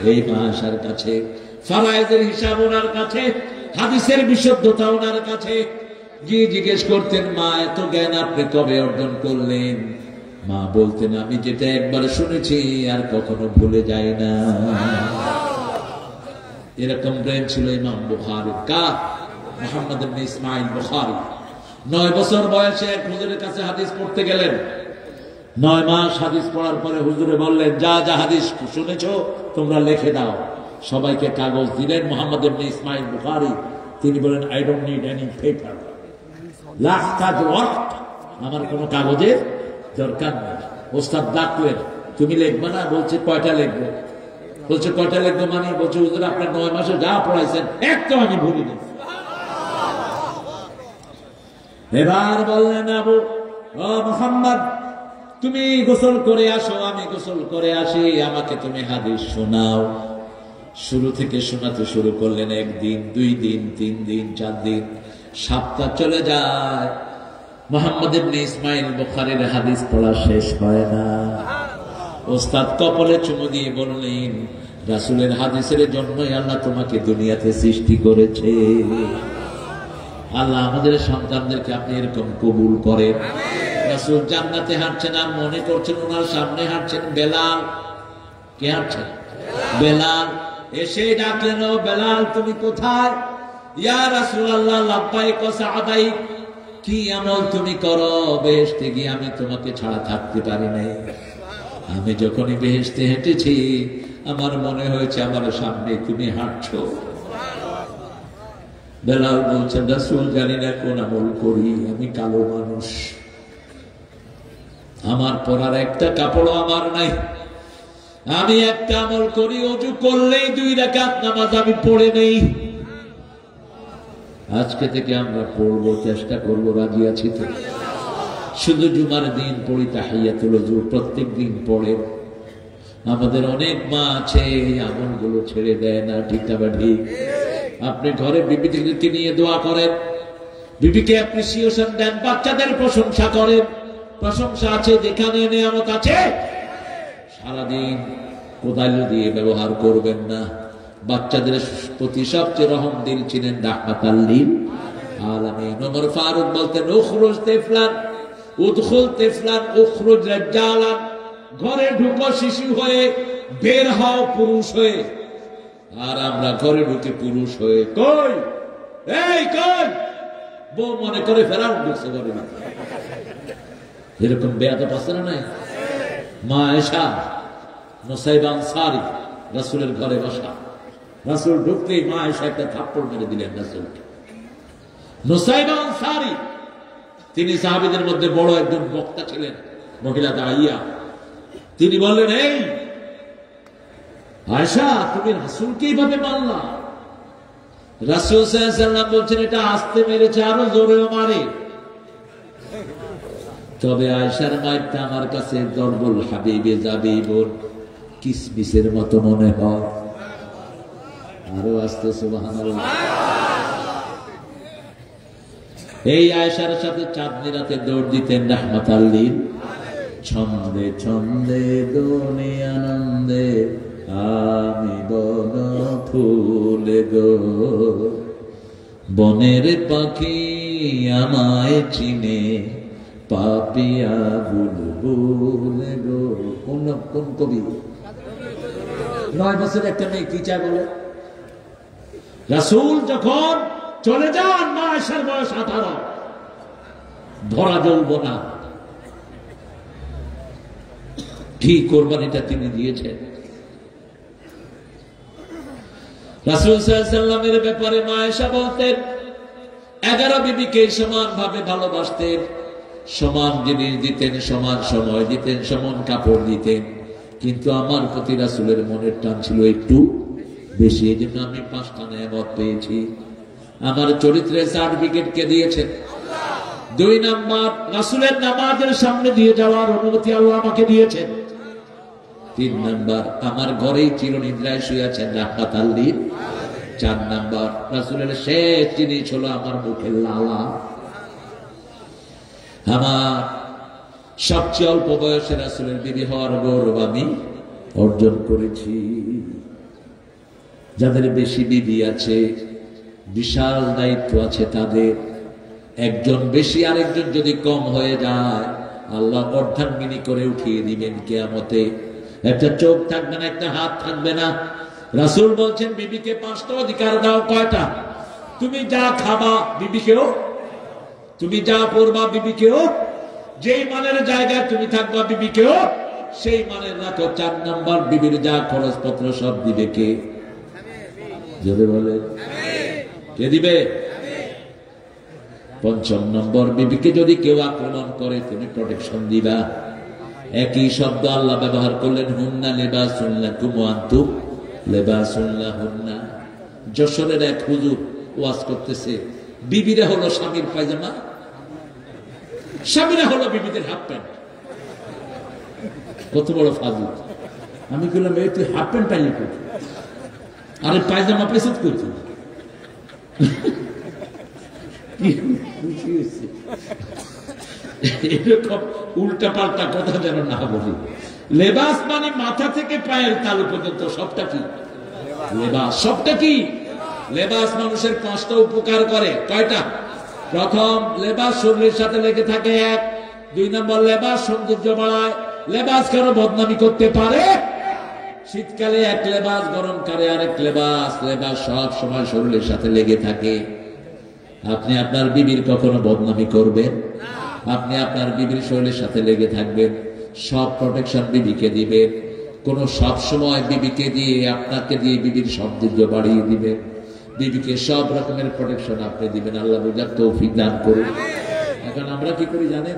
এই মা আয়েশার কাছে। ফরায়েজের হিসাব ওনার কাছে, হাদিসের বিশুদ্ধতা ওনার কাছে। গিয়ে জিজ্ঞেস করতেন, মা এত জ্ঞান আপনি কবে অর্জন করলেন? মা বলতেন, আমি যেটা একবার শুনেছি আর কখনো ভুলে যাই না। এরকম ব্রেন ছিল ইমাম বুখারী। কার? মুহাম্মদ ইবনে ইসমাঈল বুখারী। 9 বছর বয়সে এক হুজুরের কাছে হাদিস পড়তে গেলেন। 9 মাস হাদিস পড়ার পরে হুজুরে বললেন, যা যা হাদিস শুনেছো তোমরা লিখে দাও। সবাইকে কাগজ দিলেন। মুহাম্মদ ইবনে ইসমাঈল বুখারী তিনি বলেন, I don't need any paper, লা আহতাজ ওয়াক্ত। আমার কোনো কাগজের দরকার নেই। ওস্তাদ ডাকলেন, তুমি লিখবে না? বলছে কয়টা লিখবো? বলছে কয়টা লিখবো মানে? বলছে হুজুর আপনার 9 মাসে যা পড়াইছেন একটা আমি ভুলিনি। এবার বললেন, আবু ও মুহাম্মদ, তুমি গোসল করে আসো, আমি গোসল করে আসি, আমাকে তুমি হাদিস শোনাও। শুরু থেকে শোনাতে শুরু করলেন। 1 দিন, 2 দিন, 3 দিন, 4 দিন, সপ্তাহ চলে যায়। মুহাম্মদ ইবনে ইসমাঈল বুখারীর হাদিস পড়া শেষ হয় না। ওস্তাদ কপালে চুমু দিয়ে বললেন, রাসূলের হাদিসের জন্যই আল্লাহ তোমাকে দুনিয়াতে সৃষ্টি করেছে। আল্লাহ আমাদের সন্তানদেরকে আপনি এরকম কবুল করেন। রাসূল জান্নাতে হাঁটছেন আর মনে করছেন ওনার সামনে হাঁটছেন বেলাল। কে হাঁটছেন? বেলাল। এসে ডাকলেন, ও বেলাল তুমি কোথায়? ইয়া রাসূলুল্লাহ, লাব্বাইক ওয়া সা'দাইক। কি আমল তুমি করো? বেহেশতে গিয়ে আমি তোমাকে ছাড়া থাকতে পারি নাই। আমি যখনই বেহেশতে হেঁটেছি আমার মনে হয়েছে আমার সামনে তুমি হাঁটছো। বেলাল বলছেন, রাসূল জানি না কোন আমল করি, আমি কালো মানুষ, আমার পরার একটা কাপড়ও আমার নাই। আমি একটা আমল করি, ওযু করলেই 2 রাকাত নামাজ আমি পড়ে নেই। আজকে থেকে আমরা পড়বো, চেষ্টা করবো, রাজি আছি তো? শুধু জুমার দিন পড়ি তাহিয়াতুল ওযু, প্রত্যেক দিন পড়ে। আমাদের অনেক মা আছে এই আমলগুলো ছেড়ে দেয় না, ঠিক না ঠিক? আপনি ঘরে বিবিদেরকে নিয়ে দোয়া করেন, বিবিকে অ্যাপ্রিসিয়েশন দেন, বাচ্চাদের প্রশংসা করেন। প্রশংসা আছে যেখানে নিয়ামত আছে। সারাদিন কোদাল দিয়ে ব্যবহার করবেন না। বাচ্চাদের প্রতি সবচেয়ে রহম দিল ছিলেন রাহমাতাল লিল আলামিন। ওমর ফারুক বলতেন, উখরুজ তিফলান উদখুল তিফলান উখরুজ রাজ্জালান। ঘরে ঢুকো শিশু হয়ে, বের হও পুরুষ হয়ে। আর আমরা ঘরে ঢুকে পুরুষ হয়ে কই, এই কই, বউ মনে করে ফেরাউন ঢুকছে ঘরে। এরকম বেয়াদব আছে না নাই? মা আয়েশা নুসাইবা আনসারী রাসূলের ঘরে বসা। রাসূল ঢুকতেই মা আয়েশা একটা থাপ্পড় মেরে দিলেন রাসূলকে। নুসাইবা আনসারী তিনি সাহাবীদের মধ্যে বড় একজন বক্তা ছিলেন, মহিলা দাঁড়াইয়া তিনি বললেন, এই আয়েশা, তুমি রাসূলকে এইভাবে মারলা? রাসূল সাল্লাল্লাহু আলাইহি ওয়াসাল্লাম বলছেন, এটা আস্তে মেরেছে, আরো জোরেও মারে। তবে আয়েশার মায়েরটা আমার কাছে দরবল হাবিবে জাবিবুন কিসমিসের মতো মনে হয়। আরো আস্তে সুবহানাল্লাহ। এই আয়েশার সাথে চাঁদনি রাতে দৌড় দিতেন রাহমাতাল লিল। ছন্দে ছন্দে দোনে আনন্দে আমি বন ফুলে গো, বনের পাখি আমায় চিনে পাপিয়া বুলবুল গো। কোন কবি? 9 বছরের একটা মেয়ে কি চায় বলে? রাসূল যখন চলে যান, মা আয়েশার বয়স 18, ধরা যৌবনা, ঠিক কোরবানিটা তিনি দিয়েছেন। রাসূল সাল্লাল্লাহু আলাইহি ওয়াসাল্লামের ব্যাপারে মা আয়েশা বলতেন, 11 বিবিকে সমান ভাবে ভালোবাসতেন, সমান জিনিস দিতেন, সমান সময় দিতেন, সমান কাপড় দিতেন, কিন্তু আমার প্রতি রাসূলের মনের টান ছিল একটু বেশি। এই জন্য আমি 5টা নেয়ামত পেয়েছি। আমার চরিত্রের সার্টিফিকেট কে দিয়েছেন? 2 নাম্বার, রাসূলের নামাজের সামনে দিয়ে যাওয়ার অনুমতি আল্লাহ আমাকে দিয়েছেন। 3 নাম্বার, আমার ঘরেই চিরনিদ্রায় শুয়ে আছেন রাহমাতাল লিল। 4 নাম্বার, রাসূলের শেষ জিনিস হলো আমার মুখের লালা। আমার সবচেয়ে অল্প বয়সে রাসূলের বিবি হওয়ার গৌরব আমি অর্জন করেছি। যাদের বেশি বিবি আছে, বিশাল দায়িত্ব আছে তাদের। একজন বেশি আরেকজন যদি কম হয়ে যায়, আল্লাহ অর্ধাঙ্গিনী করে উঠিয়ে দিবেন কিয়ামতে। একটা চোখ থাকবে না, একটা হাত থাকবে না। রাসূল বলছেন, বিবিকে 5টা অধিকার দাও। কয়টা? তুমি যা খাবা বিবিকেও, তুমি যা পরবা বিবিকেও, যেই মানের জায়গায় তুমি থাকবা বিবিকেও সেই মানের রাখো। 4 নাম্বার, বিবির যা খরচপত্র সব দিবে কে? জোরে বলে কে দিবে? 5 নম্বর, বিবিকে যদি কেউ আক্রমণ করে তুমি প্রোটেকশন দিবা। একই শব্দ আল্লাহ ব্যবহার করলেন, হুন্না লিবাসুন লাকুম ওয়া আনতুম লিবাসুন লাহুন্না। যশোরের এক হুজুর ওয়াজ করতেছে, বিবিরা হলো স্বামীর পায়জামা, স্বামীরা হলো বিবিদের হাফ প্যান্ট। কত বড় ফাজিল! আমি বললাম, এই তুই হাফ প্যান্ট পাইলি করছি, আরে পায়জামা পেছন করছি। এরকম উল্টা পাল্টা কথা যেন না বলি। লেবাস মানে মাথা থেকে পায়ের তালু পর্যন্ত সবটা কি লেবাস। সবটা কি লেবাস? মানুষের 5টা উপকার করে। কয়টা? প্রথম, লেবাস শরীরের সাথে লেগে থাকে 1। 2 নম্বর, লেবাস সৌন্দর্য বাড়ায়। লেবাস কারো বদনামি করতে পারে। শীতকালে এক লেবাস, গরমকালে আরেক লেবাস। লেবাস সব সময় শরীরের সাথে লেগে থাকে। আপনি আপনার বিবির কখনো বদনামি করবেন? আপনি আপনার বিবির শরীরের সাথে লেগে থাকবেন, সব প্রোটেকশন বিবিকে দিবেন। কোন সব সময় বিবিকে দিয়ে, আপনাকে দিয়ে বিবির সৌন্দর্য বাড়িয়ে দিবেন। বিবিকে সব রকমের প্রোটেকশন আপনি দিবেন। আল্লাহ বুঝার তৌফিক দান করুন। এখন আমরা কি করি জানেন?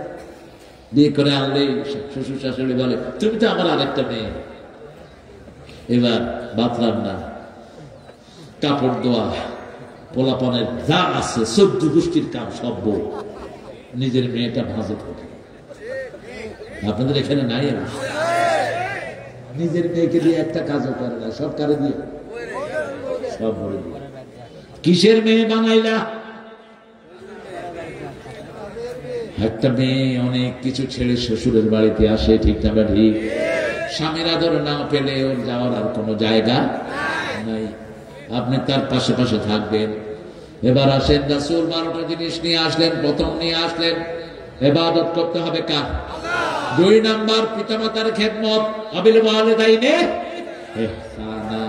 বিয়ে করে আনলেই শ্বশুর শাশুড়ি বলে, তুমি তো আমার আরেকটা মেয়ে। এবার ভাত রান্না, কাপড় ধোয়া, পোলাপনের যা আছে 14 গোষ্ঠীর কাম সব বউ। নিজের মেয়েটা ভাজে থাকে। আপনাদের এখানে নাই? নিজের মেয়েকে দিয়ে একটা কাজও করে না, সব কারে দিয়ে, সব ভরে দিয়ে। কিসের মেয়ে বানাইলা? একটা মেয়ে অনেক কিছু ছেড়ে শ্বশুরের বাড়িতে আসে, ঠিক না? ঠিক। স্বামীর আদর না পেলে ওর যাওয়ার আর কোনো জায়গা নাই। আপনি তার পাশে পাশে থাকবেন। এবার আসেন, রাসূল 12টা জিনিস নিয়ে আসলেন। প্রথম নিয়ে আসলেন, ইবাদত করতে হবে কার? 2 নাম্বার, পিতামাতার খেদমত। আবিল ওয়ালিদাইনে ইহসানা।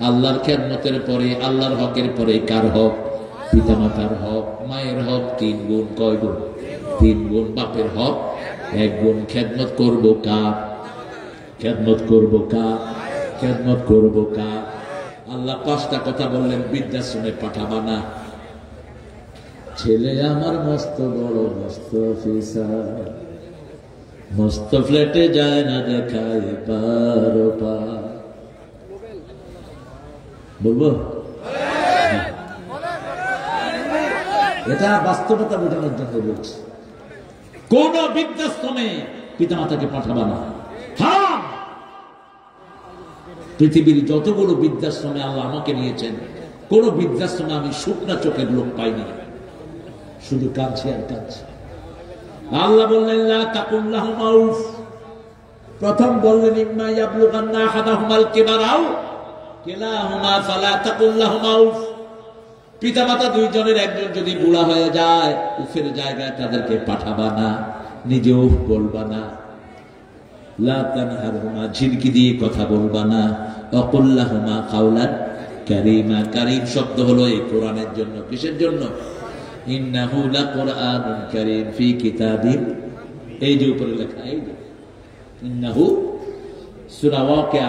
আল্লাহর খেদমতের পরে, আল্লাহর হকের পরে কার হক? পিতামাতার হক। মায়ের হক 3 গুণ। কয় গুণ? 3 গুণ। বাপের হক 1 গুণ। খেদমত করব কার? খেদমত করব কার? খেদমত করব কার? আল্লাহ 5টা কথা বললেন, বৃদ্ধাশ্রমে পাঠাবা না। ছেলে আমার মস্ত বড় মস্ত অফিসার, মস্ত ফ্ল্যাটে যায় না দেখায় পারো পা। বলবো এটা বাস্তবতা বোঝানোর জন্য বলছি। কোন বৃদ্ধাশ্রমে পিতামাতাকে পাঠাবা না। হারাম। পৃথিবীর যতগুলো বৃদ্ধাশ্রমে আল্লাহ আমাকে নিয়েছেন, কোন বৃদ্ধাশ্রমে আমি শুকনা চোখের লোক পাইনি, শুধু কাঁদছি আর কাঁদছি। আল্লাহ বললেন লা তাকুল্লাহুমা উফ। প্রথম বললেন ইম্মা ইয়াবলুগান্না আহাদাহুমাল কিবারা আও কিলাহুমা ফালা তাকুল্লাহুমা উফ। পিতামাতা দুইজনের একজন যদি বুড়া হয়ে যায়, উফের জায়গায় তাদেরকে পাঠাবা না, নিজে উফ বলবা না। লা তানহারহুমা, ঝিনকি দিয়ে কথা বলবা না। ওয়াকুল্লাহুমা কাওলান কারীমা। কারীম শব্দ হলো এই কোরআনের জন্য। কিসের জন্য? ইন্নাহু লাকুরআনুন কারীম ফি কিতাবিন, এই যে উপরে লেখা, এই যে ইন্নাহু, সূরা ওয়াকিয়া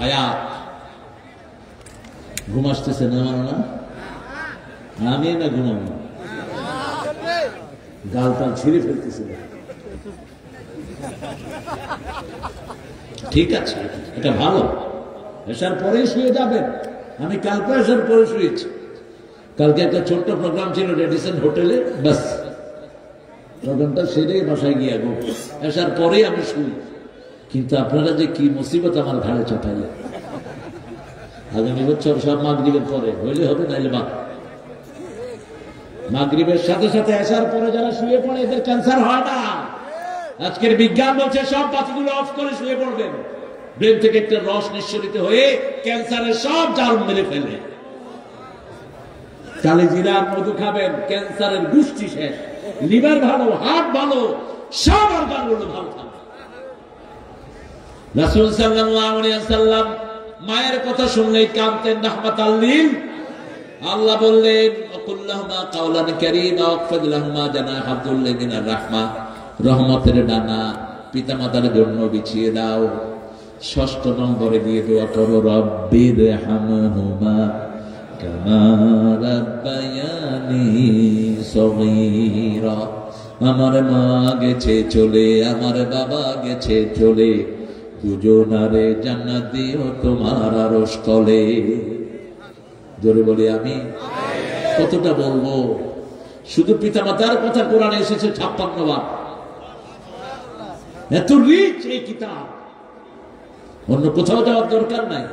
আয়াত। ঘুম আসতেছে না? না আমি না ঘুমাবো, গাল টাল ছিঁড়ে ফেলতেছে। ঠিক আছে, এটা ভালো। এসার পরেই শুয়ে যাবেন। আমি কালকে এসার পরে শুয়েছি। কালকে একটা ছোট্ট প্রোগ্রাম ছিল রেডিসন হোটেলে, বাস প্রোগ্রামটা সেরে বাসায় গিয়ে গো এসার পরেই আমি শুই। কিন্তু আপনারা যে কি মুসিবত আমার ঘাড়ে চাপাইলেন। আগামী বছর সব মাগরিবের পরে হইলে হবে, নাইলে বাদ। মাগরিবের সাথে সাথে আসার পরে যারা শুয়ে পড়ে এদের ক্যান্সার হয় না। আজকের বিজ্ঞান বলছে সব বাতিগুলো অফ করে শুয়ে পড়বেন। ব্রেন থেকে একটা রস নিঃসরিত হয়ে ক্যান্সারের সব জারণ মেরে ফেলে। কালি জিরা মধু খাবেন, ক্যান্সারের গোষ্ঠী শেষ। লিভার ভালো, হার্ট ভালো, সব অর্গানগুলো ভালো থাকবে। রাসূল সাল্লাল্লাহু আলাইহি ওয়াসাল্লাম মায়ের কথা শুনলেই কাঁদতেন রাহমাতাল লিল। আল্লাহ বললেন ওয়াকুল্লাহুমা কাওলান কারীমা ওয়াকফিদ লাহুমা জানাহা যুল্লি মিনার রাহমা। রহমতের ডানা পিতামাতার জন্য বিছিয়ে দাও। ষষ্ঠ নম্বরে দিয়ে দোয়া করো রব্বিরহামহুমা কামা রাব্বায়ানি সগীরা। আমার মা গেছে চলে, আমার বাবা গেছে চলে, দুজনারে জান্নাত দিও তোমার আরশ তলে। জোরে বলি আমি। কতটা বলবো? শুধু পিতামাতার কথা কোরআনে এসেছে 56 বার। এত রিচ এই কিতাব, অন্য কোথাও যাওয়ার দরকার নাই।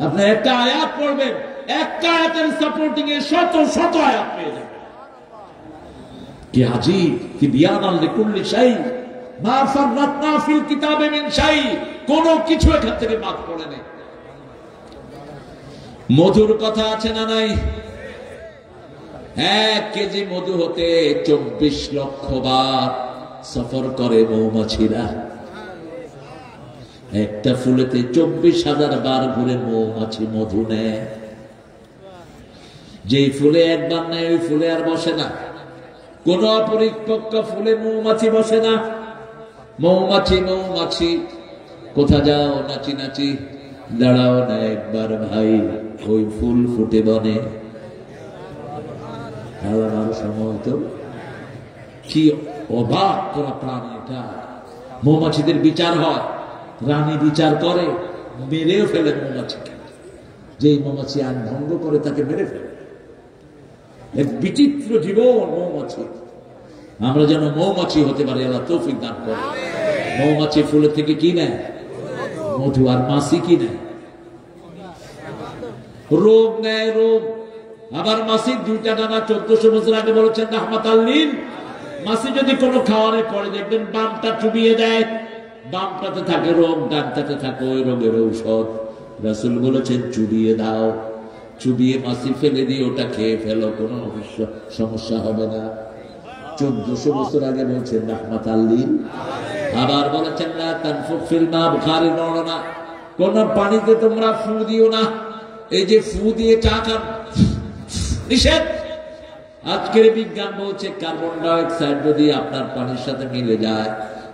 আপনি একটা আয়াত পড়বেন, একটা আয়াতের সাপোর্টিং এ শত শত আয়াত পেয়ে যাবেন। কি আজীব, কি বিয়ানাল লিকুল্লি শাই, মা ফাররাতনা ফিল কিতাবে মিন শাই। কোন কিছু এখান থেকে বাদ পড়ে নেই। মধুর কথা আছে না নাই? 1 কেজি মধু হতে 24 লক্ষ বার সফর করে মৌমাছিরা। একটা ফুলেতে 24,000 বার ঘুরে মৌমাছি মধু নেয়। যে ফুলে একবার নেয় ওই ফুলে আর বসে না। কোন অপরিপক্ক ফুলে মৌমাছি বসে না। মৌমাছি মৌমাছি কোথা যাও নাচি নাচি, দাঁড়াও না একবার ভাই, ওই ফুল ফুটে বনে। আমার সময় তো কি অবাক করা প্রাণী এটা। মৌমাছিদের বিচার হয়, রানী বিচার করে, মেরেও ফেলে মৌমাছিকে। যেই মৌমাছি আইন ভঙ্গ করে তাকে মেরে ফেলে। এক বিচিত্র জীবন মৌমাছি। আমরা যেন মৌমাছি হতে পারি, আল্লাহ তৌফিক দান করে। মৌমাছি ফুলের থেকে কি নেয়? মধু। আর মাছি কি নেয়? রোগ নেয়, রোগ। আবার মাছি 2টা ডানা 1400 বছর আগে বলেছেন রাহমাতাল লিল। মাছি যদি কোনো খাওয়ারে পড়ে দেখবেন বামটা চুবিয়ে দেয়, বামটাতে থাকে রোগ, ডানটাতে থাকে ওই রোগের ঔষধ। রাসূল বলেছেন চুবিয়ে দাও, চুবিয়ে মাছি ফেলে দিয়ে ওটা খেয়ে ফেলো, কোনো সমস্যা হবে না। 1400 বছর আগে বলছেন রাহমাতাল লিল। আবার বলেছেন লা তানফুখ ফিল মা, বুখারীর বর্ণনা, কোন পানিতে তোমরা ফু দিও না। এই যে ফু দিয়ে চা খান, নিষেধ। আজকের বিজ্ঞান বলছে কার্বন ডাইঅক্সাইড যদি আপনার পানির সাথে মিলে যায়,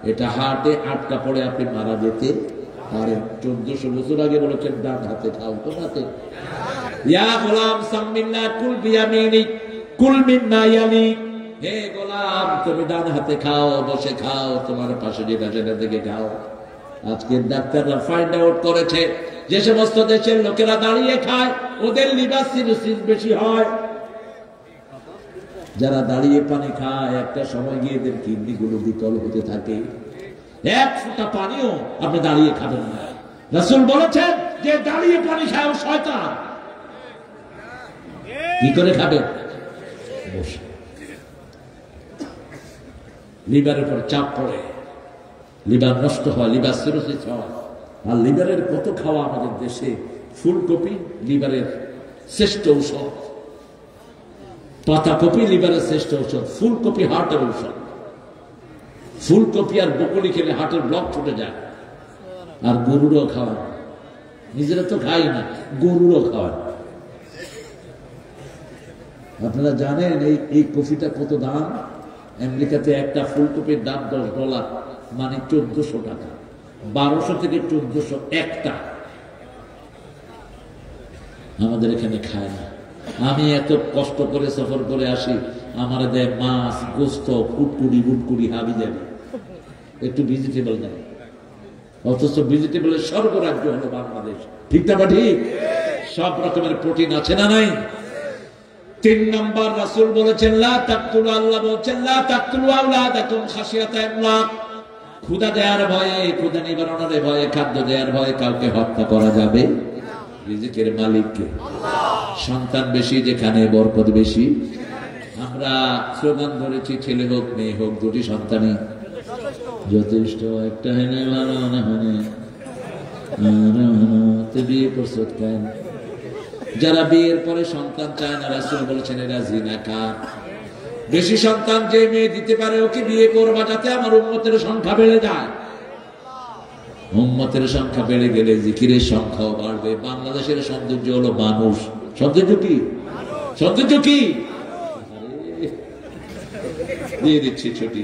এটা হার্টে আটকা পড়ে আপনি মারা যেতে পারেন। 1400 বছর আগে বলেছেন ডান হাতে খাও। কোন হাতে? ইয়া গোলাম সামিল্লাহ কুল বিয়ামিনিক কুল মিম্মা ইয়ালিক। হে গোলাম, তুমি ডান হাতে খাও, বসে খাও, তোমার পাশে যেটা সেটা থেকে খাও। আজকের ডাক্তাররা ফাইন্ড আউট করেছে যে সমস্ত দেশের লোকেরা দাঁড়িয়ে খায় ওদের লিভার সিরোসিস বেশি হয়। যারা দাঁড়িয়ে পানি খায় একটা সময় গিয়ে এদের কিডনি গুলো বিকল হতে থাকে। এক ফোঁটা পানিও আপনি দাঁড়িয়ে খাবেন না। রাসূল বলেছেন যে দাঁড়িয়ে পানি খায় ও শয়তান। কি করে খাবে? বসে। লিভারের উপর চাপ পড়ে, লিভার নষ্ট হয়, লিভার সিরোসিস হয়। আর লিভারের কত খাওয়া আমাদের দেশে। ফুলকপি লিভারের শ্রেষ্ঠ ঔষধ, পাতাকপি লিভারের শ্রেষ্ঠ ঔষধ, ফুলকপি হার্টের ঔষধ। ফুলকপি আর বকুলি খেলে হার্টের ব্লক ফুটে যায়। আর গরুরও খাওয়ান, নিজেরা তো খাই না, গরুরও খাওয়ান। আপনারা জানেন এই কফিটা কত দাম? আমেরিকাতে একটা ফুলকপির দাম $10, মানে 1400 টাকা। 1200 থেকে 1400 একটা। আমাদের এখানে খায় না। আমি এত কষ্ট করে সফর করে আসি, আমার দেয় মাছ, গোস্ত, কুটকুড়ি বুটকুড়ি, হাবি যাবি, একটু ভেজিটেবল দেয়। অথচ ভেজিটেবলের স্বর্গরাজ্য হলো বাংলাদেশ। ঠিক না বা ঠিক? সব রকমের প্রোটিন আছে না নাই? 3 নম্বর রাসূল বলেছেন লা তাকতুলু, আল্লাহ বলেছেন লা তাকতুলু আওলাদাকুম খাশিয়াতা ইমলাক। ক্ষুধা দেওয়ার ভয়ে, ক্ষুধা নিবারণের ভয়ে, খাদ্য দেওয়ার ভয়ে কাউকে হত্যা করা যাবে? রিজিকের মালিককে। সন্তান বেশি যেখানে বরকত বেশি। আমরা স্লোগান ধরেছি ছেলে হোক মেয়ে হোক দুটি সন্তানই যথেষ্ট। একটা হেনে ভালো না হনে বিয়ে করছো কেন? যারা বিয়ের পরে সন্তান চায় না, রাসূল বলেছেন এরা জিনাকার। বেশি সন্তান যে মেয়ে দিতে পারে ওকে বিয়ে করবা, যাতে আমার উম্মতের সংখ্যা বেড়ে যায়। উম্মতের সংখ্যা বেড়ে গেলে জিকিরের সংখ্যাও বাড়বে। বাংলাদেশের সৌন্দর্য হলো মানুষ। সৌন্দর্য কি? সৌন্দর্য কি? দিয়ে দিচ্ছি ছুটি।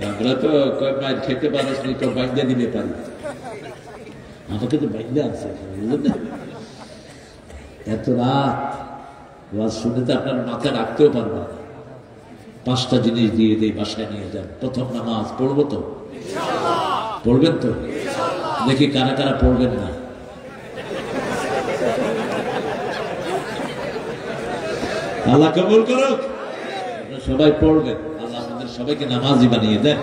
আমরা তো কয়েক খেতে পারিস নি, তো বাইন্দা দিতে পারি। আমাকে তো বাইন্দা আছে। এত রাত ওয়াজ শুনে তো আপনার মাথা রাখতেও পারবেন না। 5টা জিনিস দিয়ে দেই, বাসায় নিয়ে যান। প্রথম নামাজ পড়বো তো? পড়বেন তো? দেখি কারা কারা পড়বেন না। আল্লাহ কবুল করুক। সবাই পড়বেন। আল্লাহ আমাদের সবাইকে নামাজি বানিয়ে দেন।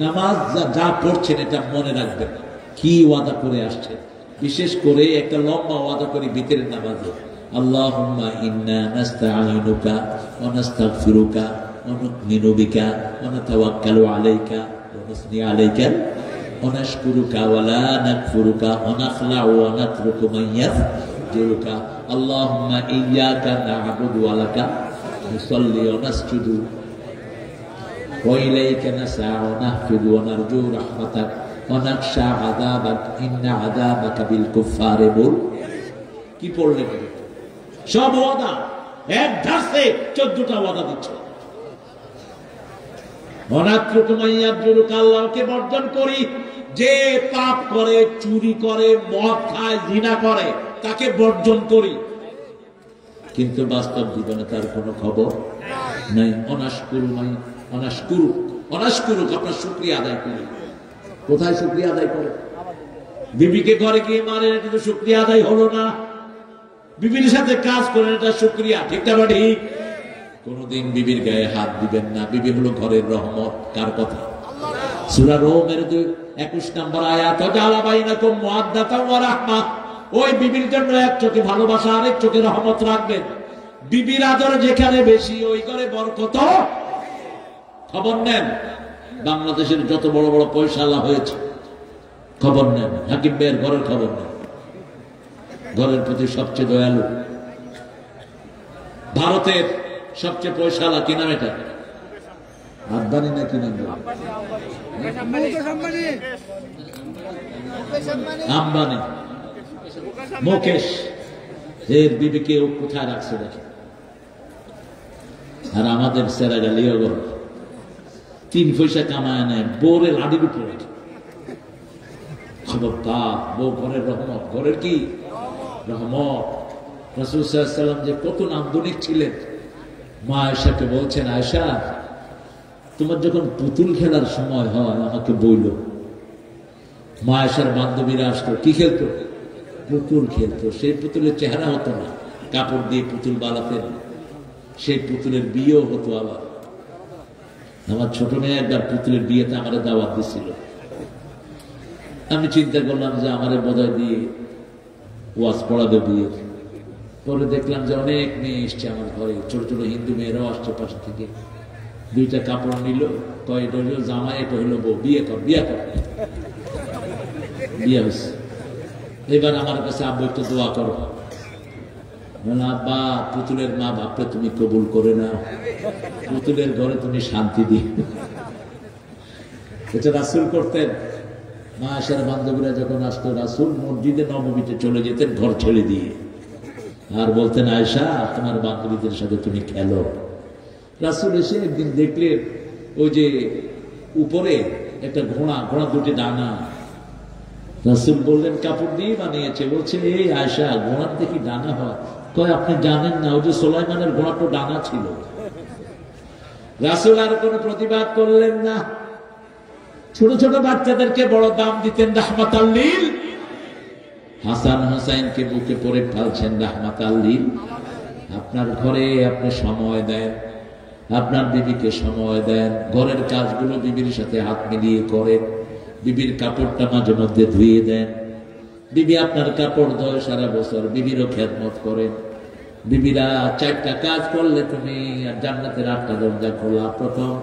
নামাজ যা পড়ছেন এটা মনে রাখবেন, কি ওয়াদা করে আসছেন। বিশেষ করে একটা লম্বা ওয়াদা করি ভিতরের নামাজে, আল্লাহুম্মা ইন্না নাস্তাঈনুকা ওয়া নাস্তাগফিরুকা ওয়া নু'মিনু বিকা ওয়া নাতাওয়াক্কালু আলাইকা ওয়া নুসনি আলাইকা ওয়া নাশকুরুকা ওয়া লা নাকফুরুকা ওয়া নাখলাউ ওয়া নাতরুকু মান ইয়াফজুরুকা। আল্লাহুম্মা ইয়্যাকা না'বুদু ওয়া লাকা নুসাল্লি ওয়া নাসজুদু ওয়া ইলাইকা নাসআউ ওয়া নাহফিদু ওয়া নারজু রাহমাতাক ওয়া নাখশা আযাবাক ইন্না আযাবাকা বিল কুফফারি বুল। কি পড়লেন? সব ওয়াদা এক ধাসে 14টা ওয়াদা দিচ্ছে। আল্লাহকে বর্জন করি। যে পাপ করে, চুরি করে, মদ খায়, জিনা করে, তাকে বর্জন করি। কিন্তু বাস্তব জীবনে তার কোনো খবর নাই। অনাশকুরুক, আপনার শুকরিয়া আদায় করি। কোথায় শুকরিয়া আদায় করে? বিবিকে ঘরে গিয়ে মারেন, কিন্তু শুকরিয়া আদায় হলো না। বিবির সাথে কাজ করেন, এটা শুকরিয়া। ঠিক না বা ঠিক? কোনদিন বিবির গায়ে হাত দিবেন না। বিবি হলো ঘরের রহমত। কার কথা? সূরা রোমের 21 নম্বর আয়াত, ওয়াজালা বাইনাকুম মুআদ্দাতাও ওয়া রাহমা। ওই বিবির জন্য এক চোখে ভালোবাসা, আরেক চোখে রহমত রাখবেন। বিবির আদর যেখানে বেশি, ওই ঘরে বরকত। খবর নেন বাংলাদেশের যত বড় বড় পয়সাওয়ালা হয়েছে, খবর নেন। হাকিম ভাইয়ের ঘরের খবর নেন। ঘরের প্রতি সবচেয়ে দয়ালু। ভারতের সবচেয়ে পয়সাওয়ালা কি নাম? এটা আম্বানি না কি নাম? আম্বানি, মুকেশ। এর বিবিকে কোথায় রাখছে দেখে। আর আমাদের সেরা লিও ঘর 3 পয়সা কামায় নেয়, বোরে লাডির উপরে রাখে। খবরদার, বউ ঘরের রহমত। ঘরের কি রহমত? রাসূল সাল্লাল্লাহু আলাইহি ওয়াসাল্লাম যে কত নান্দনিক ছিলেন। মা আয়েশাকে বলছেন, আয়েশা তোমার যখন পুতুল খেলার সময় হয় আমাকে বইল। মা আয়েশার বান্ধবীরা আসতো, কি খেলতো? পুতুল খেলতো। সেই পুতুলের চেহারা হতো না, কাপড় দিয়ে পুতুল বানাতেন, সেই পুতুলের বিয়েও হতো। আবার আমার ছোট মেয়ে একবার পুতুলের বিয়েতে আমার দাওয়াত দিছিল। আমি চিন্তা করলাম যে আমারে বোধহয় দিয়ে ওয়াজ পড়াবে বিয়ে। পরে দেখলাম যে অনেক মেয়ে এসছে আমার ঘরে, ছোট ছোট হিন্দু মেয়েরাও আসছে পাশে থেকে। দুইটা কাপড় নিল, কয় এটা হলো জামাই, এটা হলো বউ, বিয়ে কর বিয়ে কর। বিয়ে হয়েছে। এবার আমার কাছে আব্বু একটু দোয়া করো। আব্বা পুতুলের মা বাপরে তুমি কবুল করে নাও, পুতুলের ঘরে তুমি শান্তি দি। এটা রাসূল করতেন। মা আয়েশার বান্ধবীরা যখন আসতো, রাসূল মসজিদে নববীতে চলে যেতেন ঘর ছেড়ে দিয়ে, আর বলতেন আয়েশা তোমার বান্ধবীদের সাথে তুমি খেলো। রাসূল এসে একদিন দেখলেন ওই যে উপরে একটা ঘোড়া, ঘোড়া দুটি ডানা। রাসূল বললেন কাপড় দিয়ে বানিয়েছে। বলছে এই আয়েশা ঘোড়ার দেখি ডানা হয়। কয় আপনি জানেন না, ওই যে সুলাইমানের ঘোড়াটা ডানা ছিল। রাসূল আর কোনো প্রতিবাদ করলেন না। ছোট ছোট বাচ্চাদেরকে বড় দাম দিতেন রাহমাতাল লিল। হাসান হোসেনকে বুকে পরে ফেলছেন রাহমাতাল লিল। আপনার ঘরে আপনি সময় দেন, আপনার বিবিকে সময় দেন, ঘরের কাজগুলো বিবির সাথে হাত মিলিয়ে করেন, বিবির কাপড়টা মাঝে মধ্যে ধুয়ে দেন, বিবি আপনার কাপড় ধোয় সারা বছর, বিবিরও খেদমত করেন। বিবিরা 4টা কাজ করলে তুমি জান্নাতের 8টা দরজা খোলা। প্রথম,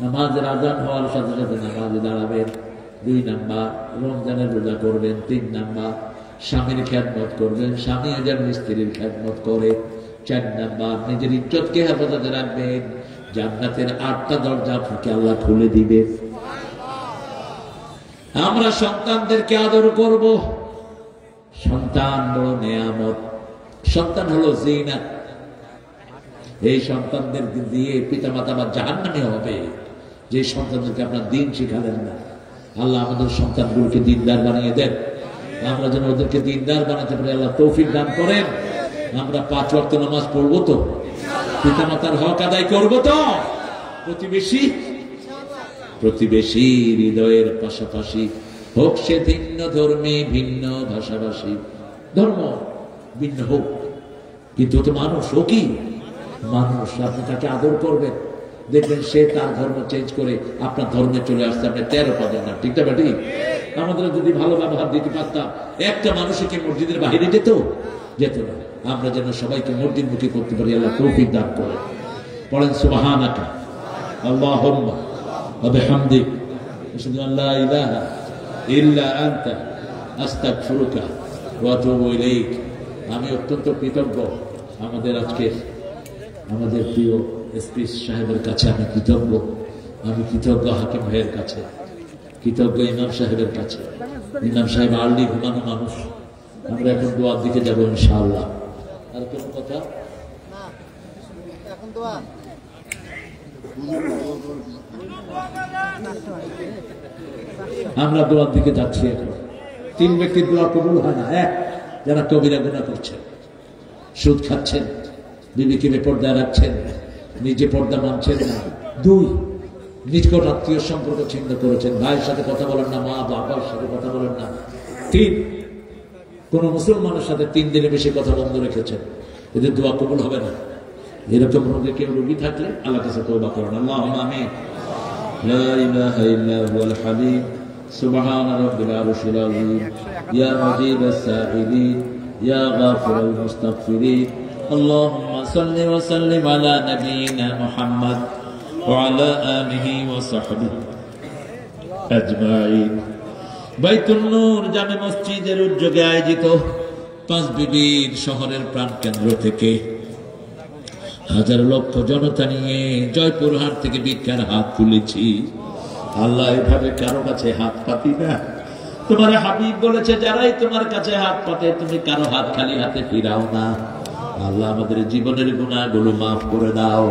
নামাজের আযান হওয়ার সাথে সাথে নামাজে দাঁড়াবেন। 2 নাম্বার, রমজানের রোজা করবেন। 3 নাম্বার, স্বামীর খেদমত করবেন, স্বামীও যেন স্ত্রীর খেদমত করে। 4 নাম্বার, নিজের ইজ্জতকে হেফাজতে রাখবেন। জান্নাতের 8টা দরজা আপনাকে আল্লাহ খুলে দিবে। আমরা সন্তানদেরকে আদর করব। সন্তান বড় নেয়ামত, সন্তান হলো জিনাত। এই সন্তানদের দিয়ে পিতামাতা বা জাহান্নামী হবে যে সন্তানদেরকে আপনার দিন শিখালেন না। আল্লাহ আমাদের সন্তানগুলোকে দিনদার বানিয়ে দেন। আমরা যেন ওদেরকে দিনদার বানাতে পারি, আল্লাহ তৌফিক দান করেন। আমরা 5 ওয়াক্ত নামাজ পড়বো তো, পিতামাতার হক আদায় করবো তো, প্রতিবেশী হৃদয়ের পাশাপাশি হোক সে ভিন্ন ধর্মে ভিন্ন ভাষাভাষী, ধর্ম ভিন্ন হোক কিন্তু তো মানুষ। ও কি মানুষ, আপনি তাকে আদর করবেন। দেখবেন সে তার ধর্ম চেঞ্জ করে আপনার ধর্মে চলে আসছে, আপনি 13 পাবেন না। ঠিক না বেটি? আমাদের যদি ভালো ব্যবহার দিতে পারতাম, একটা মানুষকে মসজিদের বাইরে যেত না। আমরা যেন সবাইকে মসজিদমুখী করতে পারি, আল্লাহ তৌফিক দান করেন। পড়েন সুবহানাকা আল্লাহুম্মা ওয়া বিহামদিক আশহাদু আল লা ইলাহা ইল্লা আনতা আস্তাগফিরুকা ওয়া আতুবু ইলাইক। আমি অত্যন্ত কৃতজ্ঞ আমাদের প্রিয় এসপি সাহেবের কাছে আমি কৃতজ্ঞ। আমি কৃতজ্ঞ হাকিম ভাইয়ের কাছে, কৃতজ্ঞ ইমাম সাহেবের কাছে। ইমাম সাহেব আর্লি ঘুমানো মানুষ। আমরা এখন দোয়ার দিকে যাবো ইনশাআল্লাহ। আর কোনো কথা? আমরা দোয়ার দিকে যাচ্ছি এখন। 3 ব্যক্তির দোয়া কবুল হয় না। 1, যারা কবিরা গুনাহ করছেন, সুদ খাচ্ছেন, বিবিকে বেপরদায় রাখছেন, নিজে পর্দা মানছেন না। 2, নিকট আত্মীয় সম্পর্ক ছিন্ন করেছেন, ভাইয়ের সাথে কথা বলেন না, মা বাবার সাথে কথা বলেন না। 3, কোন মুসলমানের সাথে 3 দিনের বেশি কথা বন্ধ রেখেছেন, এদের দোয়া কবুল হবে না। এরকম রোগে কেউ রোগী থাকলে আল্লাহ কাছে তওবা করেন। আল্লাহুম্মা আমিন। লা ইলাহা ইল্লা হুয়াল হালিম সুবহান রাব্বিল আরশিল আযীম ইয়া মুজিবাস সাইলিন ইয়া গাফিরাল মুস্তাগফিরিন। আল্লাহুম্মা সাল্লি ওয়া সাল্লিম আলা নাবিয়িনা মুহাম্মদ ওয়া আলা আলিহি ওয়া সাহবিহি আজমাইন। বাইতুন নূর জামে মসজিদের উদ্যোগে আয়োজিত 5 বিবির শহরের প্রাণকেন্দ্র থেকে হাজার লক্ষ জনতা নিয়ে জয়পুরহাট থেকে ভিক্ষার হাত তুলেছি। আল্লাহ এভাবে কারো কাছে হাত পাতি না। তোমার হাবিব বলেছে, যারাই তোমার কাছে হাত পাতে তুমি কারো হাত খালি হাতে ফিরাও না। আল্লাহ আমাদের জীবনের গুনাহগুলো মাফ করে দাও।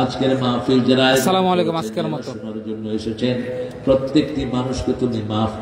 আজকের মাহফিল যারা আসসালামু আলাইকুম আজকের মতো শোনার জন্য এসেছেন, প্রত্যেকটি মানুষকে তুমি মাফ